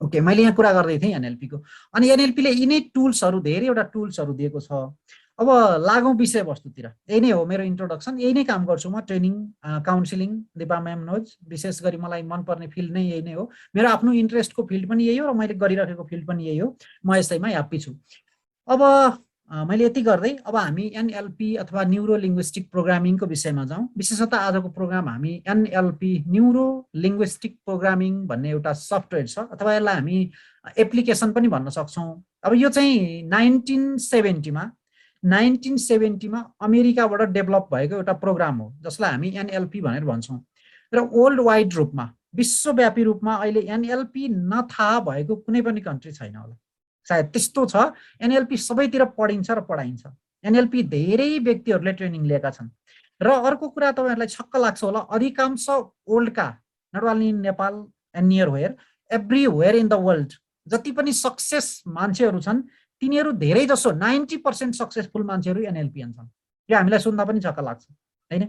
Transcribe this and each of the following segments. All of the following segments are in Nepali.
ओके, मैले यहाँ कुरा गर्दै थिएँ एनएलपी को। अनि एनएलपीले यिनै टुल्सहरू, धेरैवटा टुल्सहरू दिएको छ। अब लागौँ विषयवस्तुतिर। यही नै हो मेरो इन्ट्रोडक्सन, यही नै काम गर्छु म, training, counselling, Dipa ma'am knows. विशेष गरी मलाई मनपर्ने फिल्ड नै यही नै हो, मेरो आफ्नो इन्ट्रेस्टको फिल्ड पनि यही हो र मैले गरिरहेको फिल्ड पनि यही हो। म यसैमा ह्याप्पी छु। अब मैले यति गर्दै अब हामी एनएलपी अथवा न्युरो लिङ्ग्विस्टिक प्रोग्रामिङको विषयमा जाउँ। विशेषतः आजको प्रोग्राम हामी एनएलपी न्युरो लिङ्ग्विस्टिक प्रोग्रामिङ भन्ने एउटा सफ्टवेयर छ, अथवा यसलाई हामी एप्लिकेसन पनि भन्न सक्छौँ। अब यो चाहिँ 1970मा अमेरिकाबाट डेभलप भएको एउटा प्रोग्राम हो, जसलाई हामी एनएलपी भनेर भन्छौँ। र वर्ल्ड वाइड रूपमा, विश्वव्यापी रूपमा अहिले एनएलपी नथाहा भएको कुनै पनि कन्ट्री छैन होला, सायद त्यस्तो छ। एनएलपी सबैतिर पढिन्छ र पढाइन्छ। एनएलपी धेरै व्यक्तिहरूले ट्रेनिङ लिएका छन्। र अर्को कुरा तपाईँहरूलाई छक्क लाग्छ होला, अधिकांश वर्ल्डका, not only in Nepal and near where, everywhere in the world जति पनि सक्सेस मान्छेहरू छन्, तिनीहरू धेरै जसो 90% सक्सेसफुल मान्छेहरू एनएलपिएन छन्। यो हामीलाई सुन्दा पनि छक्क लाग्छ हैन।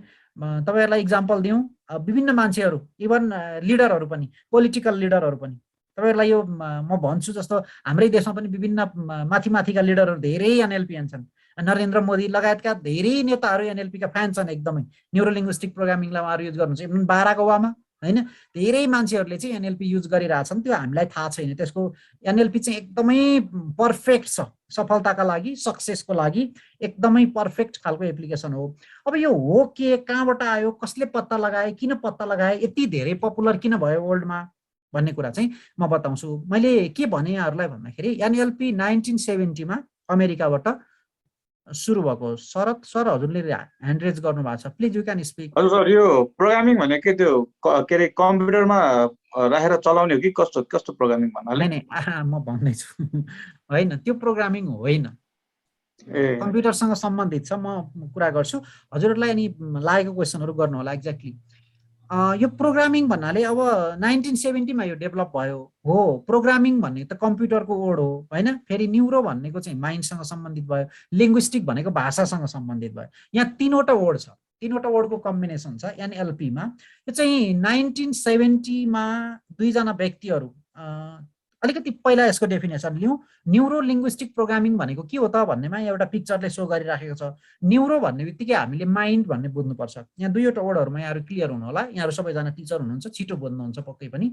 तपाईँहरूलाई इक्जाम्पल दिउँ, विभिन्न मान्छेहरू, इभन लिडरहरू पनि, पोलिटिकल लिडरहरू पनि। तपाईँहरूलाई यो म भन्छु, जस्तो हाम्रै देशमा पनि विभिन्न माथिका लिडरहरू धेरै एनएलपिएन छन्। नरेन्द्र मोदी लगायतका धेरै नेताहरू एनएलपीका फ्यान छन् एकदमै। न्युरो लिङ्ग्विस्टिक प्रोग्रामिङलाई उहाँहरू युज गर्नुहुन्छ। इभन बाराक ओबामा हैन, धेरै मान्छेहरूले चाहिँ एनएलपी युज गरिरहेछन्, त्यो हामीलाई थाहा छैन। त्यसको एनएलपी चाहिँ एकदमै पर्फेक्ट छ, सफलताका लागि, सक्सेसको लागि एकदमै पर्फेक्ट खालको एप्लिकेसन हो। अब यो हो के, कहाँबाट आयो, कसले पत्ता लगाए, किन पत्ता लगाए, यति धेरै पपुलर किन भयो वर्ल्डमा भन्ने कुरा चाहिँ म बताउँछु। मैले के भने यहाँहरूलाई भन्दाखेरि, एनएलपी 1970मा अमेरिकाबाट सुरु भएको। शरद सर, हजुरले ह्यान्ड रेज गर्नु भएको छ, प्लिज यु क्यान स्पिक। हजुर सर, यो प्रोग्रामिङ भनेको त्यो के अरे कम्प्युटरमा राखेर चलाउने हो कि कस्तो कस्तो प्रोग्रामिङ भन्नाले? नै म भन्दैछु होइन, त्यो प्रोग्रामिङ होइन, कम्प्युटरसँग सम्बन्धित छ। म कुरा गर्छु हजुरहरूलाई, अनि लागेको क्वेसनहरू गर्नु होला एक्ज्याक्टली। यो प्रोग्रामिङ भन्नाले अब 1970मा यो डेभलप भयो हो। प्रोग्रामिङ भन्ने त कम्प्युटरको वर्ड हो होइन। फेरि न्युरो भन्नेको चाहिँ माइन्डसँग सम्बन्धित भयो, लिङ्ग्विस्टिक भनेको भाषासँग सम्बन्धित भयो। यहाँ तीनवटा वर्ड छ, तीनवटा वर्डको कम्बिनेसन छ एनएलपीमा। यो चाहिँ 1970मा दुईजना व्यक्तिहरू, अलिकति पहिला यसको डेफिनेसन लिउँ। न्युरो लिङ्ग्विस्टिक प्रोग्रामिङ भनेको के हो त भन्नेमा एउटा पिक्चरले सो गरिराखेको छ। न्युरो भन्ने बित्तिकै हामीले माइन्ड भन्ने बुझ्नुपर्छ। यहाँ दुईवटा वर्डहरूमा यहाँहरू क्लियर हुनु होला, यहाँहरू सबैजना टिचर हुनुहुन्छ, छिटो बुझ्नुहुन्छ पक्कै पनि।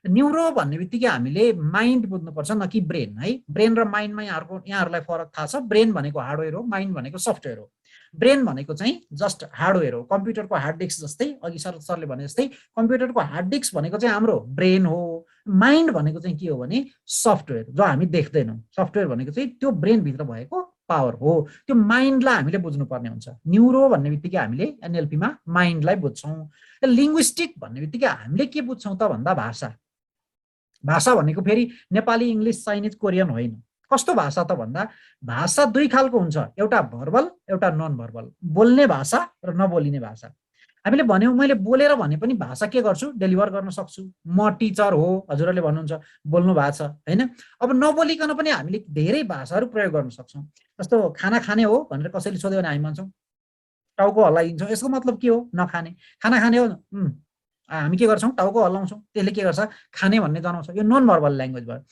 न्युरो भन्ने बित्तिकै हामीले माइन्ड बुझ्नुपर्छ, न कि ब्रेन है। ब्रेन र माइन्डमा यहाँहरूलाई फरक थाहा छ। ब्रेन भनेको हार्डवेयर हो, माइन्ड भनेको सफ्टवेयर हो। ब्रेन भनेको चाहिँ जस्ट हार्डवेयर हो, कम्प्युटरको हार्ड डिस्क जस्तै। अघि सरले भने जस्तै कम्प्युटरको हार्ड डिस्क भनेको चाहिँ हाम्रो ब्रेन हो। माइन्ड भनेको चाहिँ के हो भने सफ्टवेयर, जो हामी देख्दैनौँ। सफ्टवेयर भनेको चाहिँ त्यो ब्रेनभित्र भएको पावर हो। त्यो माइन्डलाई हामीले बुझ्नुपर्ने हुन्छ। न्युरो भन्ने बित्तिकै हामीले एनएलपीमा माइन्डलाई बुझ्छौँ। लिङ्ग्विस्टिक भन्ने बित्तिकै हामीले के बुझ्छौँ त भन्दा भाषा। भाषा भनेको फेरि नेपाली, इङ्ग्लिस, चाइनिज, कोरियन होइन। कस्तो भाषा त भन्दा, भाषा दुई खालको हुन्छ, एउटा भर्बल, एउटा नन भर्बल। बोल्ने भाषा र नबोलिने भाषा। हामीले भन्यौँ, मैले बोलेर भने पनि भाषा के गर्छु, डेलिभर गर्न सक्छु। म टिचर हो, हजुरहरूले भन्नुहुन्छ बोल्नु भएको छ होइन। अब नबोलिकन पनि हामीले धेरै भाषाहरू प्रयोग गर्न सक्छौँ। जस्तो खाना खाने हो भनेर कसैले सोध्यो भने हामी भन्छौँ, टाउको हल्लाइदिन्छौँ। यसको मतलब के हो, नखाने। खाना खाने हो, हामी के गर्छौँ, टाउको हल्लाउँछौँ। त्यसले के गर्छ, खाने भन्ने जनाउँछ। यो नन भर्बल ल्याङ्ग्वेज भयो।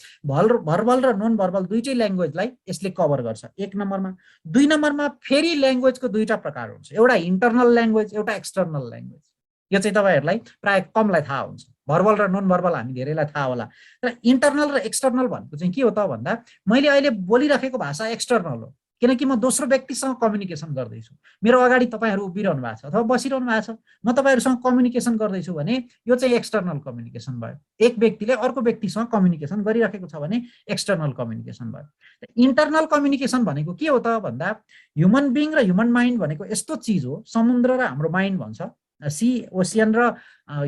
भर्बल र नन भर्बल दुइटै ल्याङ्ग्वेजलाई यसले कभर गर्छ, एक नम्बरमा। दुई नम्बरमा फेरि ल्याङ्ग्वेजको दुईवटा प्रकार हुन्छ, एउटा इन्टरनल ल्याङ्ग्वेज, एउटा एक्सटर्नल ल्याङ्ग्वेज। यो चाहिँ तपाईँहरूलाई प्रायः कमलाई थाहा हुन्छ। भर्बल र नन भर्बल हामी धेरैलाई थाहा होला। तर इन्टरनल र एक्सटर्नल भनेको चाहिँ के हो त भन्दा, मैले अहिले बोलिराखेको भाषा एक्सटर्नल हो, किनकि म दोस्रो व्यक्तिसँग कम्युनिकेसन गर्दैछु। मेरो अगाडि तपाईँहरू उभिरहनु भएको छ अथवा बसिरहनु भएको छ, म तपाईँहरूसँग कम्युनिकेसन गर्दैछु भने यो चाहिँ एक्सटर्नल कम्युनिकेसन भयो। एक व्यक्तिले अर्को व्यक्तिसँग कम्युनिकेसन गरिराखेको छ भने एक्सटर्नल कम्युनिकेसन भयो। इन्टरनल कम्युनिकेसन भनेको के हो त भन्दा, ह्युमन बिङ र ह्युमन माइन्ड भनेको यस्तो चिज हो, समुद्र र हाम्रो माइन्ड भन्छ, सी ओसियन र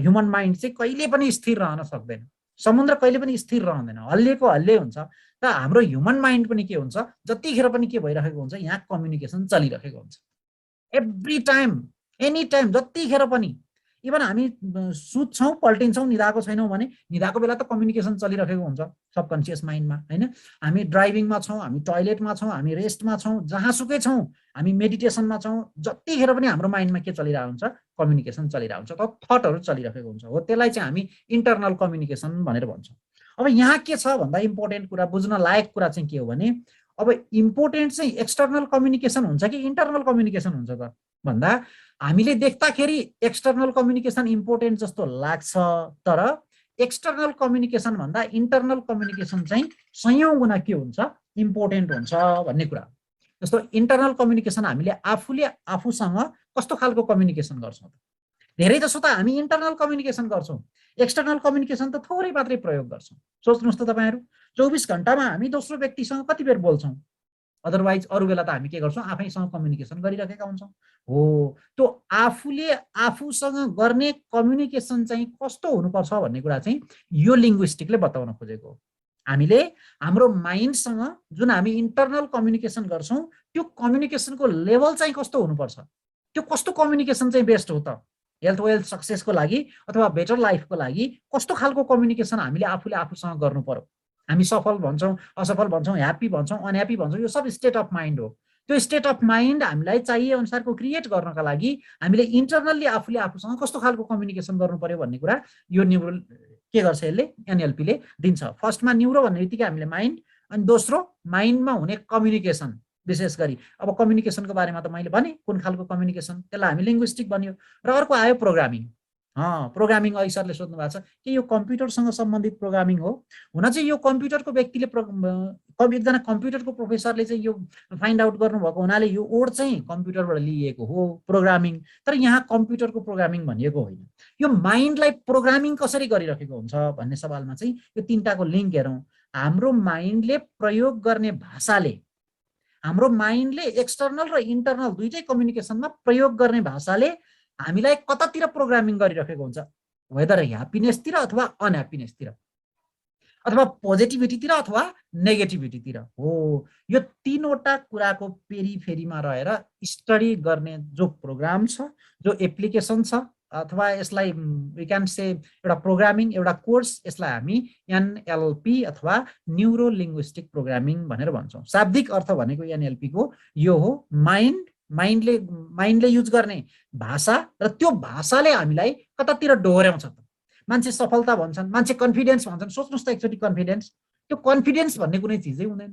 ह्युमन माइन्ड चाहिँ कहिले पनि स्थिर रहन सक्दैन। समुद्र कहिले पनि स्थिर रहँदैन, हल्लिएको हल्ले हुन्छ। र हाम्रो ह्युमन माइन्ड पनि के हुन्छ, जतिखेर पनि के भइरहेको हुन्छ, यहाँ कम्युनिकेसन चलिरहेको हुन्छ। एभ्री टाइम, एनी टाइम, जतिखेर पनि। इभन हामी सुत्छौँ, पल्टिन्छौँ, निदाएको छैनौँ भने निदाएको बेला त कम्युनिकेसन चलिरहेको हुन्छ सबकन्सियस माइन्डमा होइन। हामी ड्राइभिङमा छौँ, हामी टोयलेटमा छौँ, हामी रेस्टमा छौँ, जहाँसुकै छौँ, हामी मेडिटेसनमा छौँ, जतिखेर पनि हाम्रो माइन्डमा के चलिरहेको हुन्छ, कम्युनिकेसन चलिरहेको हुन्छ, थटहरू चलिरहेको हुन्छ। हो, त्यसलाई चाहिँ हामी इन्टरनल कम्युनिकेसन भनेर भन्छौँ। अब यहाँ के छ भन्दा इम्पोर्टेन्ट कुरा, बुझ्न लायक कुरा चाहिँ के हो भने अब इम्पोर्टेन्ट चाहिँ एक्सटर्नल कम्युनिकेसन हुन्छ कि इन्टरनल कम्युनिकेसन हुन्छ त भन्दा हामीले देख्दाखेरि एक्सटर्नल कम्युनिकेसन इम्पोर्टेन्ट जस्तो लाग्छ, तर एक्सटर्नल कम्युनिकेसन भन्दा इन्टरनल कम्युनिकेसन चाहिँ 100औं गुणा के हुन्छ, इम्पोर्टेन्ट हुन्छ भन्ने कुरा। जस्तो इन्टरनल कम्युनिकेसन हामीले आफूले आफूसँग कस्तो खालको कम्युनिकेसन गर्छौँ, धेरै जसो त हामी इन्टरनल कम्युनिकेसन गर्छौँ, एक्सटर्नल कम्युनिकेसन त थोरै मात्रै प्रयोग गर्छौँ। सोच्नुहोस् त तपाईहरु, 24 घण्टामा हामी दोस्रो व्यक्तिसँग कति बेर बोल्छौँ? अदरवाइज अरू बेला त हामी के गर्छौँ, आफैसँग कम्युनिकेसन गरिरहेका हुन्छौँ। हो, त्यो आफूले आफूसँग गर्ने कम्युनिकेसन चाहिँ कस्तो हुनुपर्छ भन्ने कुरा चाहिँ यो लिङ्ग्विस्टिकले बताउन खोजेको हो। हामीले हाम्रो माइन्डसँग जुन हामी इन्टरनल कम्युनिकेसन गर्छौँ त्यो कम्युनिकेसनको लेभल चाहिँ कस्तो हुनुपर्छ, त्यो कस्तो कम्युनिकेसन चाहिँ बेस्ट हो त हेल्थ वेल्थ सक्सेसको लागि अथवा बेटर लाइफको लागि कस्तो खालको कम्युनिकेसन हामीले आफूले आफूसँग गर्नु पर्यो। हामी सफल भन्छौँ, असफल भन्छौँ, ह्याप्पी भन्छौँ, अनह्याप्पी भन्छौँ, यो सब स्टेट अफ माइन्ड हो। त्यो स्टेट अफ माइन्ड हामीलाई चाहिए अनुसारको क्रिएट गर्नका लागि हामीले इन्टरनल्ली आफूले आफूसँग कस्तो खालको कम्युनिकेसन गर्नु पर्यो भन्ने कुरा यो न्युरो के गर्छ, यसले एनएलपीले दिन्छ। फर्स्टमा न्युरो भन्ने बित्तिकै हामीले माइन्ड, अनि दोस्रो माइन्डमा हुने कम्युनिकेसन। विशेष गरी अब कम्युनिकेसनको बारेमा त मैले भने कुन खालको कम्युनिकेसन, त्यसलाई हामी लिङ्ग्विस्टिक भन्यो। र अर्को आयो प्रोग्रामिङ। प्रोग्रामिङ अघि सरले सोध्नु भएको छ कि यो कम्प्युटरसँग सम्बन्धित प्रोग्रामिङ हो। हुन चाहिँ यो कम्प्युटरको व्यक्तिले एकजना कम्प्युटरको प्रोफेसरले चाहिँ यो फाइन्ड आउट गर्नुभएको हुनाले यो वर्ड चाहिँ कम्प्युटरबाट लिइएको हो प्रोग्रामिङ, तर यहाँ कम्प्युटरको प्रोग्रामिङ भनिएको होइन। यो माइन्डलाई प्रोग्रामिङ कसरी गरिरहेको हुन्छ भन्ने सवालमा चाहिँ यो तीनटाको लिङ्क हेरौँ। हाम्रो माइन्डले प्रयोग गर्ने भाषाले, हाम्रो माइन्डले एक्सटर्नल र इन्टरनल दुईटै कम्युनिकेसनमा प्रयोग गर्ने भाषाले हामीलाई कतातिर प्रोग्रामिङ गरिरहेको हुन्छ, वेदर ह्याप्पिनेसतिर अथवा अनह्याप्पिनेसतिर, अथवा पोजिटिभिटीतिर अथवा नेगेटिभिटीतिर हो। यो तीनवटा कुराको पेरिफेरीमा रहेर स्टडी गर्ने जो प्रोग्राम छ, जो एप्लिकेसन छ, अथवा यसलाई वी क्यान से एउटा प्रोग्रामिङ, एउटा कोर्स, यसलाई हामी एनएलपी अथवा न्युरो लिङ्ग्विस्टिक प्रोग्रामिङ भनेर भन्छौँ। शाब्दिक अर्थ भनेको एनएलपी को यो हो, माइन्डले युज गर्ने भाषा, र त्यो भाषाले हामीलाई कतातिर डोर्याउँछ त। मान्छे सफलता भन्छन्, मान्छे कन्फिडेन्स भन्छन्। सोच्नुहोस् त एकचोटि कन्फिडेन्स, त्यो कन्फिडेन्स भन्ने कुनै चिजै हुँदैन।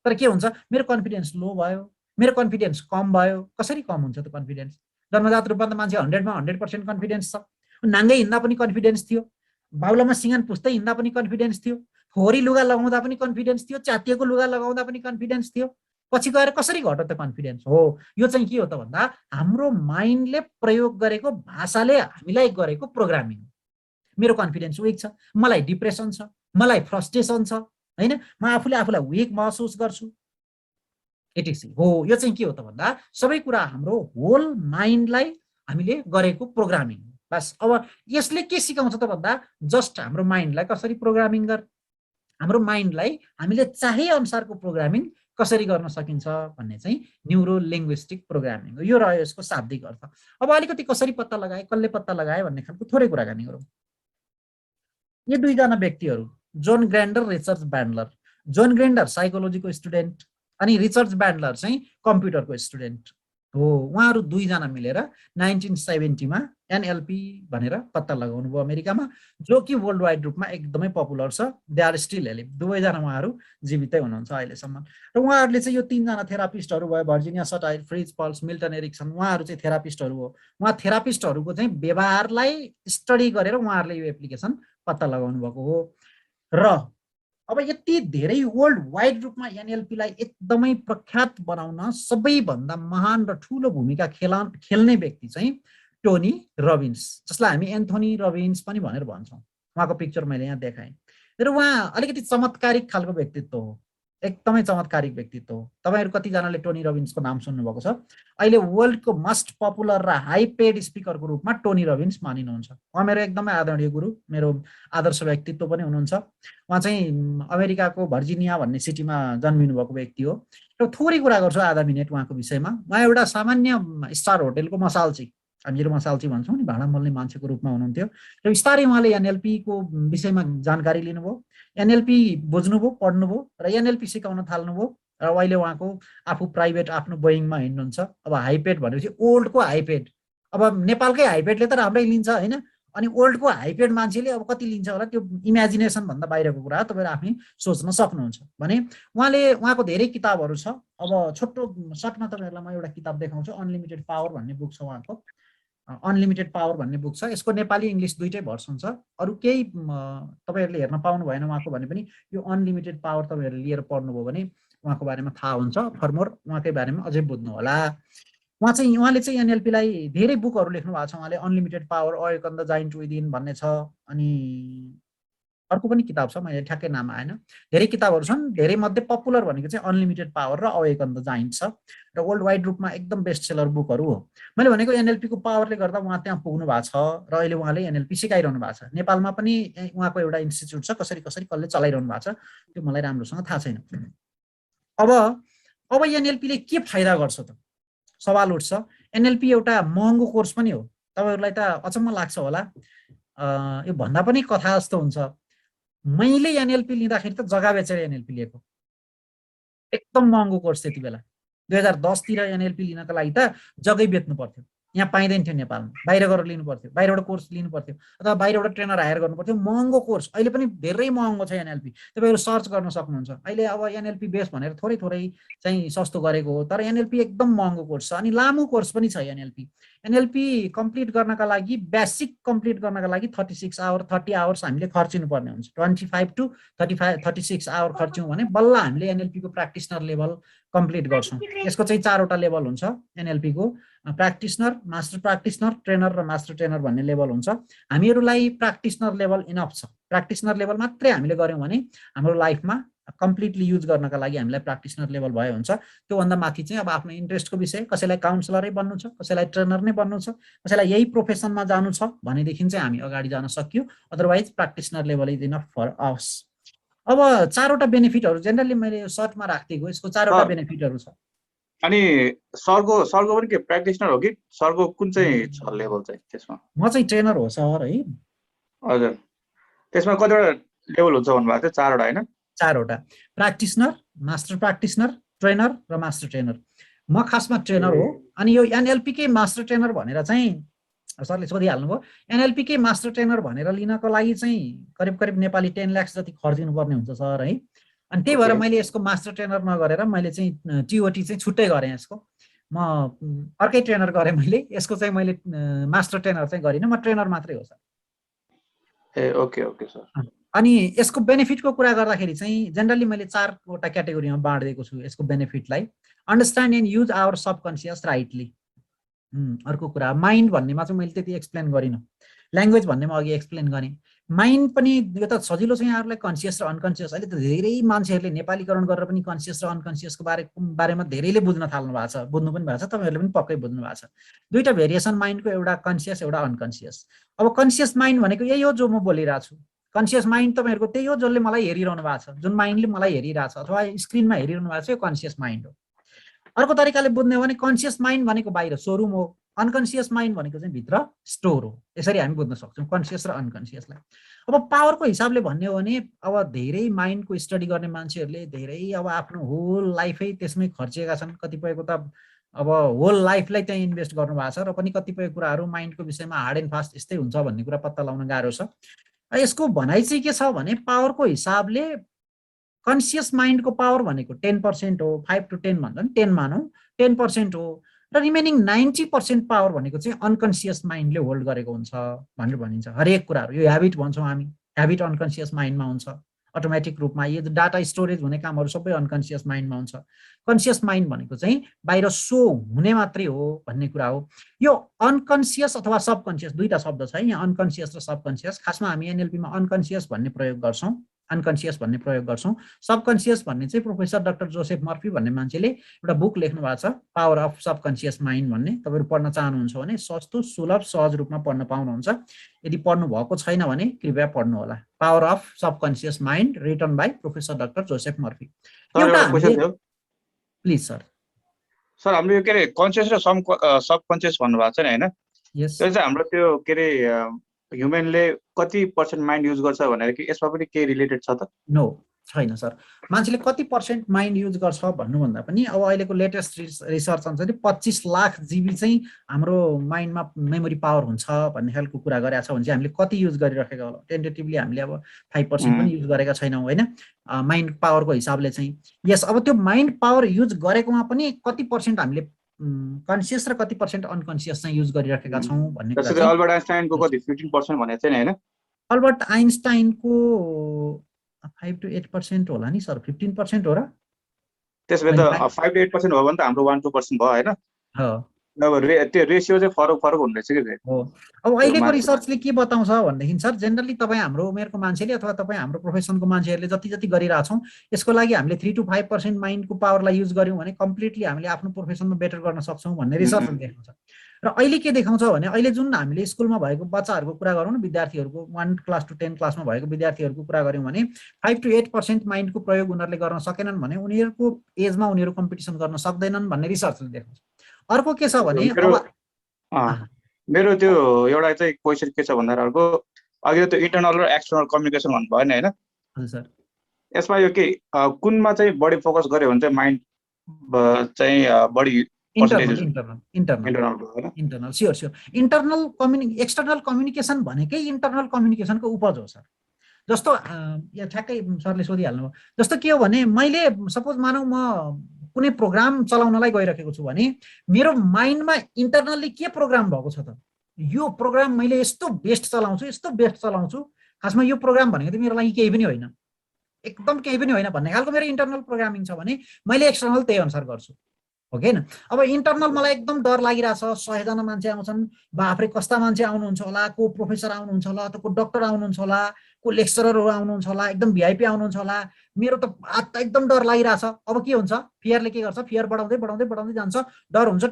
तर के हुन्छ, मेरो कन्फिडेन्स लो भयो, मेरो कन्फिडेन्स कम भयो। कसरी कम हुन्छ त कन्फिडेन्स? जन्मजात रूपमा त मान्छे 100मा 100% कन्फिडेन्स छ। नाङ्गै हिँड्दा पनि कन्फिडेन्स थियो, बाहुलामा सिँगान पुस्दै हिँड्दा पनि कन्फिडेन्स थियो, फोहोरी लुगा लगाउँदा पनि कन्फिडेन्स थियो, च्यातिएको लुगा लगाउँदा पनि कन्फिडेन्स थियो। पछि गएर कसरी घट्यो त कन्फिडेन्स? हो, यो चाहिँ के हो त भन्दा हाम्रो माइन्डले प्रयोग गरेको भाषाले हामीलाई गरेको प्रोग्रामिङ। मेरो कन्फिडेन्स विक छ, मलाई डिप्रेसन छ, मलाई फ्रस्ट्रेसन छ, हैन, म आफूले आफूलाई विक महसुस गर्छु, एटिसी हो। यो चाहिँ के हो त भन्दा सबै कुरा हाम्रो होल माइन्डलाई हामीले गरेको प्रोग्रामिङ। बस अब यसले के सिकाउँछ त भन्दा जस्ट हाम्रो माइन्डलाई कसरी प्रोग्रामिङ गर, हाम्रो माइन्डलाई हामीले चाहे अनुसारको प्रोग्रामिङ कसरी गर्न सकिन्छ भन्ने चाहिँ न्युरो लिङ्ग्विस्टिक प्रोग्रामिङ हो। यो रह्यो यसको शाब्दिक अर्थ। अब अलिकति कसरी पत्ता लगाए, कसले पत्ता लगाए भन्ने खालको थोरै कुराकानी गरौँ। यी दुईजना व्यक्तिहरू जोन ग्रान्डर, रिचर्ड ब्यान्डलर। जोन ग्रान्डर साइकोलोजीको स्टुडेन्ट अनि रिचर्ड ब्यान्डलर चाहिँ कम्प्युटरको स्टुडेन्ट हो। उहाँहरू दुईजना मिलेर 1970मा एनएलपी भनेर पत्ता लगाउनु भयो अमेरिकामा, जो कि वर्ल्ड वाइड रूपमा एकदमै पपुलर छ। They are still alive. दुवैजना उहाँहरू जीवितै हुनुहुन्छ अहिलेसम्म। र उहाँहरूले चाहिँ यो तीनजना थेरापिस्टहरू भयो, Virginia Satir, Fritz Perls, Milton Erickson, उहाँहरू चाहिँ थेरापिस्टहरू हो। उहाँ थेरापिस्टहरूको चाहिँ व्यवहारलाई स्टडी गरेर उहाँहरूले यो एप्लिकेसन पत्ता लगाउनु भएको हो। र अब यति धेरै वर्ल्ड वाइड रूपमा एनएलपीलाई एकदमै प्रख्यात बनाउन सबैभन्दा महान र ठुलो भूमिका खेल्ने व्यक्ति चाहिँ टोनी रबिन्स, जसलाई हामी एन्थोनी रबिन्स पनि भनेर भन्छौँ। उहाँको पिक्चर मैले यहाँ देखाएँ। र उहाँ अलिकति चमत्कारिक खालको व्यक्तित्व हो, एकदमै चमत्कारिक व्यक्तित्व हो। तपाईँहरू कतिजनाले टोनी रबिन्सको नाम सुन्नुभएको छ। अहिले वर्ल्डको मोस्ट पपुलर र हाई पेड स्पिकरको रूपमा टोनी रबिन्स मानिनुहुन्छ। उहाँ मेरो एकदमै आदरणीय गुरु, मेरो आदर्श व्यक्तित्व पनि हुनुहुन्छ। उहाँ चाहिँ अमेरिकाको भर्जिनिया भन्ने सिटीमा जन्मिनु भएको व्यक्ति हो। र थोरै कुरा गर्छु आधा मिनट उहाँको विषयमा। उहाँ एउटा सामान्य स्टार होटेलको मसाल्ची, हामीहरू मसाल्ची भन्छौँ नि, भाँडा मोल्ने मान्छेको रूपमा हुनुहुन्थ्यो। र बिस्तारै उहाँले एनएलपीको विषयमा जानकारी लिनुभयो, एनएलपी बुझ्नुभयो, पढ्नुभयो, र एनएलपी सिकाउन थाल्नुभयो। र अहिले उहाँको आफू प्राइभेट आफ्नो बोइङमा हिँड्नुहुन्छ। अब हाइपेड भनेपछि ओल्डको हाइपेड, अब नेपालकै हाइपेडले त राम्रै लिन्छ, होइन, अनि ओल्डको हाइपेड मान्छेले अब कति लिन्छ होला त्यो इमेजिनेसन भन्दा बाहिरको कुरा तपाईहरु आफै सोच्न सक्नुहुन्छ भने उहाँको धेरै किताबहरू छ। अब छोटो सर्टमा तपाईहरुलाई म एउटा किताब देखाउँछु, अनलिमिटेड पावर भन्ने बुक छ उहाँको। अनलिमिटेड पावर भन्ने बुक छ, यसको नेपाली इङ्ग्लिस दुईटै भर्सन छ। अरु केही तपाईहरुले हेर्न पाउनु भएन उहाँको भने पनि यो अनलिमिटेड पावर तपाईहरुले लिएर पढ्नुभयो भने उहाँको बारेमा थाहा हुन्छ, फरमोर उहाँकै बारेमा अझै बुझ्नु होला। उहाँले चाहिँ एनएलपी लाई धेरै बुकहरू लेख्नु भएको छ। उहाँले unlimited power, awaken the giant within भन्ने छ, अनि अर्को पनि किताब छ, मैले ठ्याक्कै नाम आएन। धेरै किताबहरू छन्, धेरै मध्ये पपुलर भनेको चाहिँ अनलिमिटेड पावर र अवेक अन द जायन्ट छ र वर्ल्ड वाइड रूपमा एकदम बेस्ट सेलर बुकहरू हो। मैले भनेको एनएलपी को पावरले गर्दा उहाँ त्यहाँ पुग्नु भएको छ र अहिले उहाँले एनएलपी सिकाइरहनु भएको छ। नेपालमा पनि उहाँको एउटा इन्स्टिट्युट छ, कसरी कसले चलाइरहनु भएको छ त्यो मलाई राम्रोसँग थाहा छैन। अब एनएलपी ले के फाइदा गर्छ त सवाल उठ्छ। एनएलपी एउटा महँगो कोर्स पनि हो। तपाईहरुलाई त अचम्म लाग्छ होला, यो भन्दा पनि कथा जस्तो हुन्छ। मैले एनएलपी लिँदाखेरि त जग्गा बेचेर एनएलपी लिएको, एकदम महँगो कोर्स त्यति बेला 2010 तिर एनएलपी लिनको लागि त जग्गै बेच्नु पर्थ्यो। यहाँ पाइँदैन थियो नेपालमा, बाहिर गएर लिनु पर्थ्यो, बाहिरबाट कोर्स लिनु पर्थ्यो अथवा बाहिरबाट ट्रेनर हायर गर्नु पर्थ्यो। महँगो कोर्स, अहिले पनि धेरै महँगो छ एनएलपी, तपाईहरु सर्च गर्न सक्नुहुन्छ। अहिले अब एनएलपी बेस भनेर थोरै चाहिँ सस्तो गरेको हो, तर एनएलपी एकदम महँगो कोर्स छ अनि लामो कोर्स पनि छ एनएलपी। एनएलपी कम्प्लिट गर्नका लागि, बेसिक कम्प्लिट गर्नका लागि 36 आवर 30 आवर्स हामीले खर्चिनु पर्ने हुन्छ। 25 to 36 आवर खर्च्यौं भने बल्ल हामीले एनएलपी को प्र्याक्टिसनर लेभल कम्प्लिट गर्छौं। यसको चाहिँ 4 वटा लेभल हुन्छ एनएलपी को, प्र्याक्टिसनर, मास्टर प्र्याक्टिसनर, ट्रेनर र मास्टर ट्रेनर भन्ने लेभल हुन्छ। हामीहरुलाई प्र्याक्टिसनर लेभल इनफ छ। प्र्याक्टिसनर लेभल मात्रै हामीले गर्यौं भने हाम्रो लाइफमा कम्प्लिटली युज गर्नका लागि हामीलाई प्र्याक्टिसनर लेभल भए हुन्छ। त्यो भन्दा माथि चाहिँ अब आफ्नो इन्ट्रेस्टको विषय, कसैलाई काउन्सलरै बन्नु छ, कसैलाई ट्रेनर नै बन्नु छ, कसैलाई यही प्रोफेसनमा जानु छ भनेदेखि चाहिँ हामी अगाडि जान सक्यौ। Otherwise practitioner level is enough for us. अब 4 वटा बेनिफिटहरु जेनरली मैले सर्टमा राख्दिएको, यसको 4 वटा बेनिफिटहरु छ। अनि सरको पनि के प्र्याक्टिसनर हो कि सरको कुन चाहिँ छ लेभल चाहिँ त्यसमा? म चाहिँ ट्रेनर हो सर है। हजुर, त्यसमा कतिवटा लेभल हुन्छ भन्नुभएको थियो? 4 वटा हैन? 4 वटा, प्र्याक्टिसनर, मास्टर प्र्याक्टिसनर, ट्रेनर र मास्टर ट्रेनर। म खासमा ट्रेनर हो। अनि यो एनएलपी के मास्टर ट्रेनर भनेर चाहिँ सरले सोधिहाल्नुभयो, एनएलपी के मास्टर ट्रेनर भनेर लिनको लागि चाहिँ करिब नेपाली 10 लाख जति खर्चिनु पर्ने हुन्छ सर है। अनि त्यही भएर मैले यसको मास्टर ट्रेनर नगरेर मैले चाहिँ टिओटी चाहिँ छुट्टै गरेँ। यसको म अर्कै ट्रेनर गरेँ मैले, यसको चाहिँ मैले मास्टर ट्रेनर चाहिँ गरिनँ, म ट्रेनर मात्रै हो सर। ए ओके ओके सर। अनि यसको बेनिफिटको कुरा गर्दाखेरि चाहिँ जेनरली मैले 4 वटा क्याटेगोरीमा बाँडिदिएको छु यसको बेनिफिटलाई। Understand and use our subconscious rightly. अर्को कुरा माइन्ड भन्नेमा चाहिँ मैले त्यति एक्सप्लेन गरिनँ। ल्याङ्ग्वेज भन्नेमा अघि एक्सप्लेन गरेँ। माइन्ड पनि यो त सजिलो छ यहाँहरुलाई, कन्सियस र अनकन्सियस। अहिले त धेरै मान्छेहरूले नेपालीकरण गरेर पनि कन्सियस र अनकन्सियसको बारेमा धेरैले बुझ्न थाल्नु भएको छ, बुझ्नु पनि भएको छ, तपाईहरुले पनि पक्कै बुझ्नु भएको छ। दुईटा भेरिएसन माइन्डको, एउटा कन्सियस एउटा अनकन्सियस। अब कन्सियस माइन्ड भनेको यही हो जो म बोलिरहेको छु। कन्सियस माइन्ड तपाईहरुको त्यही हो जसले मलाई हेरिरहनु भएको छ, जुन माइन्डले मलाई हेरिरहेछ अथवा स्क्रिनमा हेरिरहनु भएको छ, यो कन्सियस माइन्ड हो। अर्को तरिकाले बुझ्ने हो भने कन्सियस माइन्ड भनेको बाहिर सोरुम हो, अनकन्सियस माइन्ड भनेको चाहिँ भित्र स्टोर हो। यसरी हामी बुझ्न सक्छौं कन्सियस र अनकन्सियसलाई। अब पावरको हिसाबले भन्ने हो भने अब धेरै माइन्डको स्टडी गर्ने मान्छेहरूले धेरै अब आफ्नो होल लाइफै त्यसमै खर्चिएका छन्। कतिपयको त अब होल लाइफलाई त्यही इन्भेस्ट गर्नु भएको छ र पनि कतिपय कुराहरू माइन्डको विषयमा हार्ड एन्ड फास्ट यस्तै हुन्छ भन्ने कुरा पत्ता लगाउन गाह्रो छ। यसको भनाइ चाहिँ के छ भने पावरको हिसाबले कन्सियस माइन्डको पावर भनेको 10% हो, 5 to 10 भन्दा पनि 10 मानौं, 10% हो र रिमेनिङ 90% पावर भनेको चाहिँ अनकन्सियस माइन्डले होल्ड गरेको हुन्छ भनेर भनिन्छ। हरेक कुराहरू यो ह्याबिट भन्छौँ हामी, ह्याबिट अनकन्सियस माइन्डमा हुन्छ अटोमेटिक रूपमा। यो डाटा स्टोरेज हुने कामहरू सबै अनकन्सियस माइन्डमा हुन्छ। कन्सियस माइन्ड भनेको चाहिँ बाहिर सो हुने मात्रै हो भन्ने कुरा हो। यो अनकन्सियस अथवा सबकन्सियस दुईटा शब्द छ यहाँ, अनकन्सियस र सबकन्सियस। खासमा हामी एनएलपीमा अनकन्सियस भन्ने प्रयोग गर्छौं, अनकन्सियस भन्ने प्रयोग गर्छौं। सबकन्सियस भन्ने चाहिँ प्रोफेसर डाक्टर जोसेफ मर्फी भन्ने मान्छेले एउटा बुक लेख्नु भएको छ, पावर अफ सबकन्सियस माइन्ड भन्ने। तपाईहरु पढ्न चाहनुहुन्छ भने सस्तो, सुलभ, सहज रूपमा पढ्न पाउनुहुन्छ। यदि पढ्नु भएको छैन भने कृपया पढ्नु होला। Power of subconscious mind written by professor doctor Joseph Murphy. एउटा प्लिज सर। सर हाम्रो यो के रे कन्सियस र सबकन्सियस भन्नुभएको छ नि हैन? यस। त्यो चाहिँ हाम्रो त्यो के रे ह्युमनले कति % माइन्ड युज गर्छ भनेर कि यसमा पनि के रिलेटेड छ त? नो, छैन सर। मान्छेले कति % माइन्ड युज गर्छ भन्नुभन्दा पनि अब अहिलेको लेटेस्ट रिसर्च अनुसार 25 लाख जिबी चाहिँ हाम्रो माइन्डमा मेमोरी पावर हुन्छ भन्ने खालको कुरा गरेको छ भने चाहिँ हामीले कति युज गरिराखेका होला? टेन्टेटिभली हामीले अब 5% पनि युज गरेका छैनौँ होइन, माइन्ड पावरको हिसाबले चाहिँ। यस, अब त्यो माइन्ड पावर युज गरेकोमा पनि कति % हामीले कन्सियस र कति % अनकन्सियस चाहिँ युज गरिराखेका छौँ भन्ने कुरा चाहिँ। अल्बर्ट आइन्स्टाइनको कति 15% भनेको छैन हैन? अल्बर्ट आइन्स्टाइनको 5 to 8% होला नि सर, 15% हो र? त्यसले त 5 to 8% हो भने त हाम्रो 1 to 2% भयो हैन? अब त्यो रेसियो चाहिँ फरक हुने रहेछ कि हो। अब अहिलेको रिसर्चले के बताउँछ भनेदेखि सर, जेनरली तपाईँ हाम्रो उमेरको मान्छेले अथवा तपाईँ हाम्रो प्रोफेसनको मान्छेहरूले जति गरिरहेछौँ यसको लागि हामीले 3 to 5% माइन्डको पावरलाई युज गर्यौँ भने कम्प्लिटली हामीले आफ्नो प्रोफेसनमा बेटर गर्न सक्छौँ भन्ने रिसर्चले देखाउँछ। र अहिले के देखाउँछ भने अहिले जुन हामीले स्कुलमा भएको बच्चाहरूको कुरा गरौँ न, विद्यार्थीहरूको 1 क्लास to 10 क्लासमा भएको विद्यार्थीहरूको कुरा गऱ्यौँ भने 5 to 8% माइन्डको प्रयोग उनीहरूले गर्न सकेनन् भने उनीहरूको एजमा उनीहरू कम्पिटिसन गर्न सक्दैनन् भन्ने रिसर्चले देखाउँछ। अर्को के छ भने मेरो त्यो एउटा चाहिँ क्वेसन के छ भन्दा अर्को अघि त्यो इन्टरनल र एक्सटर्नल कम्युनिकेसन भन्नु भएन हैन? हजुर सर। यसमा यो के कुनमा चाहिँ बढी फोकस गर्यो भने चाहिँ माइन्ड चाहिँ बढी इन्टरनल स्योर एक्सटर्नल कम्युनिकेसन भनेकै इन्टरनल कम्युनिकेसनको उपज हो सर। जस्तो यहाँ ठ्याक्कै सरले सोधिहाल्नु भयो, जस्तो के हो भने मैले सपोज मानौँ म कुनै प्रोग्राम चलाउनलाई गइरहेको छु भने मेरो माइन्डमा इन्टरनल्ली के प्रोग्राम भएको छ त, यो प्रोग्राम मैले यस्तो बेस्ट चलाउँछु, खासमा यो प्रोग्राम भनेको त मेरो लागि केही पनि होइन, एकदम केही पनि होइन भन्ने खालको मेरो इन्टरनल प्रोग्रामिङ छ भने मैले एक्सटर्नल त्यही अनुसार गर्छु, हो कि हैन? अब इन्टरनल मलाई एकदम डर लागिरहेछ, 100 जना मान्छे आउँछन्, बाफ्रे कस्ता मान्छे आउनुहुन्छ होला, को प्रोफेसर आउनुहुन्छ होला, त को डक्टर आउनुहुन्छ होला, को लेक्चररहरू आउनुहुन्छ होला, एकदम भिआइपी आउनुहुन्छ होला, मेरो त एकदम डर लागिरहेछ। अब के हुन्छ, फियरले के गर्छ, फियर बढाउँदै बढाउँदै बढाउँदै जान्छ, डर हुन्छ,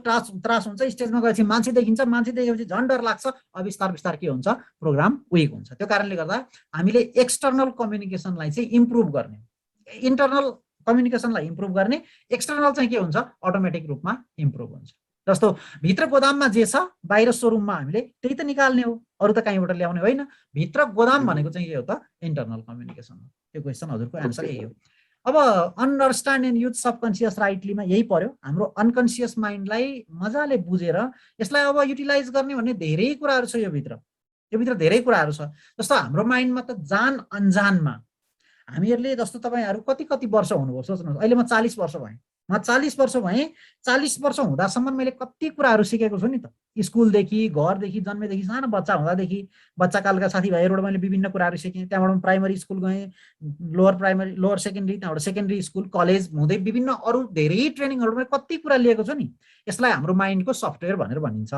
त्रास हुन्छ, स्टेजमा गएपछि मान्छे देखिन्छ, मान्छे देखेपछि झन् डर लाग्छ, अब बिस्तार के हुन्छ, प्रोग्राम विक हुन्छ। त्यो कारणले गर्दा हामीले एक्सटर्नल कम्युनिकेसनलाई चाहिँ इम्प्रुभ गर्ने, इन्टरनल कम्युनिकेसनलाई इम्प्रुभ गर्ने, एक्सटर्नल चाहिँ के हुन्छ, अटोमेटिक रूपमा इम्प्रुभ हुन्छ। जस्तो भित्र गोदाममा जे छ बाहिर सोरुममा हामीले त्यही त निकाल्ने हो, अरू त कहीँबाट ल्याउने होइन। भित्र गोदाम भनेको चाहिँ के हो त, इन्टरनल कम्युनिकेसन हो। त्यो क्वेसन हजुरको एन्सर यही हो। अब अन्डरस्ट्यान्ड एन्ड युज सबकन्सियस राइटलीमा यही पर्यो, हाम्रो अनकन्सियस माइन्डलाई मजाले बुझेर यसलाई अब युटिलाइज गर्ने भन्ने धेरै कुराहरू छ यो भित्र धेरै कुराहरू छ। जस्तो हाम्रो माइन्डमा त जान अनजानमा हामीहरूले, जस्तो तपाईँहरू कति वर्ष हुनुभयो सोच्नुहोस्, अहिले म 40 वर्ष भएँ, म 40 वर्ष भएँ, 40 वर्ष हुँदासम्म मैले कति कुराहरू सिकेको छु नि त, स्कुलदेखि, घरदेखि, जन्मेदेखि, सानो बच्चा हुँदादेखि, बच्चाकालका साथीभाइहरूबाट मैले विभिन्न कुराहरू सिकेँ। त्यहाँबाट म प्राइमरी स्कुल गएँ, लोअर सेकेन्डरी, त्यहाँबाट सेकेन्डरी स्कुल, कलेज हुँदै विभिन्न अरू धेरै ट्रेनिङहरूमा कति कुरा लिएको छु नि। यसलाई हाम्रो माइन्डको सफ्टवेयर भनेर भनिन्छ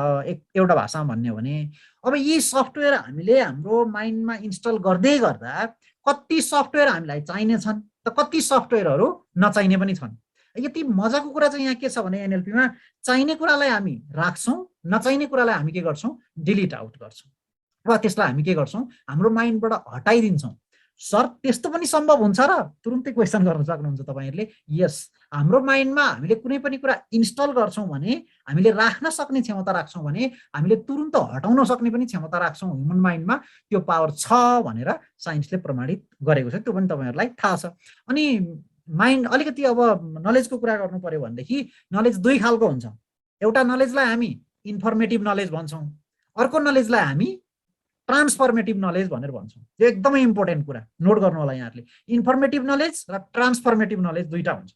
एउटा भाषामा भन्ने हो भने। अब यी सफ्टवेयर हामीले हाम्रो माइन्डमा इन्स्टल गर्दै गर्दा कति सफ्टवेयर हामीलाई चाहिने छन् त, कति सफ्टवेयरहरू नचाहिने पनि छन्। यति मजाको कुरा चाहिँ यहाँ के छ भने एनएलपीमा चाहिने कुरालाई हामी राख्छौँ, नचाहिने कुरालाई हामी के गर्छौँ, डिलिट आउट गर्छौँ, र त्यसलाई हामी के गर्छौँ, हाम्रो माइन्डबाट हटाइदिन्छौँ। सर त्यस्तो पनि सम्भव हुन्छ र? तुरुन्तै क्वेसन गर्न सक्नुहुन्छ तपाईँहरूले। यस, हाम्रो माइन्डमा हामीले कुनै पनि कुरा इन्स्टल गर्छौँ भने, हामीले राख्न सक्ने क्षमता राख्छौँ भने, हामीले तुरुन्त हटाउन सक्ने पनि क्षमता राख्छौँ ह्युमन माइन्डमा, त्यो पावर छ भनेर साइन्सले प्रमाणित गरेको छ। त्यो पनि तपाईँहरूलाई थाहा छ। अनि माइन्ड अलिकति अब नलेजको कुरा गर्नु पर्यो भनेदेखि नलेज दुई खालको हुन्छ। एउटा नलेजलाई हामी इन्फर्मेटिभ नलेज भन्छौँ, अर्को नलेजलाई हामी ट्रान्सफर्मेटिभ नलेज भनेर भन्छौँ। यो एकदमै इम्पोर्टेन्ट कुरा, नोट गर्नु होला यहाँहरूले। इन्फर्मेटिभ नलेज र ट्रान्सफर्मेटिभ नलेज दुईटा हुन्छ।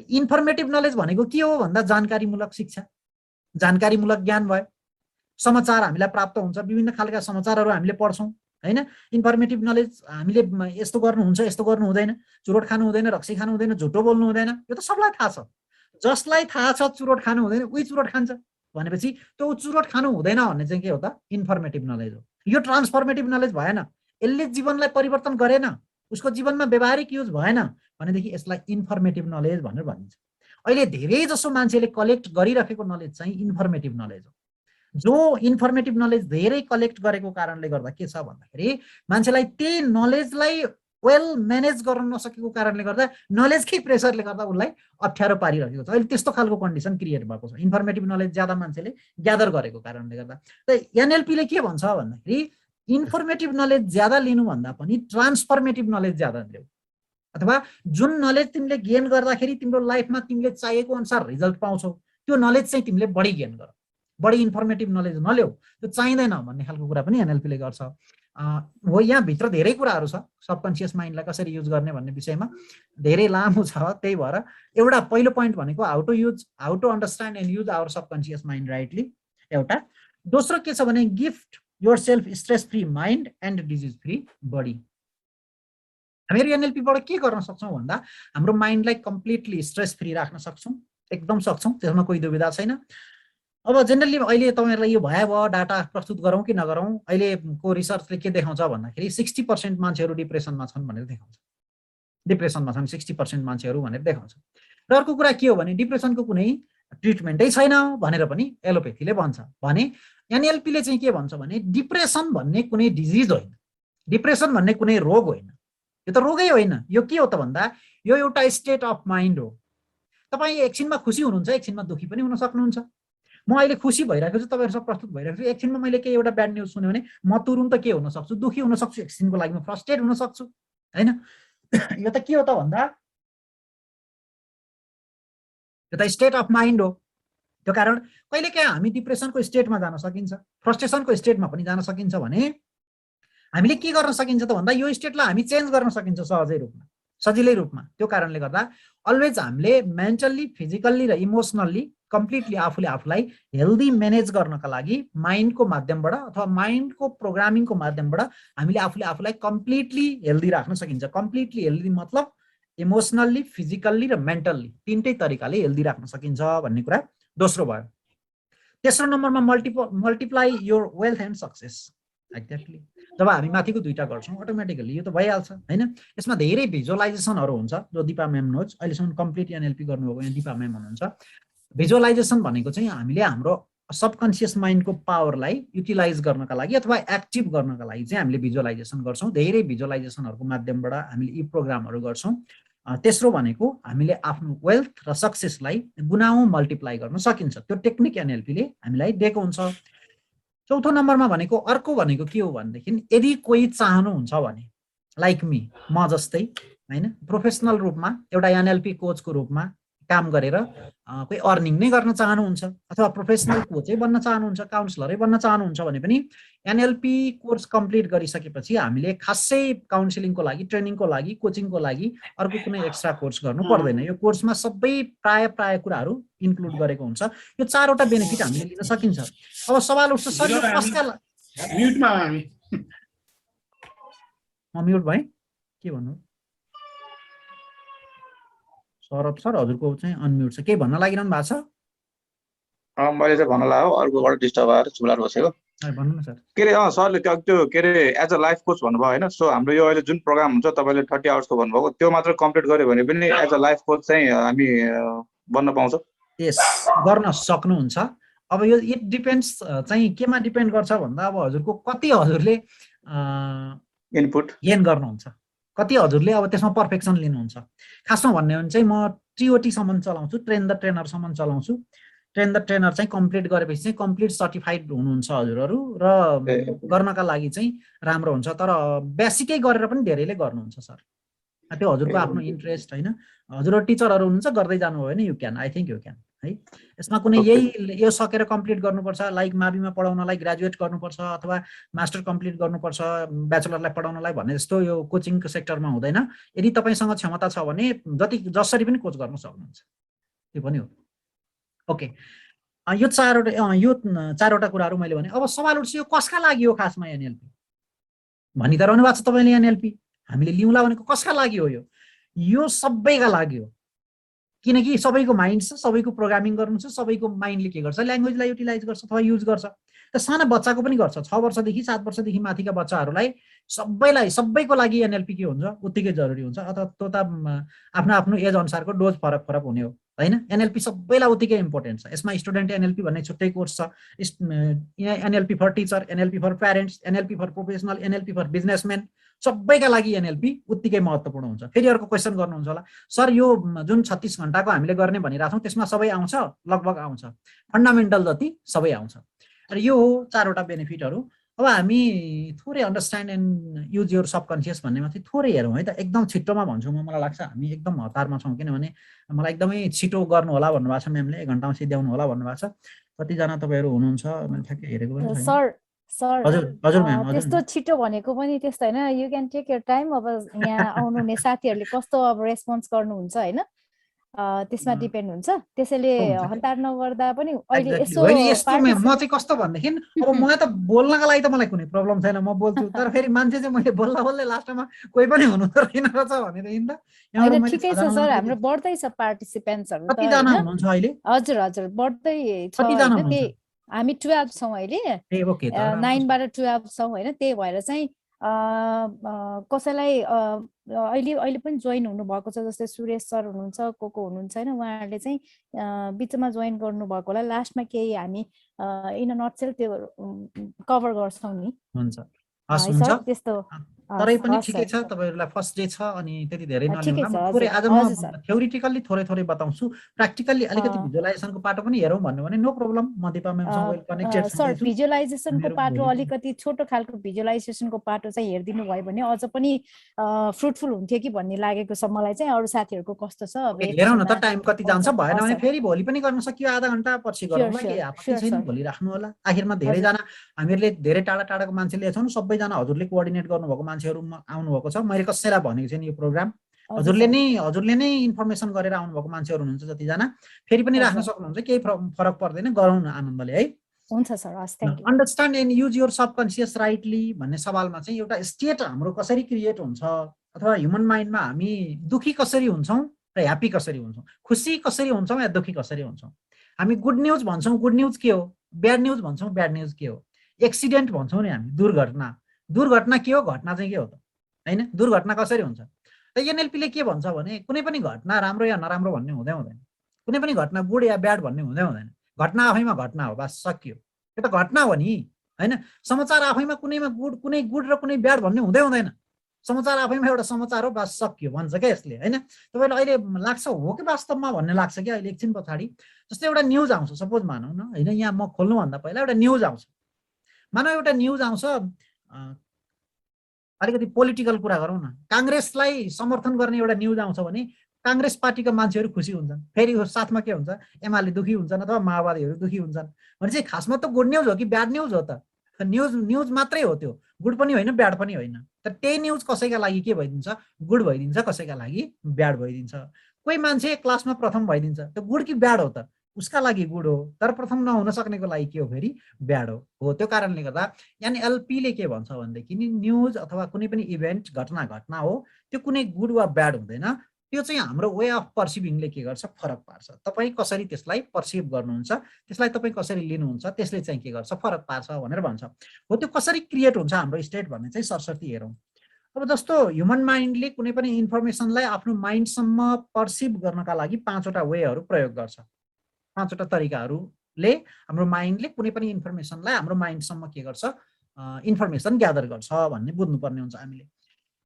इन्फर्मेटिभ नलेज भनेको के हो भन्दा जानकारीमूलक शिक्षा, जानकारीमूलक ज्ञान भयो, समाचार हामीलाई प्राप्त हुन्छ, विभिन्न खालका समाचारहरू हामीले पढ्छौँ हैन। इन्फर्मेटिभ नलेज हामीले यस्तो गर्नुहुन्छ, यस्तो गर्नु हुँदैन, चुरोट खानु हुँदैन, रक्सी खानु हुँदैन, झुटो बोल्नु हुँदैन, यो त सबलाई थाहा छ। जसलाई थाहा छ चुरोट खानु हुँदैन उही चुरोट खान्छ भनेपछि त्यो चुरोट खानु हुँदैन भन्ने चाहिँ के हो त, इन्फर्मेटिभ नलेज हो। यो ट्रान्सफर्मेटिभ नलेज भएन, यसले जीवनलाई परिवर्तन गरेन, उसको जीवनमा व्यावहारिक युज भएन भनेदेखि यसलाई इन्फर्मेटिभ नलेज भनेर भनिन्छ। अहिले धेरै जसो मान्छेले कलेक्ट गरिरहेको नलेज चाहिँ इन्फर्मेटिभ नलेज हो। जो इन्फर्मेटिभ नलेज धेरै कलेक्ट गरेको कारणले गर्दा के छ भन्दाखेरि मान्छेलाई त्यही नलेजलाई वेल म्यानेज गर्न नसकेको कारणले गर्दा नलेजकै प्रेसरले गर्दा उसलाई अप्ठ्यारो पारिरहेको छ। अहिले त्यस्तो खालको कन्डिसन क्रिएट भएको छ, इन्फर्मेटिभ नलेज ज्यादा मान्छेले ग्यादर गरेको कारणले गर्दा। त एनएलपीले के भन्छ भन्दाखेरि इन्फर्मेटिभ नलेज ज्यादा लिनुभन्दा पनि ट्रान्सफर्मेटिभ नलेज ज्यादा लिऊ। अथवा जुन नलेज तिमीले गेन गर्दाखेरि तिम्रो लाइफमा तिमीले चाहिएको अनुसार रिजल्ट पाउँछौ त्यो नलेज चाहिँ तिमीले बढी गेन गर, बढी इन्फर्मेटिभ नलेज नल्याऊ, त्यो चाहिँदैन भन्ने खालको कुरा पनि एनएलपीले गर्छ। हो यहाँभित्र धेरै कुराहरू छ सबकन्सियस माइन्डलाई कसरी युज गर्ने भन्ने विषयमा, धेरै लामो छ। त्यही भएर एउटा पहिलो पोइन्ट भनेको how to understand and use our subconscious mind rightly एउटा। दोस्रो के छ भने gift yourself stress free mind and disease free body. हामीहरू एनएलपीबाट के गर्न सक्छौँ भन्दा हाम्रो माइन्डलाई कम्प्लिटली स्ट्रेस फ्री राख्न सक्छौँ, एकदम सक्छौँ, त्यसमा कोही दुविधा छैन। अब जेनरली अहिले तपाईँहरूलाई यो भयावह डाटा प्रस्तुत गरौँ कि नगरौँ, अहिलेको रिसर्चले के देखाउँछ भन्दाखेरि 60% मान्छेहरू डिप्रेसनमा छन् भनेर देखाउँछ। डिप्रेसनमा छन् 60% मान्छेहरू भनेर देखाउँछ। र अर्को कुरा के हो भने डिप्रेसनको कुनै ट्रिटमेन्टै छैन भनेर पनि एलोपेथीले भन्छ। भने एनएलपीले चाहिँ के भन्छ भने डिप्रेसन भन्ने कुनै डिजिज होइन, डिप्रेसन भन्ने कुनै रोग होइन, यो त रोगै होइन। यो के हो त भन्दा यो एउटा स्टेट अफ माइन्ड हो। तपाईँ एकछिनमा खुसी हुनुहुन्छ, एकछिनमा दुःखी पनि हुन सक्नुहुन्छ। म अहिले खुसी भइरहेको छु, तपाईँहरूसँग प्रस्तुत भइरहेको छु, एकछिनमा मैले केही एउटा ब्याड न्युज सुन्यो भने म तुरुन्त के हुन सक्छु, दुःखी हुन सक्छु, एकछिनको लागि म फ्रस्ट्रेट हुन सक्छु, होइन? यो त के हो त भन्दा यो त स्टेट अफ माइन्ड हो। त्यो कारण कहिलेकाहीँ हामी डिप्रेसनको स्टेटमा जान सकिन्छ, फ्रस्ट्रेसनको स्टेटमा पनि जान सकिन्छ। भने हामीले के गर्न सकिन्छ त भन्दा यो स्टेटलाई हामी चेन्ज गर्न सकिन्छ सहजै रूपमा, सजिलै रूपमा। त्यो कारणले गर्दा अलवेज हामीले मेन्टल्ली, फिजिकल्ली र इमोसनल्ली कम्प्लिटली आफूले आफूलाई हेल्दी म्यानेज गर्नका लागि माइन्डको माध्यमबाट अथवा माइन्डको प्रोग्रामिङको माध्यमबाट हामीले आफूले आफूलाई कम्प्लिटली हेल्दी राख्न सकिन्छ। कम्प्लिटली हेल्दी मतलब इमोसनल्ली, फिजिकल्ली र मेन्टल्ली तीनटै तरिकाले हेल्दी राख्न सकिन्छ भन्ने कुरा दोस्रो भयो। तेस्रो नम्बरमा multiply your wealth and success. Exactly जब हामी माथिको दुईटा गर्छौँ अटोमेटिकली यो त भइहाल्छ, होइन? यसमा धेरै भिजुअलाइजेसनहरू हुन्छ जो दिपा म्याम नोज, अहिलेसम्म कम्प्लिट एनएलपी गर्नुभएको यहाँ दिपा म्याम हुनुहुन्छ। भिजुअलाइजेसन भनेको चाहिँ हामीले हाम्रो सबकन्सियस माइन्डको पावरलाई युटिलाइज गर्नका लागि अथवा एक्टिभ गर्नका लागि चाहिँ हामीले भिजुअलाइजेसन गर्छौँ। धेरै भिजुअलाइजेसनहरूको माध्यमबाट हामीले यी प्रोग्रामहरू गर्छौँ। तेस्रो भनेको हामीले आफ्नो वेल्थ र सक्सेसलाई गुनाौँ मल्टिप्लाई गर्न सकिन्छ, त्यो टेक्निक एनएलपीले हामीलाई दिएको हुन्छ। चौथो नम्बरमा भनेको अर्को भनेको के हो भनेदेखि यदि कोही चाहनुहुन्छ भने लाइक मी, म जस्तै, होइन, प्रोफेसनल रूपमा एउटा एनएलपी कोचको रूपमा काम गरेर कोही अर्निङ नै गर्न चाहनुहुन्छ अथवा प्रोफेसनल कोचै बन्न चाहनुहुन्छ, काउन्सिलरै बन्न चाहनुहुन्छ भने पनि एनएलपी कोर्स कम्प्लिट गरिसकेपछि हामीले खासै काउन्सिलिङको लागि, ट्रेनिङको लागि, कोचिङको लागि अर्को कुनै एक्स्ट्रा कोर्स गर्नु पर्दैन। यो कोर्समा सबै प्राय कुराहरू इन्क्लुड गरेको हुन्छ। यो चारवटा बेनिफिट हामीले लिन सकिन्छ। अब सवाल उठ्छ सर यो कसका म्युटमा हामी म म्युट भएँ के भन्नु? सौरभ सर हजुरको चाहिँ अनम्युट छ, केही भन्न लागिरहनु भएको छ? मैले चाहिँ भन्न लाग्यो अर्कोबाट डिस्टर्ब आएर चुलाएर बसेको। भन्नु न सर। के अरे सरले त्यो के अरे एज अ लाइफ कोच भन्नुभयो होइन? सो हाम्रो यो अहिले जुन प्रोग्राम हुन्छ तपाईँले 30 आवर्सको भन्नुभएको त्यो मात्र कम्प्लिट गर्यो भने पनि एज अ लाइफ कोच चाहिँ हामी बन्न पाउँछौँ? यस, गर्न सक्नुहुन्छ। अब यो इट डिपेन्ड्स चाहिँ केमा डिपेन्ड गर्छ भन्दा अब हजुरको कति हजुरले इनपुट गेन गर्नुहुन्छ, कति हजुरले अब त्यसमा पर्फेक्सन लिनुहुन्छ। खासमा भन्ने हो भने चाहिँ म टिओटीसम्म चलाउँछु, ट्रेन द ट्रेनरसम्म चलाउँछु। ट्रेन द ट्रेनर चाहिँ कम्प्लिट गरेपछि चाहिँ कम्प्लिट सर्टिफाइड हुनुहुन्छ हजुरहरू र गर्नका लागि चाहिँ राम्रो हुन्छ। तर बेसिकै गरेर पनि धेरैले गर्नुहुन्छ सर, त्यो हजुरको आफ्नो इन्ट्रेस्ट, होइन? हजुरहरू टिचरहरू हुनुहुन्छ गर्दै जानुभयो भने you can, I think you can, है? यसमा कुनै यही यो सकेर कम्प्लिट गर्नुपर्छ, लाइक माविमा पढाउनलाई ग्रेजुएट गर्नुपर्छ अथवा मास्टर कम्प्लिट गर्नुपर्छ ब्याचलरलाई पढाउनलाई भन्ने जस्तो यो कोचिङको सेक्टरमा हुँदैन। यदि तपाईँसँग क्षमता छ भने जसरी पनि कोच गर्न सक्नुहुन्छ, त्यो पनि हो। ओके, यो चारवटा कुराहरू मैले भने। अब सवाल उठ्छ यो कसका लागि हो खासमा एनएलपी भनिरहनु भएको छ तपाईँले? एनएलपी हामीले लिउँला भनेको कसका लागि हो? यो सबैका लागि हो, किनकि सबैको माइन्ड छ, सबैको प्रोग्रामिङ गर्नु छ, सबैको माइन्डले के गर्छ, ल्याङ्ग्वेजलाई युटिलाइज गर्छ अथवा युज गर्छ। त सानो बच्चाको पनि गर्छ, 6 वर्षदेखि 7 वर्षदेखि माथिका बच्चाहरूलाई सबैको लागि एनएलपी के हुन्छ उत्तिकै जरुरी हुन्छ। अथवा त्यो त आफ्नो आफ्नो एज अनुसारको डोज फरक हुने हो, होइन? एनएलपी सबैलाई उत्तिकै इम्पोर्टेन्ट छ। यसमा स्टुडेन्ट एनएलपी भन्ने छुट्टै कोर्स छ, NLP for teacher, NLP for parents, NLP for professional, NLP for businessman, सबैका लागि एनएलपी उत्तिकै महत्त्वपूर्ण हुन्छ। फेरि अर्को क्वेसन गर्नुहुन्छ होला, सर यो जुन 36 घण्टाको हामीले गर्ने भनिरहेछौँ त्यसमा सबै आउँछ? लगभग आउँछ, फन्डामेन्टल जति सबै आउँछ। र यो हो चारवटा बेनिफिटहरू। अब हामी थोरै understand and use your subconscious भन्नेमा चाहिँ थोरै हेरौँ है त। एकदम छिट्टोमा भन्छु म, मलाई लाग्छ हामी एकदम हतारमा छौँ, किनभने मलाई एकदमै छिटो गर्नु होला भन्नुभएको छ म्यामले, 1 घन्टामा सिद्ध्याउनु होला भन्नुभएको छ। कतिजना तपाईँहरू हुनुहुन्छ मैले ठ्याक्कै हेरेको पनि छैन। सर हजुर हजुर म्याम, हजुर त्यस्तो छिटो भनेको पनि त्यस्तो होइन, you can take your time. अब यहाँ आउनुहुने साथीहरूले कस्तो अब रेस्पोन्स गर्नुहुन्छ होइन, त्यसमा डिपेन्ड हुन्छ। त्यसैले हतार नगर्दा पनि अहिले यसो यस्तो म चाहिँ कस्तो भनेदेखि अब मलाई त बोल्नका लागि त मलाई कुनै प्रब्लम छैन, म बोल्छु, तर फेरि मान्छे चाहिँ मैले बोल्दा बोल्दै लास्टमा कोही पनि हुनु त रहेन रहेछ भनेदेखि त होइन ठिकै छ सर, हाम्रो बढ्दैछ पार्टिसिपेन्ट्सहरू त कतिजना हुनुहुन्छ अहिले? हजुर हजुर बढ्दै छ होइन, त्यही हामी 12 छौँ अहिले, 9 बाट 12 छौँ होइन। त्यही भएर चाहिँ कसैलाई अहिले पनि जोइन हुनुभएको छ, जस्तै सुरेश सर हुनुहुन्छ, को हुनुहुन्छ होइन, उहाँहरूले चाहिँ बिचमा जोइन गर्नुभएकोलाई लास्टमा केही हामी इन अ नटसेल त्यो कभर गर्छौँ नि। हुन्छ हस् हुन्छ, त्यस्तो तरै पनि ठिकै छ। तपाईहरुलाई फर्स्ट डे छ अनि त्यति धेरै नलिउँला। म थोरै आज म थ्योरिटिकल्ली थोरै बताउँछु, प्र्याक्टिकल्ली अलिकति भिजुअलाइजेसनको पाटो पनि हेरौँ भन्नु भने नो प्रब्लम। म दिपा म्यामसँग वेल कनेक्टेड छु। सर भिजुअलाइजेसनको पाटो अलिकति छोटो खालको भिजुअलाइजेसनको पाटो चाहिँ हेर्दिनु भयो भने अझ पनि फ्रुटफुल हुन्थ्यो कि भन्ने लागेको छ मलाई चाहिँ। अरू साथीहरुको कस्तो छ अब हेरौँ न त, टाइम कति जान्छ। भएन भने फेरि भोलि पनि गर्न सकियो, आधा घण्टा पछि गरौँला, के आपत्ति छैन। भोलि राख्नु होला। आखिरमा धेरैजना हामीहरूले धेरै टाढा टाढाको मान्छे ल्याएछौँ, सबैजना हजुरले कोअर्डिनेट गर्नुभएको मान्छेहरू आउनुभएको छ। मैले कसैलाई भनेको छैन यो प्रोग्राम, हजुरले नै इन्फर्मेसन गरेर आउनुभएको मान्छेहरू हुनुहुन्छ जतिजना। फेरि पनि राख्न सक्नुहुन्छ, केही फरक पर्दैन, गरौँ न आनन्दले है। हुन्छ सर, हस्, thank you. Understand and use your subconscious rightly भन्ने सवालमा चाहिँ एउटा स्टेट हाम्रो कसरी क्रिएट हुन्छ, अथवा ह्युमन माइन्डमा हामी दुखी कसरी हुन्छौँ र ह्याप्पी कसरी हुन्छौँ, खुसी कसरी हुन्छौँ या दुखी कसरी हुन्छौँ। हामी गुड न्युज भन्छौँ, गुड न्युज के हो? ब्याड न्युज भन्छौँ, ब्याड न्युज के हो? एक्सिडेन्ट भन्छौँ नि हामी, दुर्घटना के हो? घटना चाहिँ के हो त हैन? दुर्घटना कसरी हुन्छ? त एनएलपीले के भन्छ भने कुनै पनि घटना राम्रो या नराम्रो भन्ने हुँदैन। कुनै पनि घटना गुड या ब्याड भन्ने हुँदैन। घटना आफैमा घटना हो, बस सकियो। यो त घटना हो नि हैन। समाचार आफैमा कुनै गुड र कुनै ब्याड भन्ने हुँदैन। समाचार आफैमा एउटा समाचार हो, बस सकियो भन्छ क्या यसले हैन। तपाईलाई अहिले लाग्छ हो कि वास्तवमा भन्ने लाग्छ क्या अहिले एकछिन पछाडि। जस्तै एउटा न्युज आउँछ, सपोज मानौँ न हैन, यहाँ म खोल्नु भन्दा पहिला एउटा न्युज आउँछ। मानौ एउटा न्युज आउँछ, अलिकति पोलिटिकल कुरा गरौँ न, कांग्रेसलाई समर्थन गर्ने एउटा न्युज आउँछ भने कांग्रेस पार्टीका मान्छेहरू खुसी हुन्छन्, फेरि साथमा के हुन्छ, एमाले दुखी हुन्छन् अथवा माओवादीहरू दुखी हुन्छन्। भने चाहिँ खासमा त गुड न्युज हो कि ब्याड न्युज हो त? न्युज मात्रै हो, त्यो गुड पनि होइन ब्याड पनि होइन। तर त्यही न्युज कसैका लागि के भइदिन्छ, गुड भइदिन्छ, कसैका लागि ब्याड भइदिन्छ। कोही मान्छे क्लासमा प्रथम भइदिन्छ, त्यो गुड कि ब्याड हो त? उसका लागि गुड हो, तर प्रथम नहुन सक्नेको लागि के हो, फेरि ब्याड हो। त्यो कारणले गर्दा एनएलपीले के भन्छ भनेदेखि न्युज अथवा कुनै पनि इभेन्ट घटना हो, त्यो कुनै गुड वा ब्याड हुँदैन। त्यो चाहिँ हाम्रो वे अफ पर्सिभिङले के गर्छ, फरक पार्छ। तपाईँ कसरी त्यसलाई पर्सिभ गर्नुहुन्छ, त्यसलाई तपाईँ कसरी लिनुहुन्छ, त्यसले चाहिँ के गर्छ, फरक पार्छ भनेर भन्छ। हो त्यो कसरी क्रिएट हुन्छ हाम्रो स्टेट भन्ने चाहिँ सरसर्ती हेरौँ। अब जस्तो ह्युमन माइन्डले कुनै पनि इन्फर्मेसनलाई आफ्नो माइन्डसम्म पर्सिभ गर्नका लागि 5वटा वेहरू प्रयोग गर्छ। 5वटा तरिकाहरूले हाम्रो माइन्डले कुनै पनि इन्फर्मेसनलाई हाम्रो माइन्डसम्म के गर्छ, इन्फर्मेसन ग्यादर गर्छ भन्ने बुझ्नुपर्ने हुन्छ हामीले।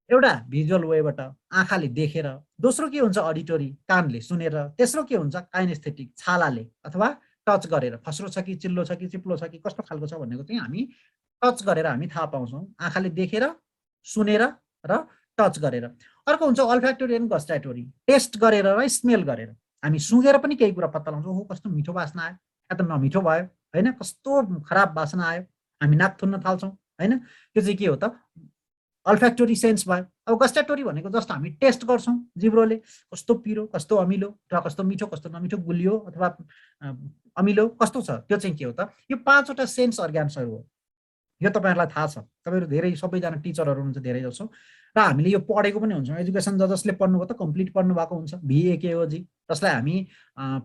एउटा भिजुअल वेबाट, आँखाले देखेर। दोस्रो के हुन्छ, अडिटोरी, कानले सुनेर। तेस्रो के हुन्छ, काइनेस्थेटिक, छालाले अथवा टच गरेर। खस्रो छ कि चिल्लो छ कि चिप्लो छ कि कस्तो खालको छ भन्नेको चाहिँ हामी टच गरेर हामी थाहा पाउँछौँ, आँखाले देखेर, सुनेर र टच गरेर। अर्को हुन्छ अल्फ्याक्टोरी एन्ड गस्टाटोरी, टेस्ट गरेर र स्मेल गरेर। हामी सुँघेर पनि केही कुरा पत्ता लगाउँछौँ, हो कस्तो मिठो वासना आयो या त नमिठो भयो हैन, कस्तो खराब वासना आयो, हामी नाक थुन्न थाल्छौँ हैन। त्यो चाहिँ के हो त, अल्फ्याक्टोरी सेन्स भयो। अब गस्टाटोरी भनेको जस्ट हामी टेस्ट गर्छौँ जिब्रोले, कस्तो पिरो, कस्तो अमिलो, र कस्तो मिठो, कस्तो नमिठो, गुलियो अथवा अमिलो कस्तो छ, त्यो चाहिँ के हो त, यो 5वटा सेन्स अर्ग्यान्सहरू हो। यो तपाईहरुलाई थाहा छ, तपाईहरु धेरै सबैजना टिचरहरू हुनुहुन्छ धेरै जसो, र हामीले यो पढेको पनि हुन्छौँ। एजुकेसन जसले पढ्नुभयो त कम्प्लिट पढ्नु भएको हुन्छ, VAKOG, जसलाई हामी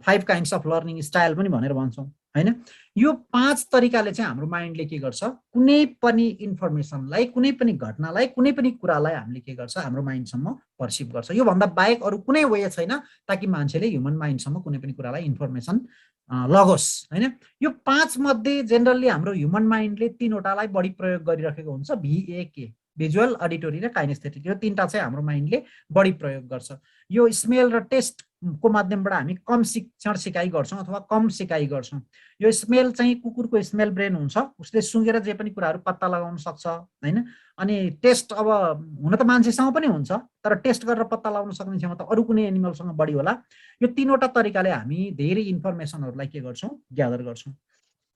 5 काइन्ड्स अफ लर्निङ स्टाइल पनि भनेर भन्छौँ हैन। यो 5 तरिकाले चाहिँ हाम्रो माइन्डले के गर्छ, कुनै पनि इन्फर्मेसनलाई, कुनै पनि घटनालाई, कुनै पनि कुरालाई हामीले के गर्छ, हाम्रो माइन्डसम्म पर्सिभ गर्छ। यो भन्दा बाहेक अरू कुनै वे छैन ताकि मान्छेले ह्युमन माइन्डसम्म कुनै पनि कुरालाई इन्फर्मेसन लगोस् हैन। यो 5 मध्ये जेनरली हाम्रो ह्युमन माइन्डले 3वटालाई बढी प्रयोग गरिरहेको हुन्छ, VAK भिजुअल, अडिटोरी र काइनेस्थेटिक, यो तीनटा चाहिँ हाम्रो माइन्डले बढी प्रयोग गर्छ। यो स्मेल र टेस्टको माध्यमबाट हामी कम शिक्षण सिकाइ गर्छौँ अथवा कम सिकाइ गर्छौँ। यो स्मेल चाहिँ कुकुरको स्मेल ब्रेन हुन्छ, उसले सुँगेर जे पनि कुराहरू पत्ता लगाउन सक्छ हैन। अनि टेस्ट अब हुन त मान्छेसँग पनि हुन्छ, तर टेस्ट गरेर पत्ता लगाउन सक्ने क्षमता अरू कुनै एनिमलसँग बढी होला। यो तीनवटा तरिकाले हामी धेरै इन्फर्मेसनहरूलाई के गर्छौँ, ग्यादर गर्छौँ।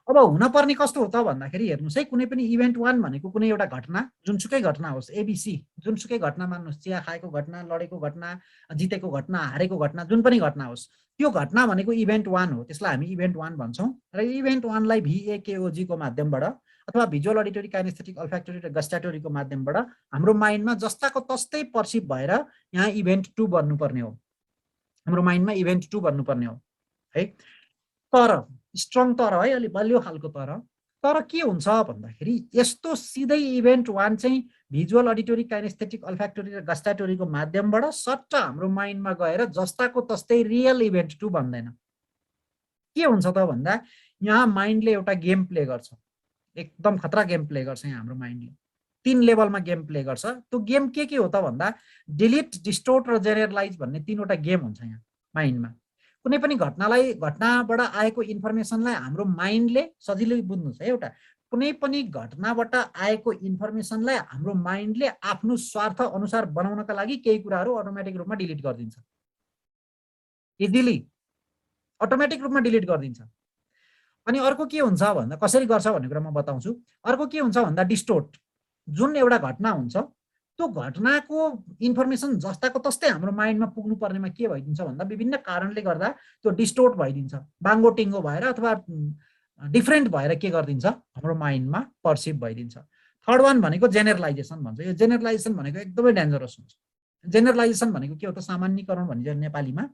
अब हुनपर्ने कस्तो हो त भन्दाखेरि हेर्नुहोस् है, कुनै पनि इभेन्ट 1 भनेको कुनै एउटा घटना, जुनसुकै घटना होस्, एबिसी, जुनसुकै घटना मान्नुहोस्, चिया खाएको घटना, लडेको घटना, जितेको घटना, हारेको घटना, जुन पनि घटना होस्, त्यो घटना भनेको इभेन्ट 1 हो। त्यसलाई हामी इभेन्ट 1 भन्छौँ। र इभेन्ट 1 लाई VAKOG को माध्यमबाट अथवा भिजुअल, अडिटोरी, काइनेस्थेटिक, अल्फ्याक्टोरी र गस्टाटोरीको माध्यमबाट हाम्रो माइन्डमा जस्ताको तस्तै पर्सिभ भएर यहाँ इभेन्ट 2 बन्नुपर्ने हो। हाम्रो माइन्डमा इभेन्ट 2 बन्नुपर्ने हो है। तर स्ट्रङ तर है, अलि बलियो खालको तर के हुन्छ भन्दाखेरि यस्तो सिधै इभेन्ट 1 चाहिँ भिजुअल, अडिटोरी, काइनेस्थेटिक, अल्फ्याक्टोरी र गस्टाटोरीको माध्यमबाट सट्ट हाम्रो माइन्डमा गएर जस्ताको तस्तै रियल इभेन्ट 2 बन्दैन। के हुन्छ त भन्दा यहाँ माइन्डले एउटा गेम प्ले गर्छ, एकदम खतरा गेम प्ले गर्छ यहाँ हाम्रो माइन्डले। 3 लेभलमा गेम प्ले गर्छ। त्यो गेम के हो त भन्दा डिलिट, डिस्टोर्ट र जेनरलाइज भन्ने 3वटा गेम हुन्छ यहाँ माइन्डमा। कुनै पनि घटनाबाट आएको इन्फर्मेसनलाई हाम्रो माइन्डले, सजिलै बुझ्नुहोस् है, एउटा कुनै पनि घटनाबाट आएको इन्फर्मेसनलाई हाम्रो माइन्डले आफ्नो स्वार्थ अनुसार बनाउनका लागि केही कुराहरू अटोमेटिक रूपमा डिलिट गरिदिन्छ। इजिली अटोमेटिक रूपमा डिलिट गरिदिन्छ। अनि अर्को के हुन्छ भन्दा कसरी गर्छ भन्ने कुरा म बताउँछु। अर्को के हुन्छ भन्दा डिस्टोर्ट, जुन एउटा घटना हुन्छ त्यो घटनाको इन्फर्मेसन जस्ताको तस्तै हाम्रो माइन्डमा पुग्नु पर्नेमा के भइदिन्छ भन्दा विभिन्न कारणले गर्दा त्यो डिस्टोर्ट भइदिन्छ, बाङ्गो टिङ्गो भएर अथवा डिफ्रेन्ट भएर के गरिदिन्छ, हाम्रो माइन्डमा पर्सिभ भइदिन्छ। थर्ड वान भनेको जेनरलाइजेसन भन्छ। यो जेनरलाइजेसन भनेको एकदमै डेन्जरस हुन्छ। जेनरलाइजेसन भनेको के हो त, सामान्यकरण भनिन्छ नेपालीमा।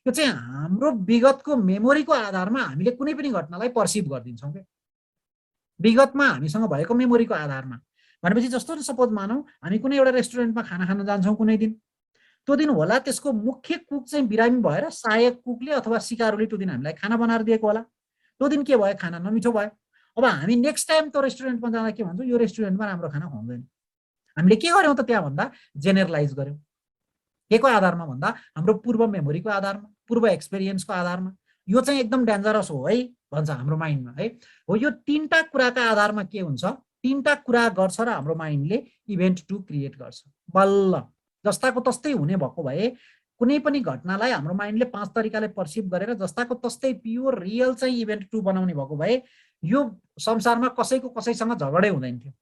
यो चाहिँ हाम्रो विगतको मेमोरीको आधारमा हामीले कुनै पनि घटनालाई पर्सिभ गरिदिन्छौँ के, विगतमा हामीसँग भएको मेमोरीको आधारमा। भनेपछि जस्तो सपोज मानौँ हामी कुनै एउटा रेस्टुरेन्टमा खाना खान जान्छौँ कुनै दिन, त्यो दिन होला त्यसको मुख्य कुक चाहिँ बिरामी भएर सहायक कुकले अथवा सिकारुले त्यो दिन हामीलाई खाना बनाएर दिएको होला। त्यो दिन के भयो, खाना नमिठो भयो। अब हामी नेक्स्ट टाइम त्यो रेस्टुरेन्टमा जाँदा के भन्छौँ, यो रेस्टुरेन्टमा राम्रो खाना खुवाउँदैन। हामीले के गर्यौँ त त्यहाँ भन्दा जेनरलाइज गर्यौँ। के को आधारमा भन्दा हाम्रो पूर्व मेमोरीको आधारमा, पूर्व एक्सपिरियन्सको आधारमा। यो चाहिँ एकदम डेन्जरस हो है भन्छ हाम्रो माइन्डमा है। हो यो 3टा कुराका आधारमा के हुन्छ, 3टा कुरा गर्छ र हाम्रो माइन्डले इभेन्ट 2 क्रिएट गर्छ। बल्ल जस्ताको तस्तै हुने भएको भए कुनै पनि घटनालाई हाम्रो माइन्डले 5 तरिकाले पर्सिभ गरेर जस्ताको तस्तै प्योर रियल चाहिँ इभेन्ट 2 बनाउने भएको भए यो संसारमा कसैको कसैसँग झगडै हुँदैन थियो,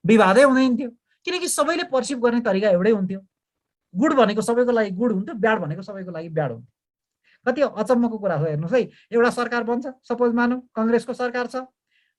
विवादै हुँदैन थियो, किनकि सबैले पर्सिभ गर्ने तरिका एउटै हुन्थ्यो। गुड भनेको सबैको लागि गुड हुन्थ्यो, ब्याड भनेको सबैको लागि ब्याड हुन्थ्यो। कति अचम्मको कुरा हो हेर्नुहोस् है। एउटा सरकार बन्छ, सपोज मानौँ काङ्ग्रेसको सरकार छ,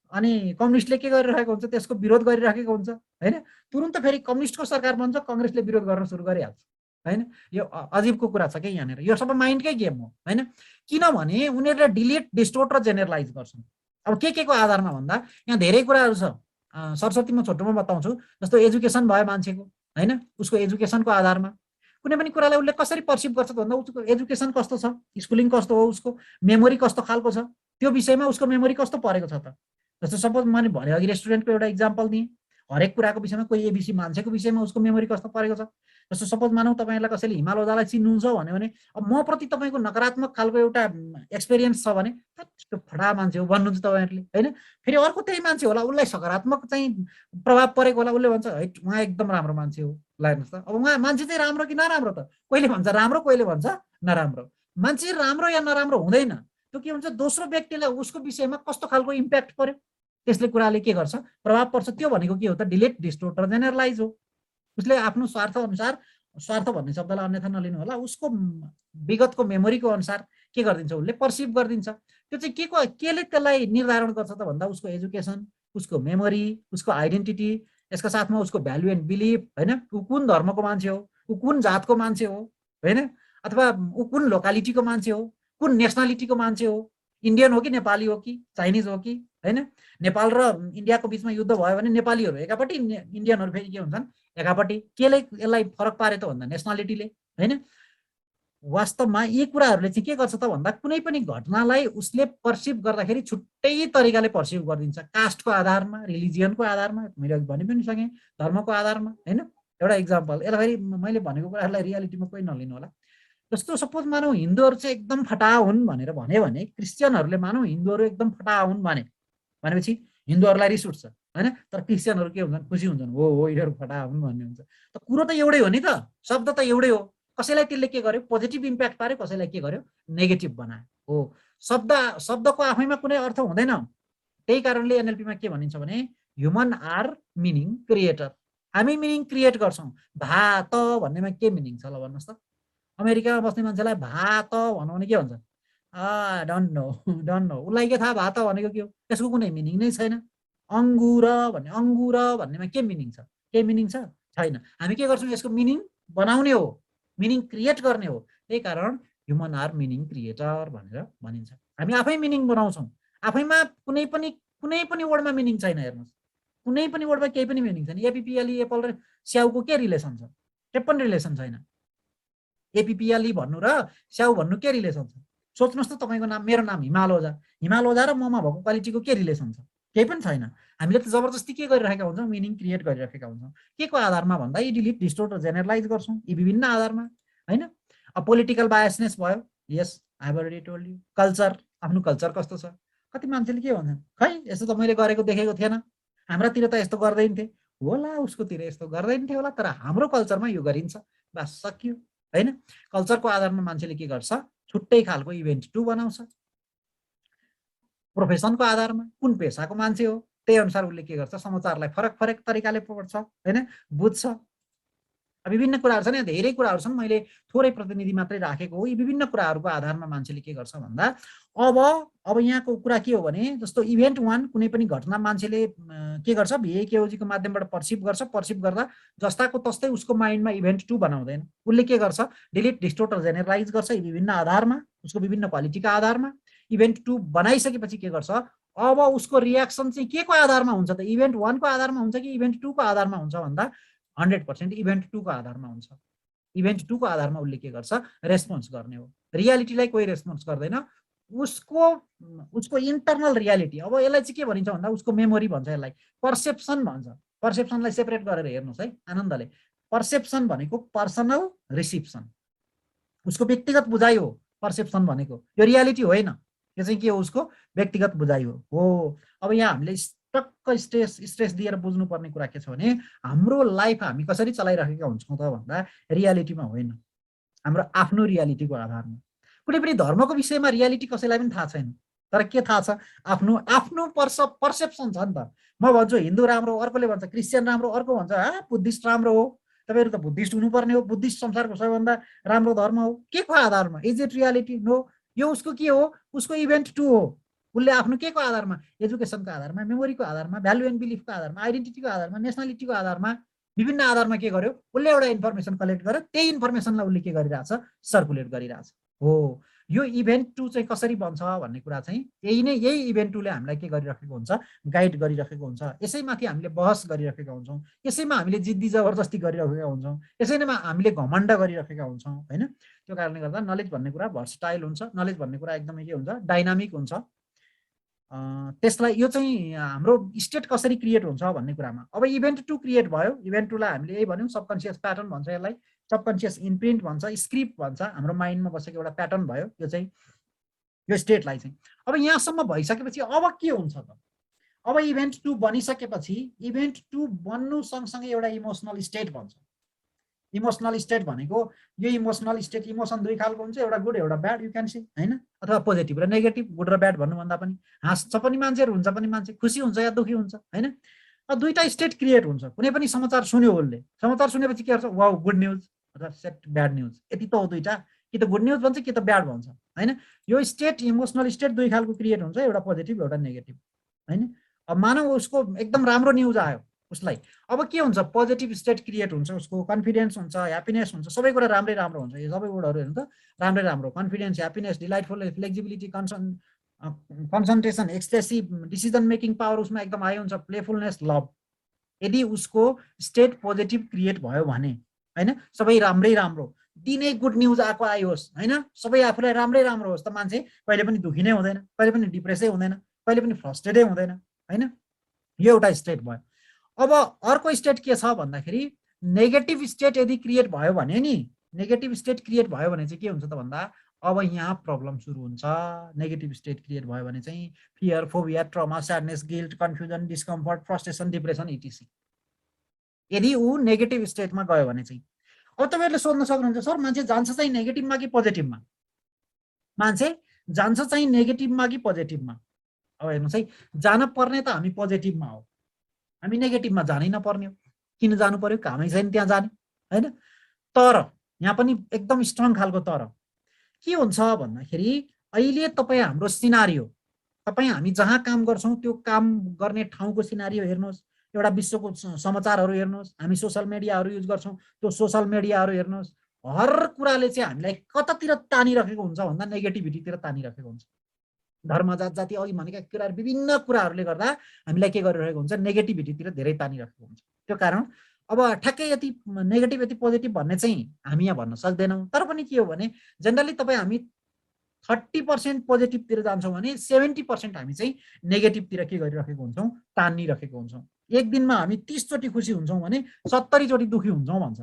अनि कम्युनिस्टले के गरिरहेको हुन्छ, त्यसको विरोध गरिराखेको हुन्छ हैन। तुरुन्त फेरि कम्युनिस्टको सरकार बन्छ, काङ्ग्रेसले विरोध गर्न सुरु गरिहाल्छ हैन। यो अजीबको कुरा छ के यहाँनिर। यो सबै माइन्डकै गेम हो हैन। किनभने उनीहरूले डिलिट, डिस्टोर्ट र जेनरलाइज गर्छन्। अब के को आधारमा भन्दा यहाँ धेरै कुराहरू छ, सरस्वती म छोटोमा बताउँछु। जस्तो एजुकेसन भयो मान्छेको हैन, उसको एजुकेसनको आधारमा कुनै पनि कुरालाई उसले कसरी पर्सिभ गर्छ भन्दा उसको एजुकेसन कस्तो छ, स्कुलिङ कस्तो हो, उसको मेमोरी कस्तो खालको छ, त्यो विषयमा उसको मेमोरी कस्तो परेको छ त। जस्तो सपोज मैले भने अघि रेस्टुरेन्टको एउटा इक्जाम्पल दिएँ, हरेक कुराको विषयमा कोही एबिसी मान्छेको विषयमा उसको मेमोरी कस्तो परेको छ। जस्तो सपोज मानौँ तपाईँलाई कसैले हिमाल ओझालाई चिन्नुहुन्छ भन्यो भने अब म प्रति तपाईँको नकारात्मक खालको एउटा एक्सपिरियन्स छ भने त्यो फटा मान्छे हो भन्नुहुन्छ तपाईँहरूले हैन। फेरि अर्को त्यही मान्छे होला, उसलाई सकारात्मक चाहिँ प्रभाव परेको होला, उसले भन्छ है उहाँ एकदम राम्रो मान्छे हो। ल हेर्नुहोस् त, अब उहाँ मान्छे चाहिँ राम्रो कि नराम्रो त, कहिले भन्छ राम्रो, कहिले भन्छ नराम्रो। मान्छे राम्रो या नराम्रो हुँदैन, त्यो के हुन्छ दोस्रो व्यक्तिलाई उसको विषयमा कस्तो खालको इम्प्याक्ट पर्यो त्यसले कुराले के गर्छ, प्रभाव पर्छ। त्यो भनेको के हो त, डिलिट, डिस्टोर्ट र जेनरलाइज हो। उसले आफ्नो स्वार्थ अनुसार, स्वार्थ भन्ने शब्दलाई अन्यथा नलिनु होला, उसको विगतको मेमोरीको अनुसार के गरिदिन्छ, उसले पर्सिभ गरिदिन्छ। त्यो चाहिँ केले त्यसलाई निर्धारण गर्छ त भन्दा उसको एजुकेसन, उसको मेमोरी, उसको आइडेन्टिटी, यसका साथमा उसको भ्यालु एन्ड बिलिफ हैन। ऊ कुन धर्मको मान्छे हो, ऊ कुन जातको मान्छे हो हैन, अथवा ऊ कुन लोकालिटीको मान्छे हो, कुन नेसनालिटीको मान्छे हो, इन्डियन हो कि नेपाली हो कि चाइनिज हो कि हैन। नेपाल र इन्डियाको बिचमा युद्ध भयो भने नेपालीहरू एकापट्टि, इन्डियनहरू फेरि के हुन्छन् एकापट्टि। केले यसलाई फरक पारे त भन्दा नेसनालिटीले हैन। वास्तवमा यी कुराहरूले चाहिँ के गर्छ त भन्दा कुनै पनि घटनालाई उसले पर्सिभ गर्दाखेरि छुट्टै तरिकाले पर्सिभ गरिदिन्छ, कास्टको आधारमा, रिलिजियनको आधारमा, मैले अघि भनि पनि सकेँ, धर्मको आधारमा, होइन। एउटा इक्जाम्पल, यसलाई फेरि मैले भनेको कुराहरूलाई रियालिटीमा कोही नलिनु होला। जस्तो सपोज मानौँ हिन्दूहरू चाहिँ एकदम फटा हुन् भनेर भन्यो भने, क्रिस्चियनहरूले मानौँ हिन्दूहरू एकदम फटा हुन् भनेपछि हिन्दूहरूलाई रिस उठ्छ, होइन। तर क्रिस्चियनहरू के हुन्छन्, खुसी हुन्छन्, हो यिनीहरू फटा हुन् भन्ने हुन्छ। त कुरो त एउटै हो नि त, शब्द त एउटै हो। कसैलाई त्यसले के गर्यो, पोजिटिभ इम्प्याक्ट पार्यो, कसैलाई के गर्यो, नेगेटिभ बनायो। हो, शब्दको आफैमा कुनै अर्थ हुँदैन। त्यही कारणले एनएलपीमा के भनिन्छ भने ह्युमन आर मिनिङ क्रिएटर। हामी मिनिङ क्रिएट गर्छौँ। भात भन्नेमा के मिनिङ छ ल भन्नुहोस् त। अमेरिकामा बस्ने मान्छेलाई भात भन्नु भने के भन्छ, डोन्ट नो, उसलाई के थाहा भात भनेको के हो, त्यसको कुनै मिनिङ नै छैन। अङ्गुर भन्नेमा के मिनिङ छ, के मिनिङ छ, छैन। हामी के गर्छौँ, यसको मिनिङ बनाउने हो, मिनिङ क्रिएट गर्ने हो। त्यही कारण ह्युमन आर मिनिङ क्रिएटर भनेर भनिन्छ। हामी आफै मिनिङ बनाउँछौँ, आफैमा कुनै पनि वर्डमा मिनिङ छैन। हेर्नुहोस्, कुनै पनि वर्डमा केही पनि मिनिङ छैन। एपिपिएलई, एप्पल र स्याउको के रिलेसन छ, के पनि रिलेसन छैन। एपिपिएलई भन्नु र स्याउ भन्नु के रिलेसन छ, सोच्नुहोस् त। तपाईँको नाम, मेरो नाम हिमाल ओझा र ममा भएको क्वालिटीको के रिलेसन छ, केही पनि छैन। हामीले त जबरजस्ती के गरिरहेका हुन्छौँ, मिनिङ क्रिएट गरिरहेका हुन्छौँ। के को आधारमा भन्दा यी डिलिट, डिस्टोर्ट र जेनरलाइज गर्छौँ, यी विभिन्न आधारमा, होइन। अब पोलिटिकल बायसनेस भयो, yes I already told you. Culture, आफ्नो कल्चर कस्तो छ, कति मान्छेले के भन्छन्, खै यस्तो त मैले गरेको देखेको थिएन, हाम्रातिर त यस्तो गर्दैन थिए होला, उसकोतिर यस्तो गर्दैन थियो होला, तर हाम्रो कल्चरमा यो गरिन्छ, बस सकियो, होइन। कल्चरको आधारमा मान्छेले के गर्छ, छुट्टै खालको इभेन्ट 2 बनाउँछ। प्रोफेसनको आधारमा कुन पेसाको मान्छे हो त्यही अनुसार उसले के गर्छ, समाचारलाई फरक तरिकाले पढ्छ, होइन, बुझ्छ। विभिन्न कुराहरू छन्, धेरै कुराहरू छन्, मैले थोरै प्रतिनिधि मात्रै राखेको हो। यी विभिन्न कुराहरूको आधारमा मान्छेले के गर्छ भन्दा अब यहाँको कुरा के हो भने, जस्तो इभेन्ट 1 कुनै पनि घटना मान्छेले के गर्छ, भिएकेओजीको माध्यमबाट पर्सिभ गर्छ। पर्सिभ गर्दा जस्ताको तस्तै उसको माइन्डमा इभेन्ट 2 बनाउँदैन। उसले के गर्छ, डिलिट, डिस्टोर्ट र जेनरलाइज गर्छ। यी विभिन्न आधारमा, उसको विभिन्न क्वालिटीका आधारमा इभेन्ट 2 बनाइसकेपछि के गर्छ, अब उसको रियाक्सन चाहिँ के को आधारमा हुन्छ त, इभेन्ट 1 को आधारमा हुन्छ कि इभेन्ट 2 को आधारमा हुन्छ भन्दा 100% इभेन्ट 2 को आधारमा हुन्छ। इभेन्ट 2 को आधारमा उसले के गर्छ, रेस्पोन्स गर्ने हो। रियालिटीलाई कोही रेस्पोन्स गर्दैन, उसको इन्टरनल रियालिटी। अब यसलाई चाहिँ के भनिन्छ भन्दा उसको मेमोरी भन्छ, यसलाई पर्सेप्सन भन्छ। पर्सेप्सनलाई सेपरेट गरेर हेर्नुहोस् है आनन्दले। पर्सेप्सन भनेको पर्सनल रिसिप्सन, उसको व्यक्तिगत बुझाइ हो। पर्सेप्सन भनेको यो रियालिटी होइन, यो चाहिँ के हो, उसको व्यक्तिगत बुझाइ हो। अब यहाँ हामीले टक्क स्ट्रेस दिएर बुझ्नुपर्ने कुरा के छ भने, हाम्रो लाइफ हामी कसरी चलाइरहेका हुन्छौँ त भन्दा रियालिटीमा होइन, हाम्रो आफ्नो रियालिटीको आधारमा। कुनै पनि धर्मको विषयमा रियालिटी कसैलाई पनि थाहा छैन, तर के थाहा छ, आफ्नो पर्सेप्सन छ नि त। म भन्छु हिन्दू राम्रो, अर्कोले भन्छ क्रिस्चियन राम्रो, अर्को भन्छ बुद्धिस्ट राम्रो हो। तपाईँहरू त बुद्धिस्ट हुनुपर्ने हो, बुद्धिस्ट संसारको सबैभन्दा राम्रो धर्म हो। के को आधारमा, इज इट रियालिटी? नो। यो उसको के हो, उसको इभेन्ट 2 हो। उसले आफ्नो के को आधारमा, एजुकेसनको आधारमा, मेमोरीको आधारमा, भ्यालु एन्ड बिलिफको आधारमा, आइडेन्टिटीको आधारमा, नेसनालिटीको आधारमा, विभिन्न आधारमा के गर्यो, उसले एउटा इन्फर्मेसन कलेक्ट गर्यो। त्यही इन्फर्मेसनलाई उसले के गरिरहेछ, सर्कुलेट गरिरहेछ। हो, यो इभेन्ट 2 चाहिँ कसरी बन्छ भन्ने कुरा चाहिँ यही इभेन्ट 2ले हामीलाई के गरिराखेको हुन्छ, गाइड गरिराखेको हुन्छ। यसैमाथि हामीले बहस गरिराखेका हुन्छौँ, यसैमा हामीले जिद्दी जबरजस्ती गरिराखेका हुन्छौँ, यसैमा हामीले घमण्ड गरिराखेका हुन्छौँ, होइन। त्यो कारणले गर्दा नलेज भन्ने कुरा भर्सटाइल हुन्छ, नलेज भन्ने कुरा एकदमै के हुन्छ, डाइनामिक हुन्छ। त्यसलाई यो चाहिँ हाम्रो स्टेट कसरी क्रिएट हुन्छ भन्ने कुरामा। अब इभेन्ट 2 क्रिएट भयो, इभेन्ट 2लाई हामीले यही भन्यौँ, सबकन्सियस प्याटर्न भन्छ, यसलाई सबकन्सियस इम्प्रिन्ट भन्छ, स्क्रिप्ट भन्छ, हाम्रो माइन्डमा बसेको एउटा प्याटर्न भयो यो चाहिँ, यो स्टेटलाई चाहिँ। अब यहाँसम्म भइसकेपछि अब के हुन्छ त, अब इभेन्ट 2 बनिसकेपछि इभेन्ट 2 बन्नु सँगसँगै एउटा इमोसनल स्टेट भन्छ। इमोसनल स्टेट भनेको यो इमोसनल स्टेट, इमोसन 2 खालको हुन्छ, एउटा गुड एउटा ब्याड, यु क्यान सी, होइन, अथवा पोजिटिभ र नेगेटिभ, गुड र ब्याड भन्नुभन्दा पनि। हाँस्छ पनि मान्छेहरू, हुन्छ पनि मान्छे, खुसी हुन्छ या दुःखी हुन्छ, होइन। दुईटा स्टेट क्रिएट हुन्छ। कुनै पनि समाचार सुन्यो उसले, समाचार सुनेपछि के गर्छ, वाउ गुड न्युज अथवा सेट ब्याड न्युज, यति त हो दुईटा, कि त गुड न्युज भन्छ कि त ब्याड भन्छ, होइन। यो स्टेट, इमोसनल स्टेट 2 खालको क्रिएट हुन्छ, एउटा पोजिटिभ एउटा नेगेटिभ, होइन। अब मानौ उसको एकदम राम्रो न्युज आयो, उसलाई अब के हुन्छ, पोजिटिभ स्टेट क्रिएट हुन्छ, उसको कन्फिडेन्स हुन्छ, ह्याप्पिनेस हुन्छ, सबै कुरा राम्रै राम्रो हुन्छ। यो सबै वर्डहरू हेर्नु त राम्रै राम्रो, confidence, happiness, delightful, flexibility, concentration, expressive, decision making power उसमा एकदम हाई हुन्छ, प्लेफुलनेस, लभ। यदि उसको स्टेट पोजिटिभ क्रिएट भयो भने, होइन, सबै राम्रै राम्रो, दिनै गुड न्युज आइयोस् होइन, सबै आफूलाई राम्रै राम्रो होस्, त मान्छे कहिले पनि दुखी नै हुँदैन, कहिले पनि डिप्रेसै हुँदैन, कहिले पनि फ्रस्ट्रेटै हुँदैन होइन। यो एउटा स्टेट भयो। अब अर्को स्टेट के छ भन्दाखेरि नेगेटिभ स्टेट यदि क्रिएट भयो भने नि, नेगेटिभ स्टेट क्रिएट भयो भने चाहिँ के हुन्छ त भन्दा अब यहाँ प्रब्लम सुरु हुन्छ। नेगेटिभ स्टेट क्रिएट भयो भने चाहिँ fear, phobia, trauma, sadness, guilt, confusion, discomfort, frustration, depression etc. यदि ऊ नेगेटिभ स्टेटमा गयो भने चाहिँ अब तपाईँहरूले सोध्न सक्नुहुन्छ सर मान्छे जान्छ चाहिँ नेगेटिभमा कि पोजिटिभमा, मान्छे जान्छ चाहिँ नेगेटिभमा कि पोजिटिभमा। अब हेर्नुहोस् है, जान पर्ने त हामी पोजिटिभमा हो, हामी नेगेटिभमा जानै नपर्ने हो। किन जानु पर्यो, कामै छैन त्यहाँ जाने होइन। तर यहाँ पनि एकदम स्ट्रङ खालको तर के हुन्छ भन्दाखेरि अहिले तपाईँ हाम्रो सिनारियो, तपाईँ हामी जहाँ काम गर्छौँ त्यो काम गर्ने ठाउँको सिनारियो हेर्नुहोस्, एउटा विश्वको समाचारहरू हेर्नुहोस्, हामी सोसल मिडियाहरू युज गर्छौँ त्यो सोसल मिडियाहरू हेर्नुहोस्, हर कुराले चाहिँ हामीलाई कतातिर तानिराखेको हुन्छ भन्दा नेगेटिभिटीतिर तानिराखेको हुन्छ। धर्म, जात जाति अघि भनेका कुराहरू, विभिन्न कुराहरूले गर्दा हामीलाई के गरिरहेको हुन्छ, नेगेटिभिटीतिर धेरै तानिराखेको हुन्छ। त्यो कारण अब ठ्याक्कै यति नेगेटिभ यति पोजिटिभ भन्ने चाहिँ हामी यहाँ भन्न सक्दैनौँ। तर पनि के हो भने जेनरली तपाईँ हामी 30% पोजिटिभतिर जान्छौँ भने 70% हामी चाहिँ नेगेटिभतिर के गरिरहेको हुन्छौँ, तानिराखेको हुन्छौँ। एक दिनमा हामी 30 चोटि खुसी हुन्छौँ भने 70 चोटि दुखी हुन्छौँ भन्छ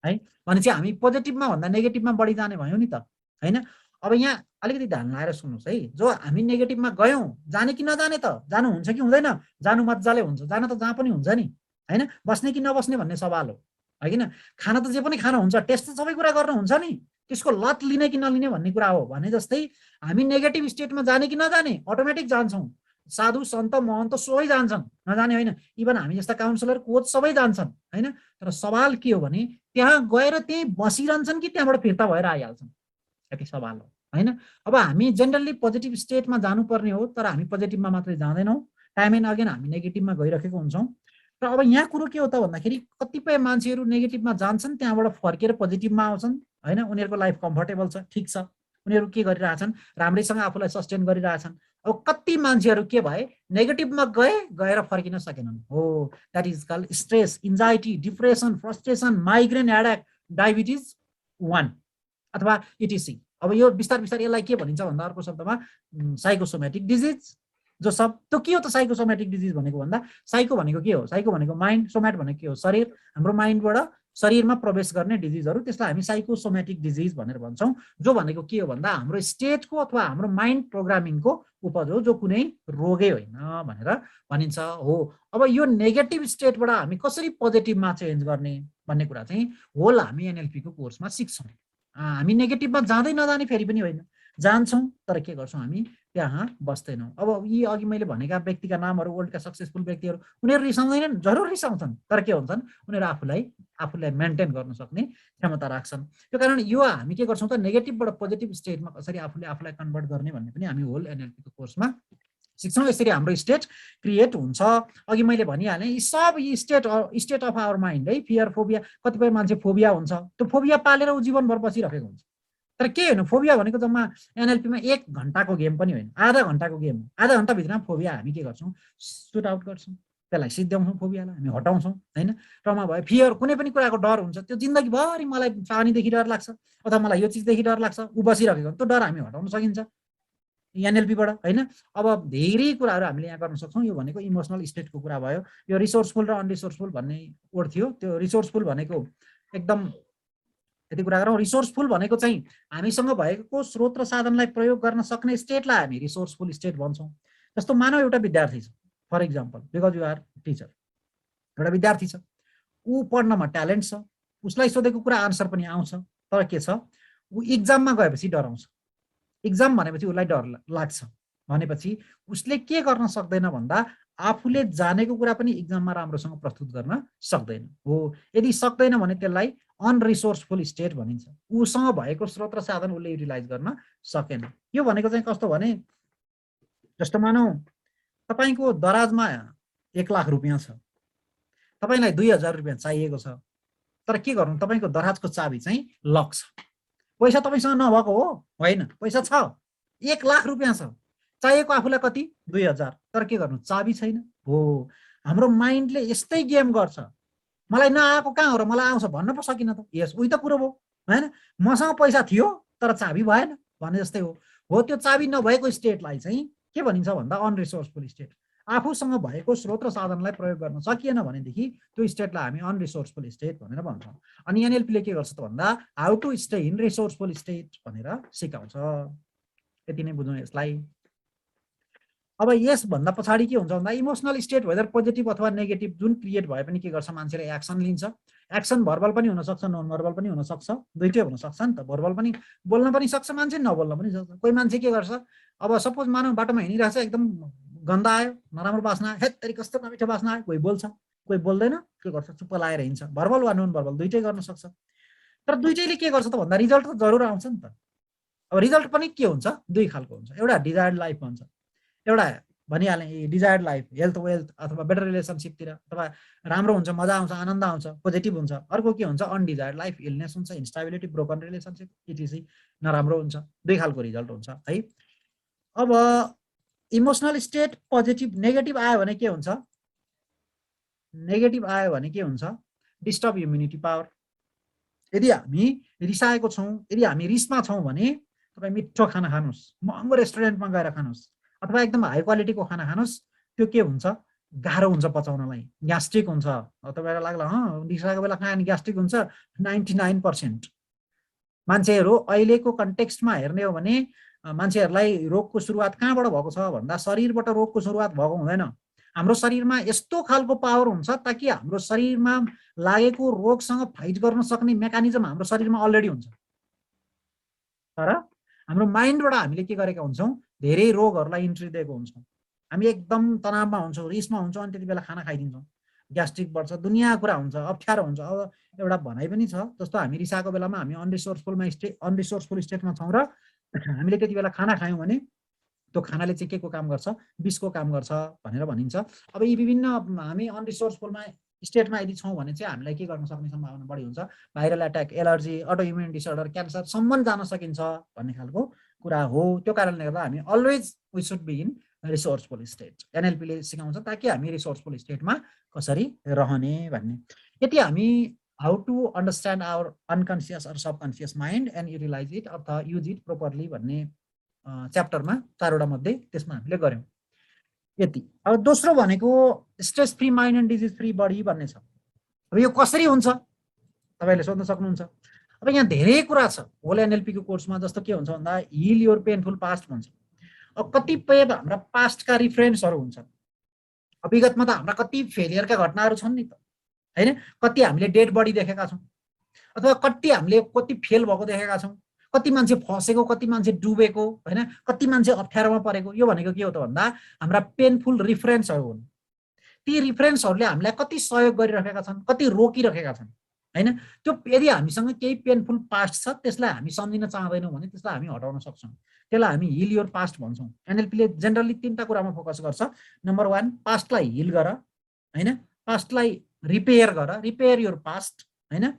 है। भने चाहिँ हामी पोजिटिभमा भन्दा नेगेटिभमा बढी जाने भयौँ नि त होइन। अब यहाँ अलिकति ध्यान लाएर सुन्नुहोस् है, जो हामी नेगेटिभमा गयौँ जाने कि नजाने त, जानु हुन्छ कि हुँदैन, जानु मजाले हुन्छ, जान त जहाँ पनि हुन्छ नि होइन, बस्ने कि नबस्ने भन्ने सवाल हो होइन। खाना त जे पनि खानु हुन्छ, टेस्ट त सबै कुरा गर्नु हुन्छ नि, त्यसको लत लिने कि नलिने भन्ने कुरा हो। भने जस्तै हामी नेगेटिभ स्टेटमा जाने कि नजाने अटोमेटिक जान्छौँ। साधु सन्त महन्त सबै जान्छन्, नजाने होइन, इभन हामी जस्ता काउन्सिलर कोच सबै जान्छन् होइन। तर सवाल के हो भने त्यहाँ गएर त्यहीँ बसिरहन्छन् कि त्यहाँबाट फिर्ता भएर आइहाल्छन्, यति सवाल हो होइन। अब हामी जेनरली पोजिटिभ स्टेटमा जानुपर्ने हो, तर हामी पोजिटिभमा मात्रै जाँदैनौँ, टाइम एन्ड अगेन हामी नेगेटिभमा गइरहेको हुन्छौँ। र अब यहाँ कुरो के हो त भन्दाखेरि कतिपय मान्छेहरू नेगेटिभमा जान्छन्, त्यहाँबाट फर्केर पोजिटिभमा आउँछन् होइन, उनीहरूको लाइफ कम्फर्टेबल छ, ठिक छ, उनीहरू के गरिरहेछन्, राम्रैसँग आफूलाई सस्टेन गरिरहेछन्। अब कति मान्छेहरू के भए, नेगेटिभमा गएर फर्किन सकेनन्। हो, that is called stress, anxiety, depression, frustration, migraine headache, diabetes 1 अथवा इटिसी। अब यो बिस्तार बिस्तार यसलाई के भनिन्छ भन्दा अर्को शब्दमा साइकोसोमेटिक डिजिज। जो सब त्यो के हो त साइकोसोमेटिक डिजिज भनेको भन्दा, साइको भनेको के हो, साइको भनेको माइन्ड, सोमेट भनेको के हो, शरीर, हाम्रो माइन्डबाट शरीरमा प्रवेश गर्ने डिजिजहरू, त्यसलाई हामी साइकोसोमेटिक डिजिज भनेर भन्छौँ। जो भनेको के हो भन्दा हाम्रो स्टेटको अथवा हाम्रो माइन्ड प्रोग्रामिङको उपज हो, जो कुनै रोगै होइन भनेर भनिन्छ। हो, अब यो नेगेटिभ स्टेटबाट हामी कसरी पोजिटिभमा चेन्ज गर्ने भन्ने कुरा चाहिँ होल हामी एनएलपीको कोर्समा सिक्छौँ। हामी नेगेटिभमा जाँदै नजाने फेरि पनि होइन, जान्छौँ, तर के गर्छौँ हामी त्यहाँ बस्दैनौँ। अब यी अघि मैले भनेका व्यक्तिका नामहरू, वर्ल्डका सक्सेसफुल व्यक्तिहरू, उनीहरू रिसाउँदैनन्, जरुर रिसाउँछन्, तर के हुन्छन्, उनीहरू आफूलाई मेन्टेन गर्न सक्ने क्षमता राख्छन्। त्यो कारण यो हामी के गर्छौँ त, नेगेटिभबाट पोजिटिभ स्टेटमा कसरी आफूलाई कन्भर्ट गर्ने भन्ने पनि हामी होल एनएलपीको कोर्समा सिक्छौँ। यसरी हाम्रो स्टेट क्रिएट हुन्छ। अघि मैले भनिहालेँ यी सब स्टेट अफ आवर माइन्ड है। फियर, फोबिया, कतिपय मान्छे फोबिया हुन्छ, त्यो फोबिया पालेर ऊ जीवनभर बसिरहेको हुन्छ। तर के होइन, फोबिया भनेको जम्मा एनएलपीमा 1 घन्टाको गेम पनि होइन, आधा घन्टाको गेम हो। आधा घन्टाभित्रमा फोबिया हामी के गर्छौँ, सुट आउट गर्छौँ, त्यसलाई सिद्ध्याउँछौँ, फोबियालाई हामी हटाउँछौँ होइन। ट्रमा भयो, फियर, कुनै पनि कुराको डर हुन्छ, त्यो जिन्दगीभरि मलाई पानीदेखि डर लाग्छ अथवा मलाई यो चिजदेखि डर लाग्छ, ऊ बसिरहेको, त्यो डर हामी हटाउन सकिन्छ एनएलपीबाट होइन। अब धेरै कुराहरू हामीले यहाँ गर्न सक्छौँ। यो भनेको इमोसनल स्टेटको कुरा भयो। यो रिसोर्सफुल र अनरिसोर्सफुल भन्ने वर्ड थियो, त्यो रिसोर्सफुल भनेको एकदम यति कुरा गरौँ। रिसोर्सफुल भनेको चाहिँ हामीसँग भएको स्रोत र साधनलाई प्रयोग गर्न सक्ने स्टेटलाई हामी रिसोर्सफुल स्टेट भन्छौँ। जस्तो मानव एउटा विद्यार्थी छ, for example, because you are teacher, एउटा विद्यार्थी छ, ऊ पढ्नमा ट्यालेन्ट छ, उसलाई सोधेको कुरा आन्सर पनि आउँछ, तर के छ, ऊ इक्जाममा गएपछि डराउँछ। इक्जाम भनेपछि उसलाई डर लाग्छ भनेपछि उसले के गर्न सक्दैन भन्दा आफूले जानेको कुरा पनि इक्जाममा राम्रोसँग प्रस्तुत गर्न सक्दैन। हो, यदि सक्दैन भने त्यसलाई अनरिसोर्सफुल स्टेट भनिन्छ। उसँग भएको स्रोत र साधन उसले युटिलाइज गर्न सकेन। यो भनेको चाहिँ कस्तो भने, जस्तो मानौ तपाईँको दराजमा 1 लाख रुपियाँ छ, तपाईँलाई 2000 रुपियाँ चाहिएको छ, तर के गर्नु, तपाईँको दराजको चाबी चाहिँ लक छ। पैसा तपाईँसँग नभएको हो होइन, पैसा छ, 1 लाख रुपियाँ छ, चाहिएको आफूलाई कति, 2000, तर के गर्नु, चाबी छैन। हो, हाम्रो माइन्डले यस्तै गेम गर्छ, मलाई नआएको कहाँ हो र मलाई आउँछ भन्न पो सकिन त। यस, उही त कुरो भयो। हैन, मसँग पैसा थियो तर चाबी भएन भने जस्तै हो। त्यो चाबी नभएको स्टेटलाई चाहिँ के भनिन्छ भन्दा अनरिसोर्सफुल स्टेट। आफूसँग भएको स्रोत र साधनलाई प्रयोग गर्न सकिएन भनेदेखि त्यो स्टेटलाई हामी अनरिसोर्सफुल स्टेट भनेर भन्छौँ। अनि एनएलपीले के गर्छ त भन्दा how to stay in resourceful state भनेर सिकाउँछ। यति नै बुझौँ यसलाई। अब यसभन्दा पछाडि के हुन्छ भन्दा इमोसनल स्टेट वेदर पोजिटिभ अथवा नेगेटिभ जुन क्रिएट भए पनि के गर्छ, मान्छेले एक्सन लिन्छ। एक्सन भर्बल पनि हुनसक्छ, नन भर्बल पनि हुनसक्छ, दुइटै हुनसक्छ नि त। भर्बल पनि बोल्न पनि सक्छ मान्छे, नबोल्न पनि सक्छ। कोही मान्छे के गर्छ, अब सपोज मानव बाटोमा हिँडिरहेको छ, एकदम गन्दा आयो, नराम्रो बास्ना आयो, हेत तेरि कस्तो नमिठो बास्ना आयो, कोही बोल्छ कोही बोल्दैन, के गर्छ चुप्प लाएर हिँड्छ। भर्बल वा नन भर्बल दुइटै गर्न सक्छ। तर दुइटैले के गर्छ त भन्दा रिजल्ट त जरुर आउँछ नि त। अब रिजल्ट पनि के हुन्छ, दुई खालको हुन्छ। एउटा डिजायर्ड लाइफ भन्छ, एउटा भनिहालेँ डिजायर्ड लाइफ, हेल्थ वेल्थ अथवा बेटर रिलेसनसिपतिर अथवा राम्रो हुन्छ, मजा आउँछ, आनन्द आउँछ, पोजिटिभ हुन्छ। अर्को के हुन्छ, अनडिजायर्ड लाइफ, इलनेस हुन्छ, इन्स्टेबिलिटी, ब्रोकन रिलेसनसिप इटिसी, नराम्रो हुन्छ। दुई खालको रिजल्ट हुन्छ है। अब इमोसनल स्टेट पोजिटिभ, नेगेटिभ आयो भने के हुन्छ, नेगेटिभ आयो भने के हुन्छ, डिस्टर्ब इम्युनिटी पावर। यदि हामी रिसाएको छौँ, यदि हामी रिसमा छौँ भने तपाईँ मिठो खाना खानुहोस्, महँगो रेस्टुरेन्टमा गएर खानुहोस् अथवा एकदम हाई क्वालिटीको खाना खानुहोस्, त्यो के हुन्छ, गाह्रो हुन्छ पचाउनलाई, ग्यास्ट्रिक हुन्छ। तपाईँलाई लाग्ला रिसाएको बेला खायो भने ग्यास्ट्रिक हुन्छ, 99% मान्छेहरू अहिलेको कन्टेक्स्टमा हेर्ने हो भने मान्छेहरूलाई रोगको सुरुवात कहाँबाट भएको छ भन्दा शरीरबाट रोगको सुरुवात भएको हुँदैन। हाम्रो शरीरमा यस्तो खालको पावर हुन्छ ताकि हाम्रो शरीरमा लागेको रोगसँग फाइट गर्न सक्ने मेकानिजम हाम्रो शरीरमा अलरेडी हुन्छ। तर हाम्रो माइन्डबाट हामीले के गरेका हुन्छौँ, धेरै रोगहरूलाई इन्ट्री दिएको हुन्छौँ। हामी एकदम तनावमा हुन्छौँ, रिसमा हुन्छौँ, अनि त्यति बेला खाना खाइदिन्छौँ, ग्यास्ट्रिक बढ्छ, दुनियाँ कुरा हुन्छ, अप्ठ्यारो हुन्छ। अब एउटा भनाइ पनि छ, जस्तो हामी रिसाएको बेलामा हामी अनरिसोर्सफुल स्टेटमा छौँ र हामीले त्यति बेला खाना खायौँ भने त्यो खानाले चाहिँ के को काम गर्छ, विषको काम गर्छ भनेर भनिन्छ। अब यी विभिन्न हामी अनरिसोर्सफुलमा स्टेटमा यदि छौँ भने चाहिँ हामीलाई के गर्न सक्ने सम्भावना बढी हुन्छ, viral attack, allergy, auto immune disorder, क्यान्सरसम्म जान सकिन्छ भन्ने खालको कुरा हो। त्यो कारणले गर्दा हामी always we should be in resourceful state. एनएलपीले सिकाउँछ ताकि हामी रिसोर्सफुल स्टेटमा कसरी रहने भन्ने। यदि हामी how to understand our unconscious or subconscious mind and utilize it अथवा युज इट प्रोपरली भन्ने च्याप्टरमा 4वटा मध्ये त्यसमा हामीले गऱ्यौँ। यति। अब दोस्रो भनेको stress free mind and disease free body भन्ने छ। अब यो कसरी हुन्छ तपाईँले सोध्न सक्नुहुन्छ। अब यहाँ धेरै कुरा छ होल एनएलपी को कोर्समा। जस्तो के हुन्छ भन्दा हिल योर पेनफुल पास्ट भन्छ। अब कतिपय हाम्रा पास्टका रिफरेन्सहरू हुन्छन्। अब विगतमा त हाम्रा कति फेलियरका घटनाहरू छन् नि त, हैन? कति हामीले डेड बडी देखेका छौँ अथवा कति हामीले कति फेल भएको देखेका छौँ, कति मान्छे फसेको, कति मान्छे डुबेको, हैन? कति मान्छे अप्ठ्यारोमा परेको। यो भनेको के हो त भन्दा हाम्रा पेनफुल रिफरेन्सहरू हुन्। ती रिफरेन्सहरूले हामीलाई कति सहयोग गरिरहेका छन्, कति रोकिरहेका छन्, हैन? त्यो यदि हामीसँग केही पेनफुल पास्ट छ त्यसलाई हामी सम्झिन चाहदैनौँ भने त्यसलाई हामी हटाउन सक्छौँ। त्यसलाई हामी हिल योर पास्ट भन्छौँ। एनएलपीले जेनरली 3टा कुरामा फोकस गर्छ। नम्बर 1, पास्टलाई हिल गर, हैन? पास्टलाई रिपेयर गर, रिपेयर योर पास्ट, हैन?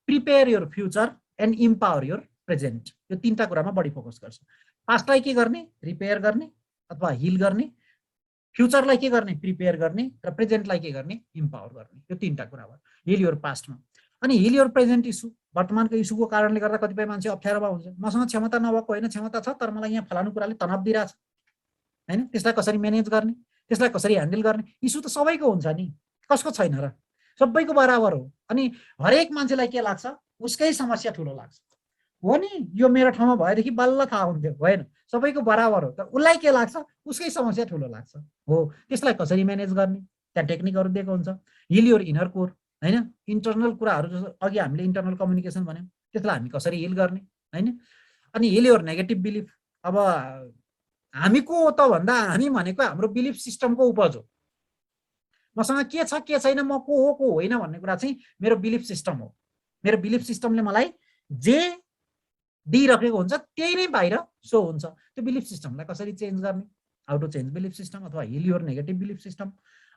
Prepare your future and empower your present. यो 3टा कुरामा बढी फोकस गर्छ। पास्टलाई के गर्ने, रिपेयर गर्ने अथवा हिल गर्ने, फ्युचरलाई के गर्ने, प्रिपेयर गर्ने, र प्रेजेन्टलाई के गर्ने, इम्पावर गर्ने। यो 3टा कुरा भयो हिल योर पास्टमा। अनि हिल योर प्रेजेन्ट इस्यु, वर्तमानको इस्युको कारणले गर्दा कतिपय मान्छे अप्ठ्यारोमा हुन्छ। मसँग क्षमता नभएको होइन, क्षमता छ तर मलाई यहाँ फलानु कुराले तनाव दिइरहेछ, हैन? त्यसलाई कसरी म्यानेज गर्ने, त्यसलाई कसरी ह्यान्डल गर्ने। इस्यु त सबैको हुन्छ नि, कसको छैन र, सबैको बराबर हो। अनि हरेक मान्छेलाई के लाग्छ, उसकै समस्या ठुलो लाग्छ। हो नि, यो मेरो ठाउँमा भएदेखि बल्ल थाहा हुन्थ्यो, होइन? सबैको बराबर हो, तर उसलाई के लाग्छ, उसकै समस्या ठुलो लाग्छ। हो, त्यसलाई कसरी म्यानेज गर्ने, त्यहाँ टेक्निकहरू दिएको हुन्छ। हिल योर इनर कोर, हैन? इन्टरनल कुराहरू जस्तो अघि हामीले इन्टरनल कम्युनिकेसन भन्यौँ, त्यसलाई हामी कसरी हिल गर्ने, हैन? अनि हिल योर नेगेटिभ बिलिफ। अब हामी को हो त भन्दा हामी भनेको हाम्रो बिलिफ सिस्टमको उपज हो। मसँग के छ के छैन, म को हो को होइन भन्ने कुरा चाहिँ मेरो बिलिफ सिस्टम हो। मेरो बिलिफ सिस्टमले मलाई जे दिइरहेको हुन्छ त्यही नै बाहिर सो हुन्छ। त्यो बिलिफ सिस्टमलाई कसरी चेन्ज गर्ने, how to change belief system अथवा heal your negative belief system.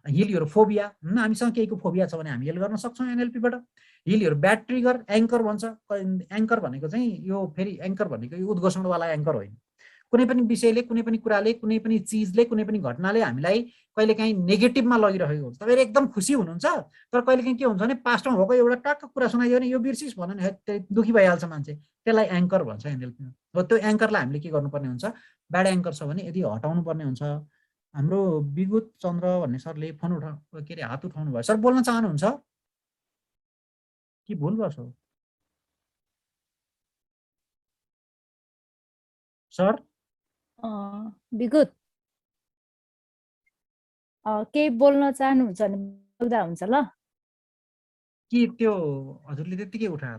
Heal your phobia, हामीसँग केहीको फोबिया छ भने हामी हिल गर्न सक्छौँ एनएलपीबाट। Heal your bad trigger, anchor भन्छ। एङ्कर भनेको चाहिँ यो फेरि एङ्कर भनेको यो उद्घोषणवाला एङ्कर होइन। कुनै पनि विषयले, कुनै पनि कुराले, कुनै पनि चिजले, कुनै पनि घटनाले हामीलाई कहिलेकाहीँ नेगेटिभमा लगिरहेको हुन्छ। तपाईँहरू एकदम खुसी हुनुहुन्छ, तर कहिलेकाहीँ के हुन्छ भने पास्टमा भएको एउटा टक्क कुरा सुनाइदियो भने यो बिर्सिस भन्यो भने दुखी भइहाल्छ मान्छे। त्यसलाई एङ्कर भन्छ एनएलपीमा। हो त्यो एङ्करलाई हामीले के गर्नुपर्ने हुन्छ, ब्याड एङ्कर छ भने यदि हटाउनु पर्ने हुन्छ। हाम्रो विगुत चन्द्र भन्ने सरले फोन के अरे हात उठाउनु भयो। सर बोल्न चाहनुहुन्छ कि भुल गर्छ सर? विगुत केही बोल्न चाहनुहुन्छ भने बोल्दा हुन्छ ल। कि त्यो हजुरले त्यतिकै उठाए?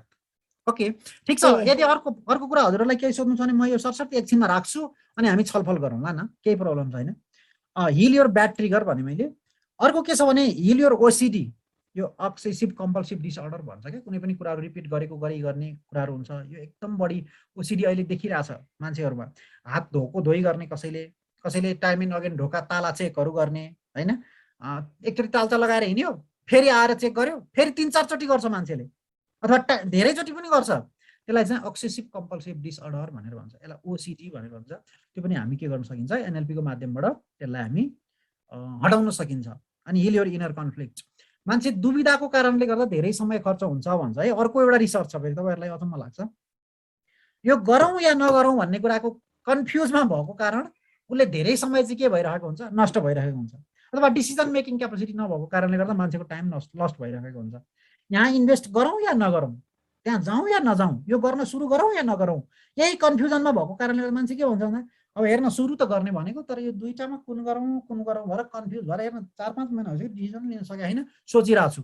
ओके ठिक छ। यदि अर्को कुरा हजुरहरूलाई केही सोध्नु छ भने म यो सरसर्ती एकछिनमा राख्छु अनि हामी छलफल गरौँला न, केही प्रब्लम छैन। हिल योर ब्याड ट्रिगर भने मैले। अर्को के छ भने हिल योर ओसिडी, यो अब्सेसिभ कम्पल्सिभ डिसअर्डर भन्छ क्या। कुनै पनि कुराहरू रिपिट गरेको गर्ने कुराहरू हुन्छ। यो एकदम बढी ओसिडी अहिले देखिरहेछ मान्छेहरूमा। हात धोई गर्ने, कसैले टाइम एन्ड अगेन ढोका ताला चेकहरू गर्ने होइन। एकचोटि तालचा लगाएर हिँड्यो, फेरि आएर चेक गर्यो, फेरि 3-4 चोटि गर्छ मान्छेले, अथवा धेरैचोटि पनि गर्छ। त्यसलाई चाहिँ अब्सेसिभ कम्पल्सिभ डिसअर्डर भनेर भन्छ, यसलाई ओसिडी भनेर भन्छ। त्यो पनि हामी के गर्न सकिन्छ, एनएलपीको माध्यमबाट त्यसलाई हामी हटाउन सकिन्छ। अनि हिल योर इनर कन्फ्लिक्ट, मान्छे दुविधाको कारणले गर्दा धेरै समय खर्च हुन्छ भन्छ है। अर्को एउटा रिसर्च छ, फेरि तपाईँहरूलाई अचम्म लाग्छ, यो गरौँ या नगरौँ भन्ने कुराको कन्फ्युजमा भएको कारण उसले धेरै समय चाहिँ के भइरहेको हुन्छ, नष्ट भइरहेको हुन्छ। अथवा डिसिजन मेकिङ क्यापेसिटी नभएको कारणले गर्दा मान्छेको टाइम लस्ट भइरहेको हुन्छ। यहाँ इन्भेस्ट गरौँ या नगरौँ, त्यहाँ जाउँ या नजाउँ, यो गर्न सुरु गरौँ या नगरौँ, यही कन्फ्युजनमा भएको कारणले गर्दा मान्छे के भन्छ भन्दा अब हेर्न सुरु त गर्ने भनेको, तर यो दुईटामा कुन गरौँ भएर कन्फ्युज भएर हेर्न 4-5 महिना भइसक्यो डिसिजन लिन सके होइन, सोचिरहेको छु।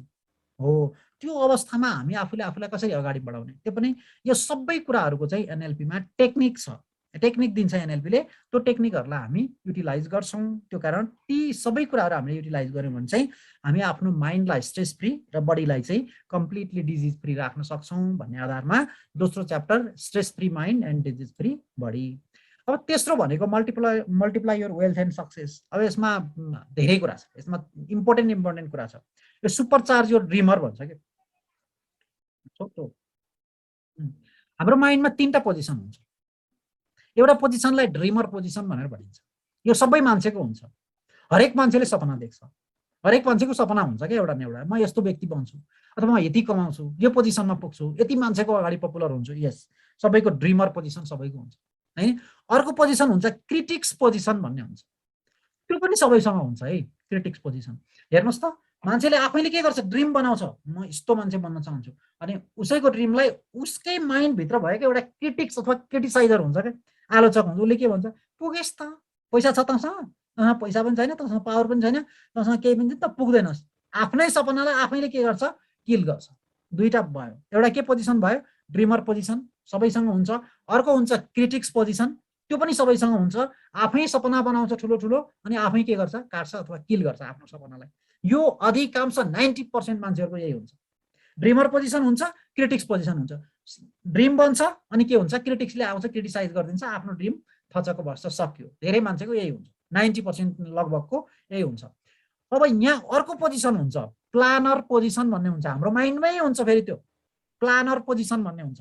हो त्यो अवस्थामा हामी आफूलाई कसरी अगाडि बढाउने, त्यो पनि यो सबै कुराहरूको चाहिँ एनएलपीमा टेक्निक छ, टेक्निक दिन्छ एनएलपीले। त्यो टेक्निकहरूलाई हामी युटिलाइज गर्छौँ। त्यो कारण ती सबै कुराहरू हामीले युटिलाइज गऱ्यौँ भने चाहिँ हामी आफ्नो माइन्डलाई स्ट्रेस फ्री र बडीलाई चाहिँ कम्प्लिटली डिजिज फ्री राख्न सक्छौँ भन्ने आधारमा दोस्रो chapter stress free mind and disease free body. अब तेस्रो भनेको multiply your wealth and success. अब यसमा धेरै कुरा छ, यसमा इम्पोर्टेन्ट कुरा छ। यो सुपरचार्ज योर ड्रिमर भन्छ क्या। हाम्रो माइन्डमा 3टा पोजिसन हुन्छ। एउटा पोजिसनलाई ड्रिमर पोजिसन भनेर भनिन्छ। यो सबै मान्छेको हुन्छ, हरेक मान्छेले सपना देख्छ, हरेक मान्छेको सपना हुन्छ क्या एउटा न एउटा, म यस्तो व्यक्ति बन्छु अथवा म यति कमाउँछु, यो पोजिसनमा पुग्छु, यति मान्छेको अगाडि पपुलर हुन्छु। यस सबैको ड्रिमर पोजिसन सबैको हुन्छ है। अर्को पोजिसन हुन्छ क्रिटिक्स पोजिसन भन्ने हुन्छ, त्यो पनि सबैसँग हुन्छ है। क्रिटिक्स पोजिसन हेर्नुहोस् त, मान्छेले आफैले के गर्छ, ड्रिम बनाउँछ, म यस्तो मान्छे बन्न चाहन्छु, अनि उसैको ड्रिमलाई उसकै माइन्डभित्र भएको एउटा क्रिटिक्स अथवा क्रिटिसाइजर हुन्छ क्या, आलोचक हुन्छ। उसले के भन्छ, पुगेस् त, पैसा छ तँसँग, पैसा पनि छैन तँसँग, पावर पनि छैन तँसँग, केही पनि छैन त पुग्दैनस्। आफ्नै सपनालाई आफैले के गर्छ, किल गर्छ। दुईटा भयो, एउटा के पोजिसन भयो, ड्रिमर पोजिसन सबैसँग हुन्छ। अर्को हुन्छ क्रिटिक्स पोजिसन, त्यो पनि सबैसँग हुन्छ। आफै सपना बनाउँछ ठुलो ठुलो अनि आफै के गर्छ, काट्छ अथवा किल गर्छ आफ्नो सपनालाई। यो अधिकांश 90% मान्छेहरूको यही हुन्छ। ड्रिमर पोजिसन हुन्छ, क्रिटिक्स पोजिसन हुन्छ। ड्रिम बन्छ अनि के हुन्छ, क्रिटिक्सले आउँछ क्रिटिसाइज गरिदिन्छ, आफ्नो ड्रिम थचको बस्छ, सक्यो। धेरै मान्छेको यही हुन्छ, 90% लगभगको यही हुन्छ। अब यहाँ अर्को पोजिसन हुन्छ प्लानर पोजिसन भन्ने हुन्छ, हाम्रो माइन्डमै हुन्छ फेरि त्यो प्लानर पोजिसन भन्ने हुन्छ।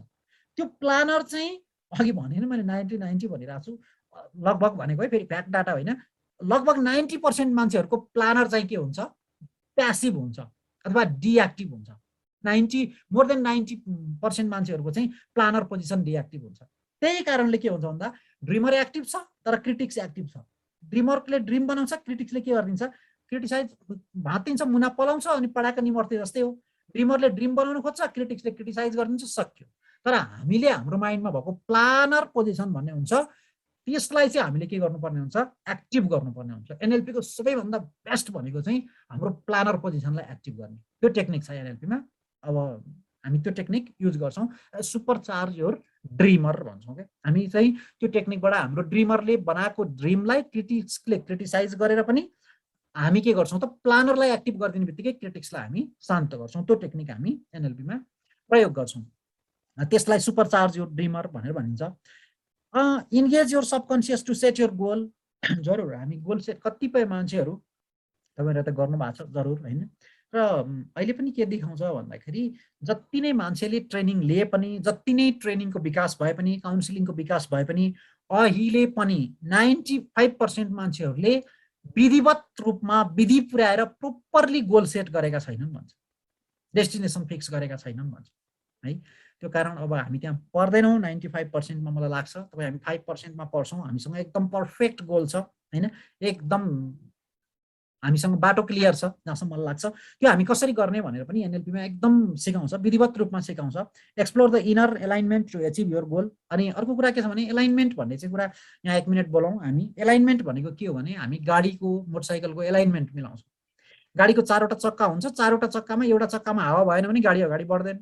त्यो प्लानर चाहिँ अघि भने मैले 90 भनिरहेको छु, लगभग भनेको है, फेरि फ्याक्ट डाटा होइन, लगभग 90% मान्छेहरूको प्लानर चाहिँ के हुन्छ, प्यासिभ हुन्छ अथवा डिएक्टिभ हुन्छ। मोर देन 90% मान्छेहरूको चाहिँ प्लानर पोजिसन डिएक्टिभ हुन्छ। त्यही कारणले के हुन्छ भन्दा ड्रिमर एक्टिभ छ तर क्रिटिक्स एक्टिभ छ। ड्रिमरले ड्रिम बनाउँछ, क्रिटिक्सले के गरिदिन्छ, क्रिटिसाइज भाँतिन्छ, मुना पलाउँछ अनि पढाएको निमर्ते जस्तै हो। ड्रिमरले ड्रिम बनाउनु खोज्छ, क्रिटिक्सले क्रिटिसाइज गरिदिन्छ, सक्यो। तर हामीले हाम्रो माइन्डमा भएको प्लानर पोजिसन भन्ने हुन्छ, त्यसलाई चाहिँ हामीले के गर्नुपर्ने हुन्छ, एक्टिभ गर्नुपर्ने हुन्छ। एनएलपीको सबैभन्दा बेस्ट भनेको चाहिँ हाम्रो प्लानर पोजिसनलाई एक्टिभ गर्ने त्यो टेक्निक छ एनएलपीमा। अब हामी त्यो टेक्निक युज गर्छौँ, सुपरचार्ज योर ड्रिमर भन्छौँ क्या। हामी चाहिँ त्यो टेक्निकबाट हाम्रो ड्रिमरले बनाएको ड्रिमलाई क्रिटिक्सले क्रिटिसाइज गरेर पनि हामी के गर्छौँ त, प्लानरलाई एक्टिभ गरिदिने बित्तिकै क्रिटिक्सलाई हामी शान्त गर्छौँ। त्यो टेक्निक हामी एनएलपीमा प्रयोग गर्छौँ, त्यसलाई सुपरचार्ज योर ड्रिमर भनेर भनिन्छ। Engage your subconscious to set your goal. जरुर हामी गोल सेट, कतिपय मान्छेहरू तपाईँहरू त गर्नु भएको छ जरुर होइन, र अहिले पनि के देखाउँछ भन्दाखेरि जति नै मान्छेले ट्रेनिङ लिए पनि, जति नै ट्रेनिङको विकास भए पनि, काउन्सिलिङको विकास भए पनि अहिले पनि 95% मान्छेहरूले विधिवत रूपमा विधि पुर्याएर प्रोपरली गोल सेट गरेका छैनन् भन्छ, डेस्टिनेसन फिक्स गरेका छैनन् भन्छ है। त्यो कारण अब हामी त्यहाँ पर्दैनौँ 95%मा मलाई लाग्छ। तपाईँ हामी 5%मा पर्छौँ, हामीसँग एकदम पर्फेक्ट गोल छ होइन, एकदम हामीसँग बाटो क्लियर छ जहाँसम्म मलाई लाग्छ। त्यो हामी कसरी गर्ने भनेर पनि एनएलपीमा एकदम सिकाउँछ, विधिवत रूपमा सिकाउँछ। Explore the inner alignment to achieve your goal. अनि अर्को कुरा के छ भने एलाइनमेन्ट भन्ने चाहिँ कुरा यहाँ 1 मिनट बोलौँ हामी। एलाइनमेन्ट भनेको के हो भने हामी गाडीको मोटरसाइकलको एलाइनमेन्ट मिलाउँछौँ। गाडीको 4वटा चक्का हुन्छ, 4वटा चक्कामा एउटा चक्कामा हावा भएन भने गाडी अगाडि बढ्दैन।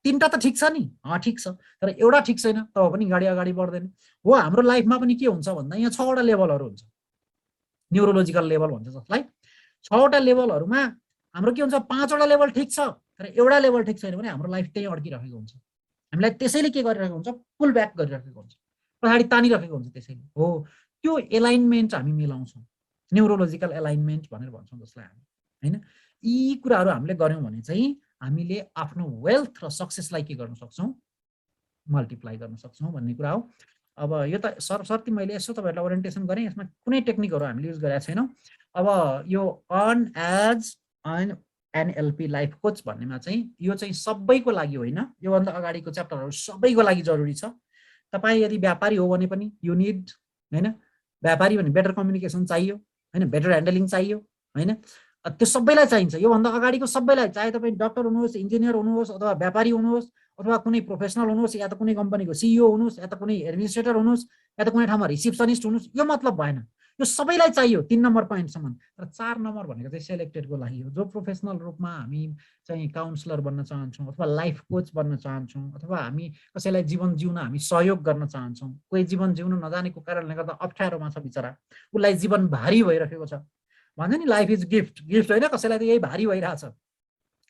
3टा त ठिक छ नि, ठिक छ, तर एउटा ठिक छैन तब पनि गाडी अगाडि बढ्दैन। हो हाम्रो लाइफमा पनि के हुन्छ भन्दा यहाँ 6वटा लेभलहरू हुन्छ, न्युरोलोजिकल लेभल भन्छ जसलाई। 6वटा लेभलहरूमा हाम्रो के हुन्छ, 5वटा लेभल ठिक छ तर एउटा लेभल ठिक छैन भने हाम्रो लाइफ त्यही अड्किरहेको हुन्छ। हामीलाई त्यसैले के गरिरहेको हुन्छ, पुल ब्याक गरिरहेको हुन्छ, पछाडि तानिरहेको हुन्छ। त्यसैले हो त्यो एलाइनमेन्ट हामी मिलाउँछौँ, न्युरोलोजिकल एलाइनमेन्ट भनेर भन्छौँ जसलाई हामी होइन। यी कुराहरू हामीले गऱ्यौँ भने चाहिँ हामीले आफ्नो वेल्थ र सक्सेसलाई के गर्न सक्छौँ, मल्टिप्लाई गर्न सक्छौँ भन्ने कुरा हो। अब यो त सरसर्ती मैले यसो तपाईँहरूलाई ओरिएन्टेसन गरेँ, यसमा कुनै टेक्निकहरू हामीले युज गरेका छैनौँ। अब यो earn as NLP life coach भन्नेमा चाहिँ यो चाहिँ सबैको लागि होइन, योभन्दा अगाडिको च्याप्टरहरू सबैको लागि जरुरी छ। तपाईँ यदि व्यापारी हो भने पनि यु निड होइन, व्यापारी भने बेटर कम्युनिकेसन चाहियो होइन, बेटर ह्यान्डलिङ चाहियो होइन, त्यो सबैलाई चाहिन्छ। योभन्दा अगाडिको सबैलाई, चाहे तपाईँ डक्टर हुनुहोस्, इन्जिनियर हुनुहोस्, अथवा व्यापारी हुनुहोस्, अथवा कुनै प्रोफेसनल हुनुहोस्, या त कुनै कम्पनीको सिइओ हुनुहोस्, या त कुनै एडमिनिस्ट्रेटर हुनुहोस्, या त कुनै ठाउँमा रिसिप्सनिस्ट हुनुहोस्, यो मतलब भएन। यो सबैलाई चाहियो 3 नम्बर पोइन्टसम्म। तर 4 नम्बर भनेको चाहिँ सेलेक्टेडको लागि हो, जो प्रोफेसनल रूपमा हामी चाहिँ काउन्सलर बन्न चाहन्छौँ, अथवा लाइफ कोच बन्न चाहन्छौँ, अथवा हामी कसैलाई जीवन जिउन हामी सहयोग गर्न चाहन्छौँ। कोही जीवन जिउन नजानेको कारणले गर्दा अप्ठ्यारोमा छ बिचरा, उसलाई जीवन भारी भइरहेको छ, भन्छ नि लाइफ इज गिफ्ट, गिफ्ट होइन, कसैलाई त यही भारी भइरहेछ,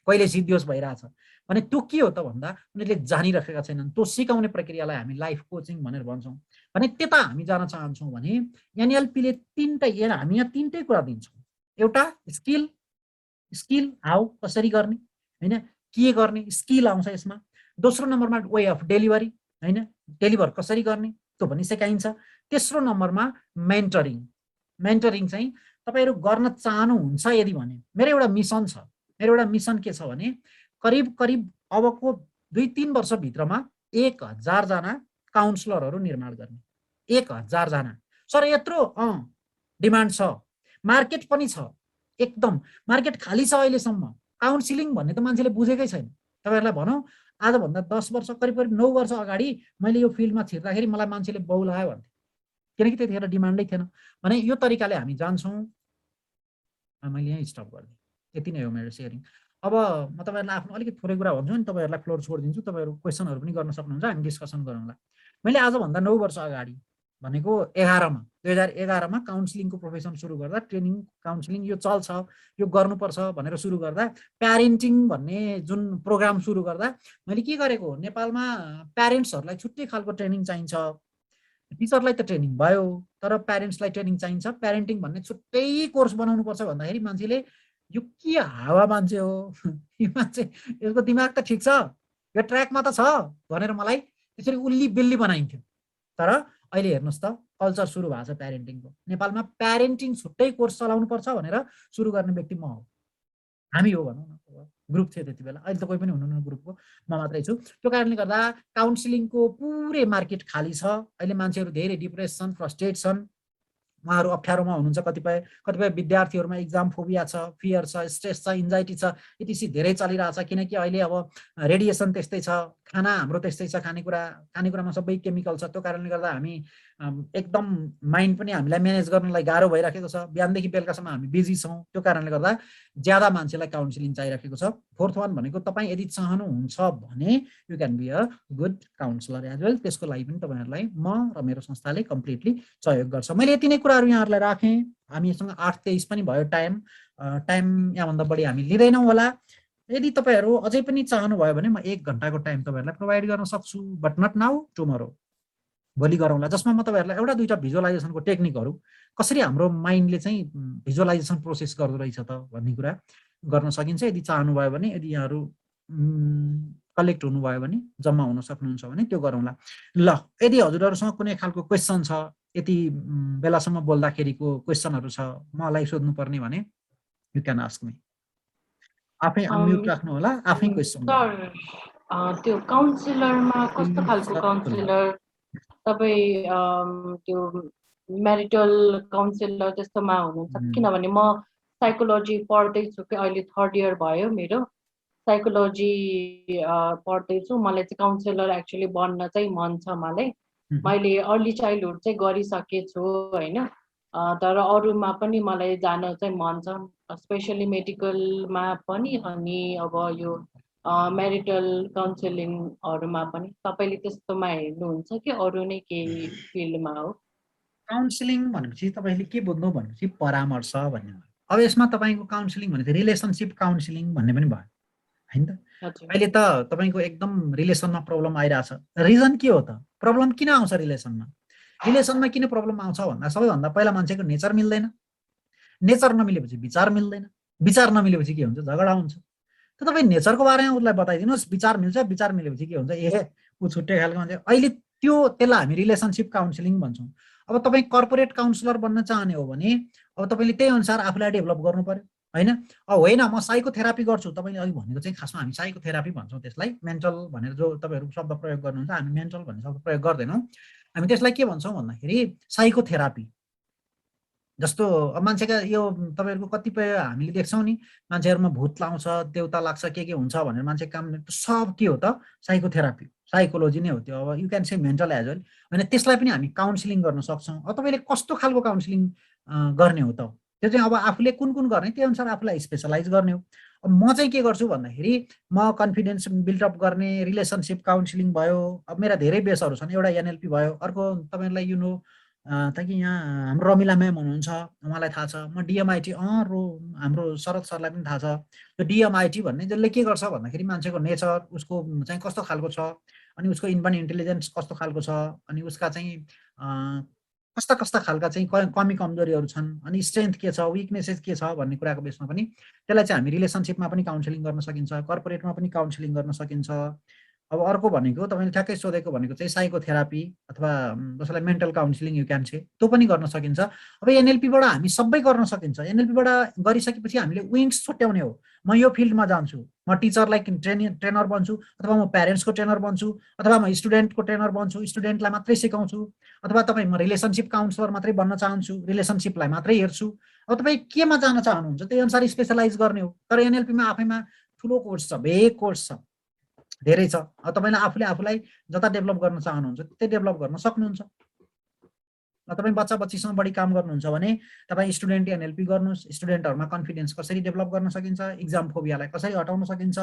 कहिले सिद्धियोस् भइरहेछ भने त्यो के हो त भन्दा उनीहरूले जानिरहेका छैनन्। त्यो सिकाउने प्रक्रियालाई हामी लाइफ कोचिङ भनेर भन्छौँ। भने त्यता हामी जान चाहन्छौँ भने एनएलपीले 3टा हामी यहाँ 3टै कुरा दिन्छौँ। एउटा स्किल, स्किल हाउ कसरी गर्ने होइन, के गर्ने स्किल आउँछ यसमा। दोस्रो नम्बरमा वे अफ डेलिभरी होइन, डेलिभर कसरी गर्ने त्यो पनि सिकाइन्छ। तेस्रो नम्बरमा मेन्टरिङ। मेन्टरिङ चाहिँ तपाईँहरू गर्न चाहनुहुन्छ यदि भने, मेरो एउटा मिसन छ। मेरो एउटा मिसन के छ भने करिब करिब अबको 2-3 वर्षभित्रमा 1000 जना काउन्सलरहरू निर्माण गर्ने। 1000 जना सर, यत्रो डिमान्ड छ, मार्केट पनि छ, एकदम मार्केट खाली छ। अहिलेसम्म काउन्सिलिङ भन्ने त मान्छेले बुझेकै छैन। तपाईँहरूलाई भनौँ आजभन्दा 10 वर्ष करिब करिब 9 वर्ष अगाडि मैले यो फिल्डमा छिर्दाखेरि मलाई मान्छेले बौलायो भन्थे, किनकि त्यतिखेर डिमान्डै थिएन। भने यो तरिकाले हामी जान्छौँ। मैले यहाँ स्टप गरिदिएँ, यति नै हो मेरो सेयरिङ। अब म तपाईँहरूलाई आफ्नो अलिकति थोरै कुरा भन्छु अनि तपाईँहरूलाई फ्लोर छोडिदिन्छु, तपाईँहरू क्वेसनहरू पनि गर्न सक्नुहुन्छ, हामी डिस्कसन गरौँला। मैले आजभन्दा 9 वर्ष अगाडि भनेको 2011मा काउन्सिलिङको प्रोफेसन सुरु गर्दा, ट्रेनिङ काउन्सिलिङ यो चल्छ, यो गर्नुपर्छ भनेर सुरु गर्दा, प्यारेन्टिङ भन्ने जुन प्रोग्राम सुरु गर्दा मैले के गरेको, नेपालमा प्यारेन्ट्सहरूलाई छुट्टै खालको ट्रेनिङ चाहिन्छ। टिचरलाई त ट्रेनिङ भयो तर प्यारेन्ट्सलाई ट्रेनिङ चाहिन्छ। प्यारेन्टिङ भन्ने छुट्टै कोर्स बनाउनुपर्छ भन्दाखेरि मान्छेले यो के हावा मान्छे हो, यो मान्छे यसको दिमाग त ठिक छ, यो ट्र्याकमा त छ भनेर मलाई त्यसरी उल्ली बिल्ली बनाइन्थ्यो। तर अहिले हेर्नुहोस् त कल्चर सुरु भएको छ प्यारेन्टिङको। नेपालमा प्यारेन्टिङ छुट्टै कोर्स चलाउनुपर्छ भनेर सुरु गर्ने व्यक्ति म हो, हामी हो भनौँ न, ग्रुप थियो त्यति बेला। अहिले त कोही पनि हुनुहुन्न ग्रुपको, म मात्रै छु। त्यो कारणले गर्दा काउन्सिलिङको पुरै मार्केट खाली छ। अहिले मान्छेहरू धेरै डिप्रेस छन्, फ्रस्ट्रेट छन्, उहाँहरू अप्ठ्यारोमा हुनुहुन्छ। कतिपय विद्यार्थीहरूमा एक्जाम फोबिया छ, फियर छ, स्ट्रेस छ, एन्जाइटी छ, इतिसी धेरै चलिरहेछ। किनकि अहिले अब रेडिएसन त्यस्तै छ, खाना हाम्रो त्यस्तै छ, खानेकुरामा सबै केमिकल छ। त्यो कारणले गर्दा हामी एकदम माइन्ड पनि हामीलाई म्यानेज गर्नलाई गाह्रो भइराखेको छ। बिहानदेखि बेलुकासम्म हामी बिजी छौँ। त्यो कारणले गर्दा ज्यादा मान्छेलाई काउन्सिलिङ चाहिरहेको छ। 4th वान भनेको तपाईँ यदि चाहनुहुन्छ भने you can be a good counsellor as well. त्यसको लागि पनि तपाईँहरूलाई म र मेरो संस्थाले कम्प्लिटली सहयोग गर्छ। मैले यति नै कुराहरू यहाँहरूलाई राखेँ। हामीसँग 8:23 पनि भयो टाइम यहाँभन्दा बढी हामी लिँदैनौँ होला। यदि तपाईँहरू अझै पनि चाहनुभयो भने म 1 घन्टाको टाइम तपाईँहरूलाई प्रोभाइड गर्न सक्छु, बट नट नाउ, टुमोरो, भोलि गरौँला। जसमा म तपाईँहरूलाई एउटा दुईवटा भिजुअलाइजेसनको टेक्निकहरू, कसरी हाम्रो माइन्डले चाहिँ भिजुअलाइजेसन प्रोसेस गर्दो रहेछ त भन्ने कुरा, गर्न सकिन्छ यदि चाहनुभयो भने, यदि यहाँहरू कलेक्ट हुनुभयो भने, जम्मा हुन सक्नुहुन्छ भने त्यो गरौँला। ल, यदि हजुरहरूसँग कुनै खालको क्वेसन छ, यति बेलासम्म बोल्दाखेरिको क्वेसनहरू छ मलाई सोध्नुपर्ने भने यु क्यान आस्क मी। आफै अनम्युट राख्नु होला, आफै क्वेसन गर्नु। त्यो काउन्सिलरमा कस्तो खालको काउन्सिलर तपाईँ त्यो म्यारिटल काउन्सिलर त्यस्तोमा हुनुहुन्छ? किनभने म साइकोलोजी पढ्दैछु कि अहिले 3rd इयर भयो मेरो, साइकोलोजी पढ्दैछु। मलाई चाहिँ काउन्सिलर एक्चुअली बन्न चाहिँ मन छ। मैले अर्ली चाइल्डहुड चाहिँ गरिसकेछु होइन, तर अरूमा पनि मलाई जान चाहिँ मन छ, स्पेसली मेडिकलमा पनि अनि अब यो म्यारिटल काउन्सिलिङहरूमा पनि। तपाईँले त्यस्तोमा हेर्नुहुन्छ कि अरू नै केही फिल्डमा हो? काउन्सिलिङ भनेपछि तपाईँले के बुझ्नु भनेपछि परामर्श भन्ने भयो। अब यसमा तपाईँको काउन्सिलिङ भनेको रिलेसनसिप काउन्सिलिङ भन्ने पनि भयो होइन त। अहिले त तपाईँको एकदम रिलेसनमा प्रब्लम आइरहेछ। रिजन के हो त? प्रब्लम किन आउँछ रिलेसनमा? रिलेसनमा किन प्रब्लम आउँछ भन्दा सबैभन्दा पहिला मान्छेको नेचर मिल्दैन। नेचर नमिलेपछि विचार मिल्दैन। विचार नमिलेपछि के हुन्छ? झगडा हुन्छ। त तपाईँ नेचरको बारेमा उसलाई बताइदिनुहोस्, विचार मिल्छ, विचार मिलेपछि के हुन्छ? ऊ छुट्टै खालको मान्छे। अहिले त्यसलाई हामी रिलेसनसिप काउन्सिलिङ भन्छौँ। अब तपाईँ कर्पोरेट काउन्सिलर बन्न चाहने हो भने अब तपाईँले त्यही अनुसार आफूलाई डेभलप गर्नु पर्यो होइन। होइन म साइकोथेरापी गर्छु, तपाईँले अघि भनेको चाहिँ खासमा हामी साइकोथेरापी भन्छौँ त्यसलाई। मेन्टल भनेर जो तपाईँहरू शब्द प्रयोग गर्नुहुन्छ, हामी मेन्टल भन्ने शब्द प्रयोग गर्दैनौँ। हामी त्यसलाई के भन्छौँ भन्दाखेरि साइकोथेरापी। जस्तो अब मान्छेका यो तपाईँहरूको कतिपय हामीले देख्छौँ नि, मान्छेहरूमा भूत लाउँछ, देउता लाग्छ, के हुन्छ भनेर मान्छे काम, सब के हो त? साइकोथेरापी, साइकोलोजी नै हो त्यो। अब you can say mental as well होइन। त्यसलाई पनि हामी काउन्सिलिङ गर्न सक्छौँ। अब तपाईँले कस्तो खालको काउन्सिलिङ गर्ने हो त? त्यो चाहिँ अब आफूले कुन गर्ने त्यही अनुसार आफूलाई स्पेसलाइज गर्ने हो। अब म चाहिँ के गर्छु भन्दाखेरि म कन्फिडेन्स बिल्डअप गर्ने, रिलेसनसिप काउन्सिलिङ भयो। अब मेरा धेरै बेसहरू छन्। एउटा एनएलपी भयो, अर्को तपाईँलाई यु नो ताकि यहाँ हाम्रो रमिला म्याम हुनुहुन्छ, उहाँलाई थाहा छ। म डिएमआइटी हाम्रो शरद सरलाई पनि थाहा छ। त्यो डिएमआइटी भन्ने जसले के गर्छ भन्दाखेरि मान्छेको नेचर, उसको चाहिँ कस्तो खालको छ, अनि उसको इन्बर्न इन्टेलिजेन्स कस्तो खालको छ, अनि उसका चाहिँ कस्ता कस्ता खालका चाहिँ कमी कमजोरीहरू छन्, अनि स्ट्रेन्थ के छ, विकनेसेस के छ भन्ने कुराको बेसमा पनि त्यसलाई चाहिँ हामी रिलेसनसिपमा पनि काउन्सिलिङ गर्न सकिन्छ, कर्पोरेटमा पनि काउन्सिलिङ गर्न सकिन्छ। अब अर्को भनेको तपाईँले ठ्याक्कै सोधेको भनेको चाहिँ साइकोथेरापी अथवा जसलाई मेन्टल काउन्सिलिङ यु क्यान से, त्यो पनि गर्न सकिन्छ। अब एनएलपीबाट हामी सबै गर्न सकिन्छ। एनएलपीबाट गरिसकेपछि हामीले विङ्स छुट्याउने हो। म यो फिल्डमा जान्छु, म टिचरलाई ट्रेनर बन्छु, अथवा म प्यारेन्ट्सको ट्रेनर बन्छु, अथवा म स्टुडेन्टको ट्रेनर बन्छु, स्टुडेन्टलाई मात्रै सिकाउँछु, अथवा तपाईँ म रिलेसनसिप काउन्सिलर मात्रै बन्न चाहन्छु, रिलेसनसिपलाई मात्रै हेर्छु। अब तपाईँ केमा जान चाहनुहुन्छ त्यही अनुसार स्पेसलाइज गर्ने हो। तर एनएलपीमा आफैमा ठुलो कोर्स छ, भेग कोर्स छ, धेरै छ। अब तपाईँले आफूलाई जता डेभलप गर्न चाहनुहुन्छ त्यतै डेभलप गर्न सक्नुहुन्छ। तपाईँ बच्चा बच्चीसँग बढी काम गर्नुहुन्छ भने तपाईँ स्टुडेन्ट एनएलपी गर्नुहोस्। स्टुडेन्टहरूमा कन्फिडेन्स कसरी डेभलप गर्न सकिन्छ, इक्जाम फोबियालाई कसरी हटाउन सकिन्छ,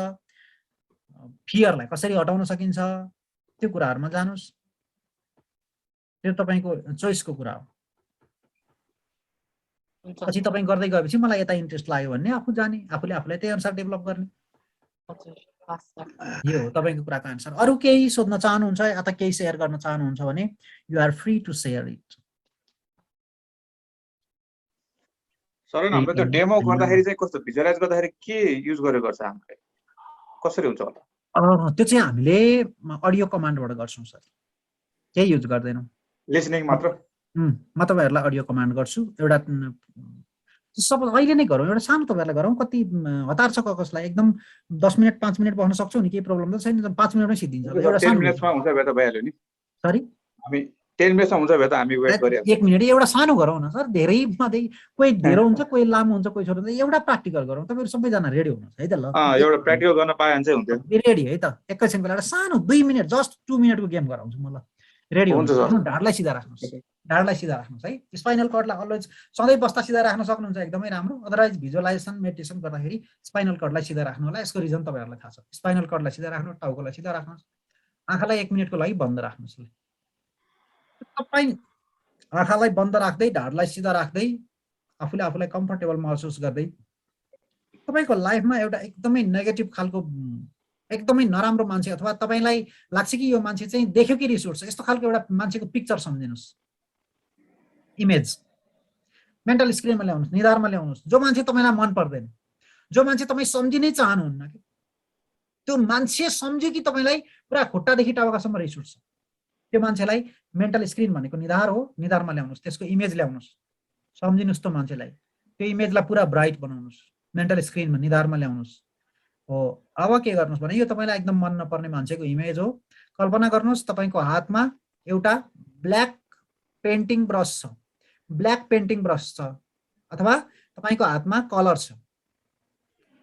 फियरलाई कसरी हटाउन सकिन्छ, त्यो कुराहरूमा जानुहोस्। त्यो तपाईँको चोइसको कुरा हो। पछि तपाईँ गर्दै गएपछि मलाई यता इन्ट्रेस्ट लाग्यो भन्ने आफू जाने, आफूले आफूलाई त्यही अनुसार डेभलप गर्ने। यो हो तपाईँको कुराको आन्सर। अरू केही सोध्न चाहनुहुन्छ अथवा केही सेयर गर्न चाहनुहुन्छ भने you are free to share it. Sir हाम्रो त्यो डेमो गर्दाखेरि चाहिँ कस्तो भिजुअलाइज गर्दाखेरि के युज गरेको गर्छ हामीले, कसरी हुन्छ होला? त्यो चाहिँ हामीले अडियो कमान्डबाट गर्छौँ सर, केही युज गर्दैनौँ। लिसनिङ मात्र? म तपाईँहरूलाई अडियो कमान्ड गर्छु। एउटा सब अहिले नै गरौँ, एउटा सानो तपाईँहरूलाई गरौँ। कति हतार छ कसलाई, एकदम 10 मिनट 5 मिनट बस्न सक्छौँ नि, केही प्रब्लम त छैन, 5 मिनटमै सिद्धिन्छ। एउटा 10 मिनटमा हुन्छ भए त भइहाल्यो नि। सरी हामी 10 मिनटमा हुन्छ भए त हामी वेट गरिहाल्छौँ। 1 मिनट एउटा सानो गरौँ न सर, धेरै मात्रै कोही धेरै हुन्छ, कोही लामो हुन्छ, कोही छोटो हुन्छ। एउटा प्र्याक्टिकल गरौँ। तपाईँहरू सबैजना रेडी हुनुहुन्छ है त? ल एउटा प्र्याक्टिकल गर्न पाए भने चाहिँ हुन्थ्यो। रेडी है त? एकैछिनको एउटा सानो 2 मिनट, जस्ट 2 मिनटको गेम गराउँछु म। ल रेडी हुन्छ? ढाडलाई सिधा राख्नुहोस्, ढाडलाई सिधा राख्नुहोस् है। स्पाइनल कर्डलाई अलवेज सधैँ बस्दा सिधा राख्न सक्नुहुन्छ, एकदमै राम्रो। अदरवाइज भिजुअलाइजेसन मेडिटेसन गर्दाखेरि स्पाइनल कर्डलाई सिधा राख्नु होला। यसको रिजन तपाईँहरूलाई थाहा छ। स्पाइनल कर्डलाई सिधा राख्नु, टाउकोलाई सिधा राख्नुहोस्, आँखालाई 1 मिनटको लागि बन्द राख्नुहोस्। तपाईँ आँखालाई बन्द राख्दै, ढाडलाई सिधा राख्दै, आफूले आफूलाई कम्फर्टेबल महसुस गर्दै तपाईँको लाइफमा एउटा एकदमै नेगेटिभ खालको, एकदमै नराम्रो मान्छे अथवा तपाईँलाई लाग्छ कि यो मान्छे चाहिँ देख्यो कि रिस उठ्छ, यस्तो खालको एउटा मान्छेको पिक्चर सम्झिनुहोस्, इमेज। मेन्टल स्क्रिनमा ल्याउनुहोस्, निधारमा ल्याउनुहोस्। जो मान्छे तपाईँलाई मन पर्दैन, जो मान्छे तपाईँ सम्झिनै चाहनुहुन्न कि त्यो मान्छे सम्झ्यो कि तपाईँलाई पुरा खुट्टादेखि टाउकासम्म रिस उठ्छ। त्यो मान्छेलाई मेन्टल स्क्रिन भनेको निधार हो, निधारमा ल्याउनुहोस्, त्यसको इमेज ल्याउनुहोस्, सम्झिनुहोस् त्यो मान्छेलाई, त्यो इमेजलाई पुरा ब्राइट बनाउनुहोस्, मेन्टल स्क्रिनमा निधारमा ल्याउनुहोस्। हो अब के गर्नुहोस् भने यो तपाईँलाई एकदम मन नपर्ने मान्छेको इमेज हो। कल्पना गर्नुहोस् तपाईँको हातमा एउटा ब्ल्याक पेन्टिङ ब्रस छ, ब्ल्याक पेन्टिङ ब्रस छ, अथवा तपाईँको हातमा कलर छ,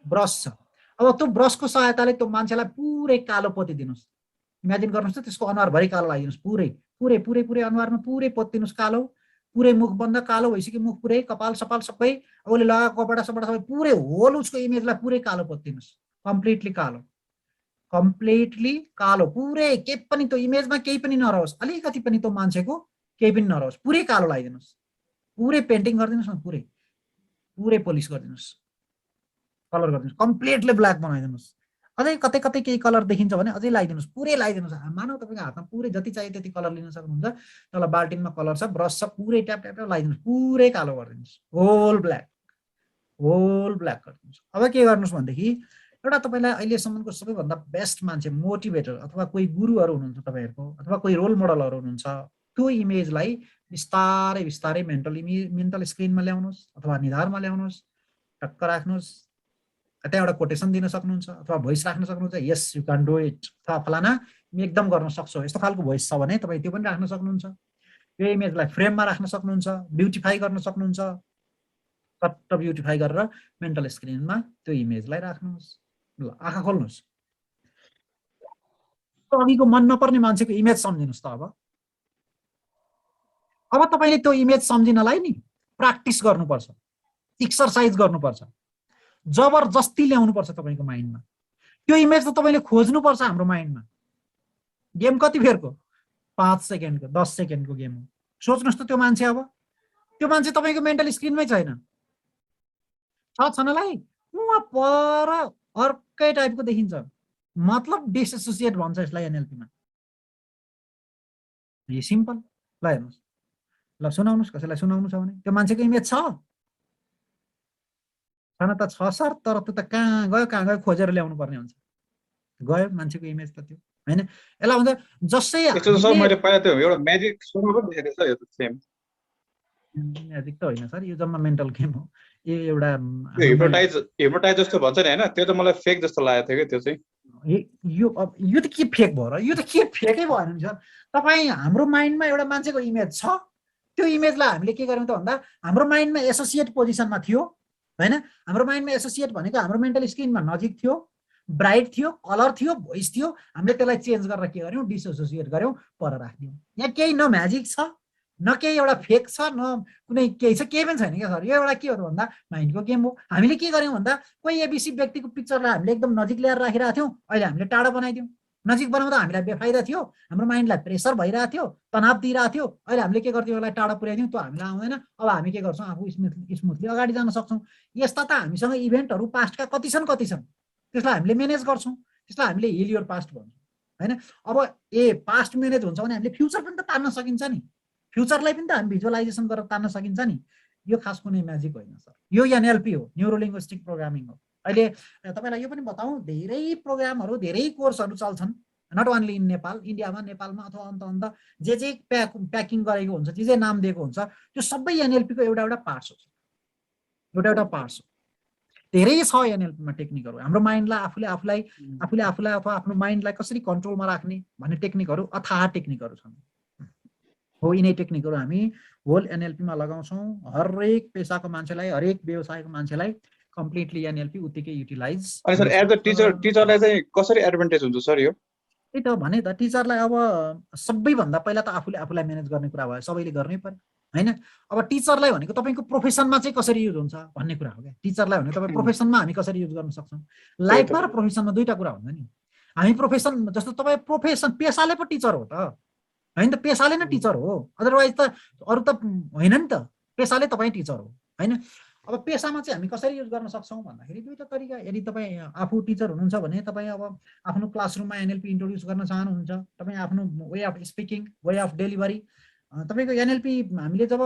ब्रस छ। अब त्यो ब्रसको सहायताले त्यो मान्छेलाई पुरै कालो पोतिदिनुहोस्। इमेजिन गर्नुहोस् त त्यसको अनुहारभरि कालो लगाइदिनुहोस्, पुरै पुरै पुरै पुरै अनुहारमा पुरै पोतिदिनुहोस् कालो, पुरै मुख बन्द कालो भइसक्यो, मुख पुरै कपाल सपाल सबै उसले लगाएको कपडा सपडा सबै पुरै होल उसको इमेजलाई पुरै कालो पोतिदिनुहोस्, कम्प्लिटली कालो, कम्प्लिटली कालो, पुरै केही पनि त्यो इमेजमा केही पनि नरहोस्, अलिकति पनि त्यो मान्छेको केही पनि नरहोस्, पुरै कालो लगाइदिनुहोस्, पुरै पेन्टिङ गरिदिनुहोस् न, पुरै पुरै पोलिस गरिदिनुहोस्, कलर गरिदिनुहोस्, कम्प्लिटली ब्ल्याक बनाइदिनुहोस्। अझै कतै कतै केही कलर देखिन्छ भने अझै लगाइदिनुहोस्, पुरै लगाइदिनुहोस्। मानव तपाईँको हातमा पुरै जति चाहियो त्यति कलर लिन सक्नुहुन्छ, तल बाल्टिनमा कलर छ, ब्रस छ, पुरै ट्याप ट्याप ट्याप लगाइदिनुहोस्, पुरै कालो गरिदिनुहोस्, होल ब्ल्याक गरिदिनुहोस्। अब के गर्नुहोस् भनेदेखि एउटा तपाईँलाई अहिलेसम्मको सबैभन्दा बेस्ट मान्छे, मोटिभेटर अथवा कोही गुरुहरू हुनुहुन्छ तपाईँहरूको, अथवा कोही रोल मोडलहरू हुनुहुन्छ, त्यो इमेजलाई बिस्तारै बिस्तारै मेन्टल स्क्रिनमा ल्याउनुहोस् अथवा निधारमा ल्याउनुहोस्, टक्क राख्नुहोस्। त्यहाँ एउटा कोटेसन दिन सक्नुहुन्छ अथवा भोइस राख्न सक्नुहुन्छ, yes you can do it, अथवा फलाना म एकदम गर्न सक्छु, यस्तो खालको भोइस छ भने तपाईँ त्यो पनि राख्न सक्नुहुन्छ। यो इमेजलाई फ्रेममा राख्न सक्नुहुन्छ, ब्युटिफाई गर्न सक्नुहुन्छ, कट्ट ब्युटिफाई गरेर मेन्टल स्क्रिनमा त्यो इमेजलाई राख्नुहोस्। ल आँखा खोल्नुहोस्, अघिको मन नपर्ने मान्छेको इमेज सम्झिनुहोस् त। अब तपाईँले त्यो इमेज सम्झिनलाई नि प्र्याक्टिस गर्नुपर्छ, एक्सर्साइज गर्नुपर्छ, जबरजस्ती ल्याउनुपर्छ तपाईँको माइन्डमा। त्यो इमेज त तपाईँले खोज्नुपर्छ हाम्रो माइन्डमा। गेम कति बेरको? 5 सेकेन्डको 10 सेकेन्डको गेम हो। सोच्नुहोस् त त्यो मान्छे, अब त्यो मान्छे तपाईँको मेन्टल स्क्रिनमै छैन, छनलाई उहाँ पर अर्कै टाइपको देखिन्छ, मतलब डिसएसोसिएट भन्छ यसलाई एनएलपीमा। यो सिम्पल। ल हेर्नुहोस्, ल सुनाउनुहोस्, कसैलाई सुनाउनु छ भने त्यो मान्छेको इमेज छ छैन त? छ सर, तर त्यो त कहाँ गयो खोजेर ल्याउनु पर्ने हुन्छ, गयो मान्छेको इमेज त त्यो, होइन? यसलाई भन्छ जसै मैले पाएँ त्यो एउटा म्याजिक सोमा पनि देखेको छ, यो त सेम म्याजिक त होइन सर, यो जम्मा मेन्टल गेम हो। यो एउटा हिप्नोटाइज जस्तो भन्छ नि, होइन? त्यो त मलाई फेक जस्तो लागेको थियो कि त्यो चाहिँ। यो त के फेक भयो र? यो त के फेकै भएन नि सर। तपाईँ हाम्रो माइन्डमा एउटा मान्छेको इमेज छ, त्यो इमेजलाई हामीले के गर्यौँ त भन्दा हाम्रो माइन्डमा एसोसिएट पोजिसनमा थियो, होइन? हाम्रो माइन्डमा एसोसिएट भनेको हाम्रो मेन्टल स्क्रिनमा नजिक थियो, ब्राइट थियो, कलर थियो, भोइस थियो। हामीले त्यसलाई चेन्ज गरेर के गर्यौँ? डिसोसिएट गर्यौँ, पर राखिदियौँ। यहाँ केही न म्याजिक छ, न केही एउटा फेक छ, न कुनै केही छ, केही पनि छैन क्या सर। यो एउटा के हो भन्दा माइन्डको गेम हो। हामीले के गर्यौँ भन्दा कोही एबिसी व्यक्तिको पिक्चरलाई हामीले एकदम नजिक ल्याएर राखिरहेको थियौँ, अहिले हामीले टाढा बनाइदियौँ। नजिक बनाउँदा हामीलाई बेफाइदा थियो, हाम्रो माइन्डलाई प्रेसर भइरहेको थियो, तनाव दिइरहेको थियो। अहिले हामीले के गर्थ्यौँ? यसलाई टाढा पुर्याइदिउँ, त्यो हामीलाई आउँदैन। अब हामी के गर्छौँ? आफू स्मुथली अगाडि जान सक्छौँ। यस्ता त हामीसँग इभेन्टहरू पास्टका कति छन्, त्यसलाई हामीले म्यानेज गर्छौँ, त्यसलाई हामीले हिल योर पास्ट भन्छौँ, होइन? अब पास्ट म्यानेज हुन्छ भने हामीले फ्युचर पनि त तान्न सकिन्छ नि, फ्युचरलाई पनि त हामी भिजुअलाइजेसन गरेर तान्न सकिन्छ नि। यो खास कुनै म्याजिक होइन सर, यो एनएलपी हो, न्युरो लिङ्ग्विस्टिक प्रोग्रामिङ हो। अहिले तपाईँलाई यो पनि बताउँ, धेरै प्रोग्रामहरू, धेरै कोर्सहरू चल्छन्, नट ओन्ली इन नेपाल, इन्डियामा, नेपालमा अथवा अन्त जे प्याकिङ गरेको हुन्छ, जे नाम दिएको हुन्छ, त्यो सबै एनएलपीको एउटा पार्ट्स हो, एउटा पार्ट्स हो। धेरै छ एनएलपीमा टेक्निकहरू। हाम्रो माइन्डलाई आफूले आफूलाई अथवा आफ्नो माइन्डलाई कसरी कन्ट्रोलमा राख्ने भन्ने टेक्निकहरू, अथाह टेक्निकहरू छन्। हो यिनै टेक्निकहरू हामी होल एनएलपीमा लगाउँछौँ। हरेक पेसाको मान्छेलाई, हरेक व्यवसायको मान्छेलाई कम्प्लिटली एनएलपी उत्तिकै युटिलाइज। अनि सर एज अ टिचरलाई चाहिँ कसरी एडभान्टेज हुन्छ सर यो? त्यही त भने त, टिचरलाई अब सबैभन्दा पहिला त आफूलाई म्यानेज गर्ने कुरा भयो, सबैले गर्नै पर्यो, होइन? अब टिचरलाई भनेको तपाईँको प्रोफेसनमा चाहिँ कसरी युज हुन्छ भन्ने कुरा हो क्या। टिचरलाई भनेको तपाईँ प्रोफेसनमा हामी कसरी युज गर्न सक्छौँ, लाइफमा र प्रोफेसनमा दुईवटा कुरा हुन्छ नि। हामी प्रोफेसन, जस्तो तपाईँ प्रोफेसन पेसाले पो टिचर हो त, होइन त? पेसाले नै टिचर हो, अदरवाइज त अरू त होइन नि त। पेसाले तपाईँ टिचर हो, होइन? अब पेसामा चाहिँ हामी कसरी युज गर्न सक्छौँ भन्दाखेरि दुईवटा तरिका। यदि तपाईँ आफू टिचर हुनुहुन्छ भने तपाईँ अब आफ्नो क्लासरुममा एनएलपी इन्ट्रोड्युस गर्न चाहनुहुन्छ, तपाईँ आफ्नो way of speaking, way of delivery, तपाईँको एनएलपी हामीले जब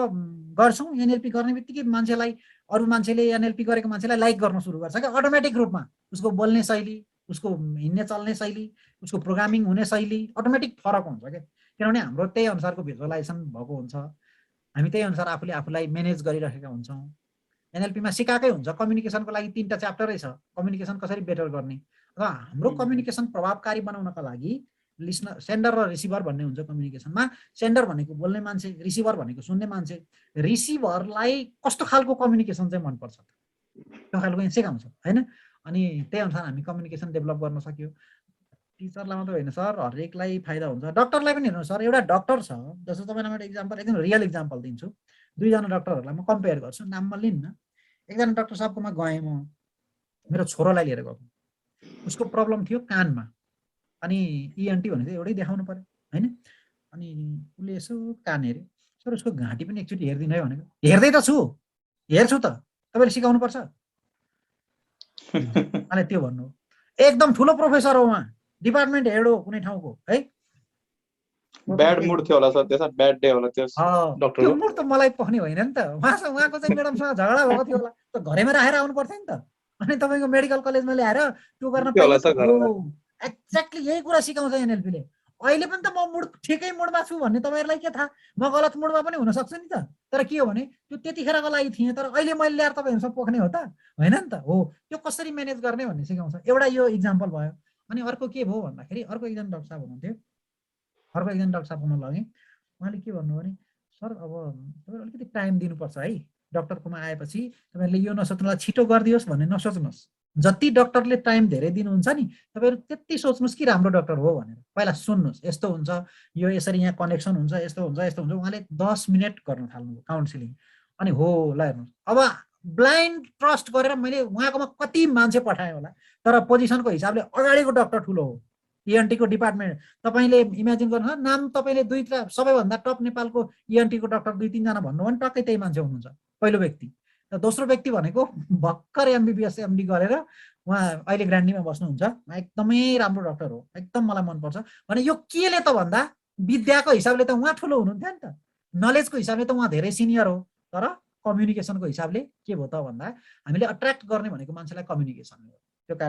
गर्छौँ, एनएलपी गर्ने बित्तिकै मान्छेलाई, अरू मान्छेले एनएलपी गरेको मान्छेलाई लाइक गर्न सुरु गर्छ क्या अटोमेटिक रूपमा। उसको बोल्ने शैली, उसको हिँड्ने चल्ने शैली, उसको प्रोग्रामिङ हुने शैली अटोमेटिक फरक हुन्छ क्या। किनभने हाम्रो त्यही अनुसारको भिजुअलाइजेसन भएको हुन्छ, हामी त्यही अनुसार आफूले आफूलाई म्यानेज गरिरहेका हुन्छौँ। एनएलपीमा सिकाएकै हुन्छ, कम्युनिकेसनको लागि 3टा च्याप्टरै छ, कम्युनिकेसन कसरी बेटर गर्ने। र हाम्रो कम्युनिकेसन प्रभावकारी बनाउनका लागि लिसनर, सेन्डर र रिसिभर भन्ने हुन्छ कम्युनिकेसनमा। सेन्डर भनेको बोल्ने मान्छे, रिसिभर भनेको सुन्ने मान्छे। रिसिभरलाई कस्तो खालको कम्युनिकेसन चाहिँ मनपर्छ त्यो खालको यहाँ सिकाउँछ होइन। अनि त्यही अनुसार हामी कम्युनिकेसन डेभलप गर्न सक्यो। टिचरलाई मात्रै होइन सर, हरेकलाई फाइदा हुन्छ। डक्टरलाई पनि हेर्नु सर, एउटा डक्टर छ, जस्तो तपाईँलाई मैले इक्जाम्पल, एकदम रियल इक्जाम्पल दिन्छु। 2जना डक्टरहरूलाई म कम्पेयर गर्छु, नाममा लिन्न। एकजना डक्टर साहबकोमा गएँ म, मेरो छोरोलाई लिएर गएको, उसको प्रब्लम थियो कानमा। अनि इएनटी भनेको एउटै देखाउनु पर्यो होइन। अनि उसले यसो कान हेऱ्यो, सर उसको घाँटी पनि एकचोटि हेरिदिनु है भनेको। हेर्दै त छु, हेर्छु त, तपाईँले सिकाउनु पर्छ मलाई त्यो भन्नु। एकदम ठुलो प्रोफेसर हो उहाँ, डिपार्टमेन्ट हेड हो कुनै ठाउँको है। ब्याड मुड थियो होला सर, त्यसमा ब्याड डे होला त्यो डक्टर। त्यो मुड त मलाई पख्ने होइन नि त, उहाँको चाहिँ म्याडमसँग झगडा भएको थियो होला, त घरैमा राखेर आउनु पर्थ्यो नि त। अनि तपाईँको मेडिकल कलेजमा ल्याएर त्यो गर्न एक्ज्याक्टली यही कुरा सिकाउँछ एनएलपीले। अहिले पनि त म मुड ठिकै मुडमा छु भन्ने तपाईँहरूलाई के थाहा, म गलत मुडमा पनि हुन सक्छु नि त। तर के हो भने त्यो त्यतिखेरको लागि थिएँ, तर अहिले मैले ल्याएर तपाईँहरूसँग पोख्ने हो त होइन नि त। हो त्यो कसरी म्यानेज गर्ने भन्ने सिकाउँछ। एउटा यो इक्जाम्पल भयो। अनि अर्को के भयो भन्दाखेरि, अर्को एकजना डक्टर साहब हुनुहुन्थ्यो, अर्को एकजना डक्टर साहबकोमा लगेँ। उहाँले के भन्नु भने, सर अब तपाईँले अलिकति टाइम दिनुपर्छ है, डक्टरकोमा आएपछि तपाईँहरूले यो नसोच्नुलाई छिटो गरिदियोस् भन्ने नसोच्नुहोस्। जति डक्टरले टाइम धेरै दिनुहुन्छ नि, तपाईँहरू त्यति सोच्नुहोस् कि राम्रो डक्टर हो भनेर। पहिला सुन्नुहोस्, यस्तो हुन्छ, यो यसरी यहाँ कनेक्सन हुन्छ, यस्तो हुन्छ यस्तो हुन्छ। उहाँले 10 मिनट गर्न थाल्नुभयो काउन्सिलिङ। अनि हो ल हेर्नुहोस्, अब ब्लाइन्ड ट्रस्ट गरेर मैले उहाँकोमा कति मान्छे पठाएँ होला, तर पोजिसनको हिसाबले अगाडिको डक्टर ठुलो हो, इएनटीको डिपार्टमेन्ट। तपाईँले इमेजिन गर्नुहोस्, नाम तपाईँले 2 सबैभन्दा टप नेपालको इएनटीको डक्टर 2-3जना भन्नु भने टक्कै त्यही मान्छे हुनुहुन्छ पहिलो व्यक्ति। र दोस्रो व्यक्ति भनेको भर्खर एमबिबिएस एमडी गरेर उहाँ अहिले ग्रान्डीमा बस्नुहुन्छ, उहाँ एकदमै राम्रो डक्टर हो, एकदम मलाई मनपर्छ। भने यो केले त भन्दा, विद्याको हिसाबले त उहाँ ठुलो हुनुहुन्थ्यो नि त, नलेजको हिसाबले त उहाँ धेरै सिनियर हो, तर कम्युनिकेसनको हिसाबले के भयो त भन्दा हामीले अट्र्याक्ट गर्ने भनेको मान्छेलाई कम्युनिकेसन हो। त्यो कारण